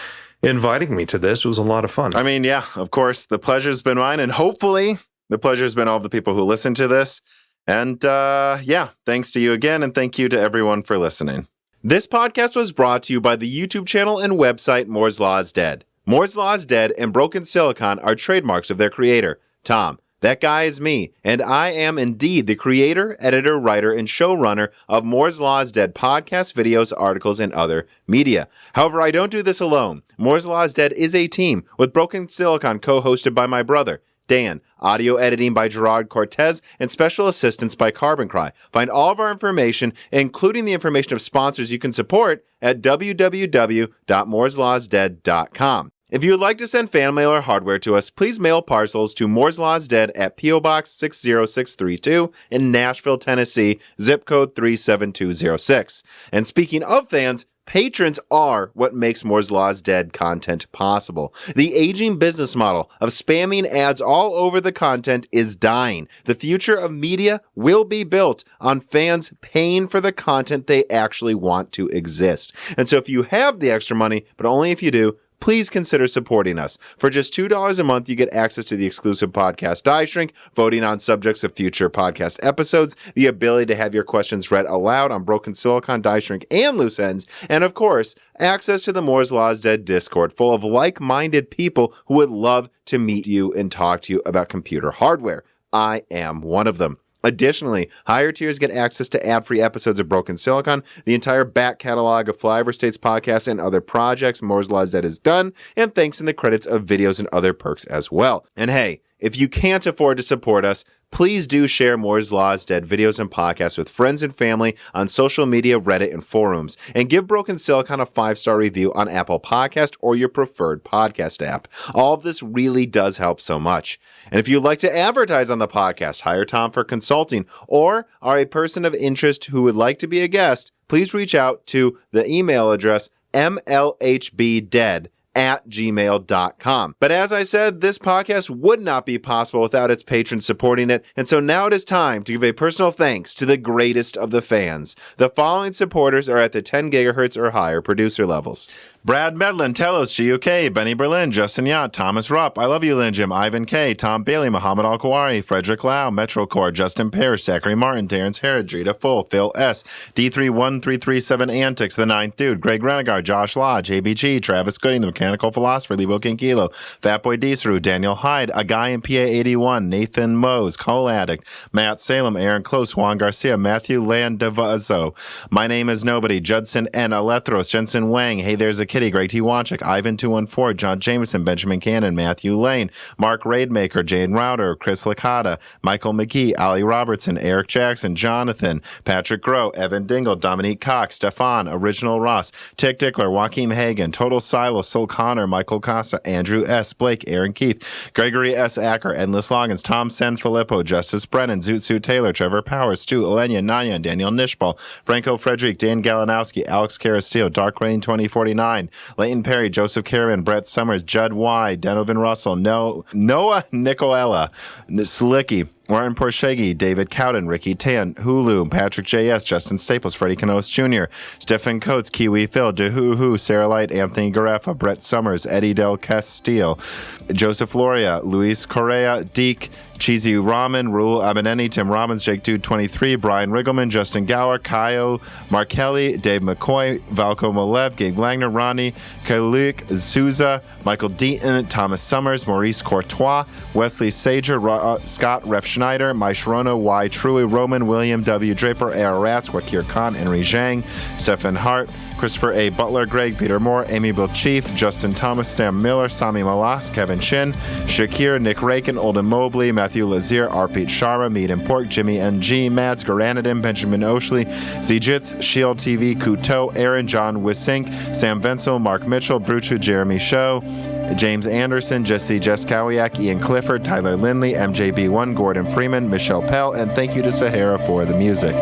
Speaker 2: inviting me to this. It was a lot of fun.
Speaker 1: I mean, yeah, of course, the pleasure's been mine, and hopefully the pleasure's been all of the people who listen to this. And thanks to you again, and thank you to everyone for listening. This podcast was brought to you by the YouTube channel and website Moore's Law is Dead. Moore's Law is Dead and Broken Silicon are trademarks of their creator, Tom. That guy is me, and I am indeed the creator, editor, writer, and showrunner of Moore's Law is Dead podcasts, videos, articles, and other media. However, I don't do this alone. Moore's Law is Dead is a team, with Broken Silicon co-hosted by my brother, Dan, audio editing by Gerard Cortez, and special assistance by Carbon Cry. Find all of our information, including the information of sponsors you can support, at www.mooreslawsdead.com. If you would like to send fan mail or hardware to us, please mail parcels to Moore's Law is Dead at P.O. Box 60632 in Nashville, Tennessee, zip code 37206. And speaking of fans, patrons are what makes Moore's Law is Dead content possible. The aging business model of spamming ads all over the content is dying. The future of media will be built on fans paying for the content they actually want to exist. And so if you have the extra money, but only if you do, please consider supporting us. For just $2 a month, you get access to the exclusive podcast Die Shrink, voting on subjects of future podcast episodes, the ability to have your questions read aloud on Broken Silicon, Die Shrink, and Loose Ends, and of course, access to the Moore's Law is Dead Discord full of like-minded people who would love to meet you and talk to you about computer hardware. I am one of them. Additionally, higher tiers get access to ad-free episodes of Broken Silicon, the entire back catalog of Flyover States podcasts and other projects Moore's Law is Dead has done, and thanks in the credits of videos and other perks as well. And hey, if you can't afford to support us, please do share Moore's Law is Dead videos and podcasts with friends and family on social media, Reddit, and forums. And give Broken Silicon a 5-star review on Apple Podcast or your preferred podcast app. All of this really does help so much. And if you'd like to advertise on the podcast, hire Tom for consulting, or are a person of interest who would like to be a guest, please reach out to the email address mlhbdead@gmail.com. But as I said, this podcast would not be possible without its patrons supporting it, and so now it is time to give a personal thanks to the greatest of the fans. The following supporters are at the 10 gigahertz or higher producer levels: Brad Medlin, Telos, GUK, Benny Berlin, Justin Yacht, Thomas Rupp, I Love You, Lynn Jim, Ivan K, Tom Bailey, Muhammad Al Kawari, Frederick Lau, Metrocore, Justin Parrish, Zachary Martin, Terrence Herod, Drita Full, Phil S, D31337 Antics, The Ninth Dude, Greg Renegar, Josh Lodge, ABG, Travis Gooding, The Mechanical Philosopher, Lebo Kinkilo, Fatboy Deesru, Daniel Hyde, A Guy in PA81, Nathan Mose, Cole Addict, Matt Salem, Aaron Close, Juan Garcia, Matthew Landavazo, My Name is Nobody, Judson N. Alethros, Jensen Wang, Hey There's a Kitty, Greg T. Wanchik, Ivan 214, John Jameson, Benjamin Cannon, Matthew Lane, Mark Raidmaker, Jane Router, Chris Licata, Michael McGee, Ali Robertson, Eric Jackson, Jonathan, Patrick Groh, Evan Dingle, Dominique Cox, Stefan, Original Ross, Tick Dickler, Joaquin Hagan, Total Silo, Sol Connor, Michael Costa, Andrew S. Blake, Aaron Keith, Gregory S. Acker, Endless Loggins, Tom Sen Filippo, Justice Brennan, Zootsu Taylor, Trevor Powers, Stu, Elenia, Nanya, Daniel Nishbal, Franco Frederick, Dan Galanowski, Alex Carastillo, Dark Rain 2049, Leighton Perry, Joseph Caravan, Brett Summers, Judd Y, Denovan Russell, Noah Nicolella, Slicky, Martin Porshegi, David Cowden, Ricky Tan, Hulu, Patrick J.S., Justin Staples, Freddie Canos Jr., Stephen Coates, Kiwi Phil, DeHoo, Sarah Light, Anthony Gareffa, Brett Summers, Eddie Del Castillo, Joseph Loria, Luis Correa, Deke, Cheesy Ramen, Rule Abaneni, Tim Robbins, Jake Dude 23, Brian Riggleman, Justin Gower, Kaio Markelli, Dave McCoy, Valco Malev, Gabe Langner, Ronnie Kaluk, Souza, Michael Deaton, Thomas Summers, Maurice Courtois, Wesley Sager, Scott Ref Schneider, Mai Sharono, Y Trui, Roman, William W. Draper, A.R. Rats, Wakir Khan, Henry Zhang, Stephen Hart, Christopher A. Butler, Greg Peter Moore, Amy Bill Chief, Justin Thomas, Sam Miller, Sami Malas, Kevin Shin, Shakir, Nick Rakin, Olden Mobley, Matthew Lazier, R. Pete Sharma, Meat and Pork, Jimmy N.G., Mads, Garanadin, Benjamin Oshley, Zijits, Shield TV, Kuto, Aaron, John Wisink, Sam Venzel, Mark Mitchell, Bruchu, Jeremy Show, James Anderson, Jesse Jeskowiak, Ian Clifford, Tyler Lindley, MJB1, Gordon Freeman, Michelle Pell, and thank you to Sahara for the music.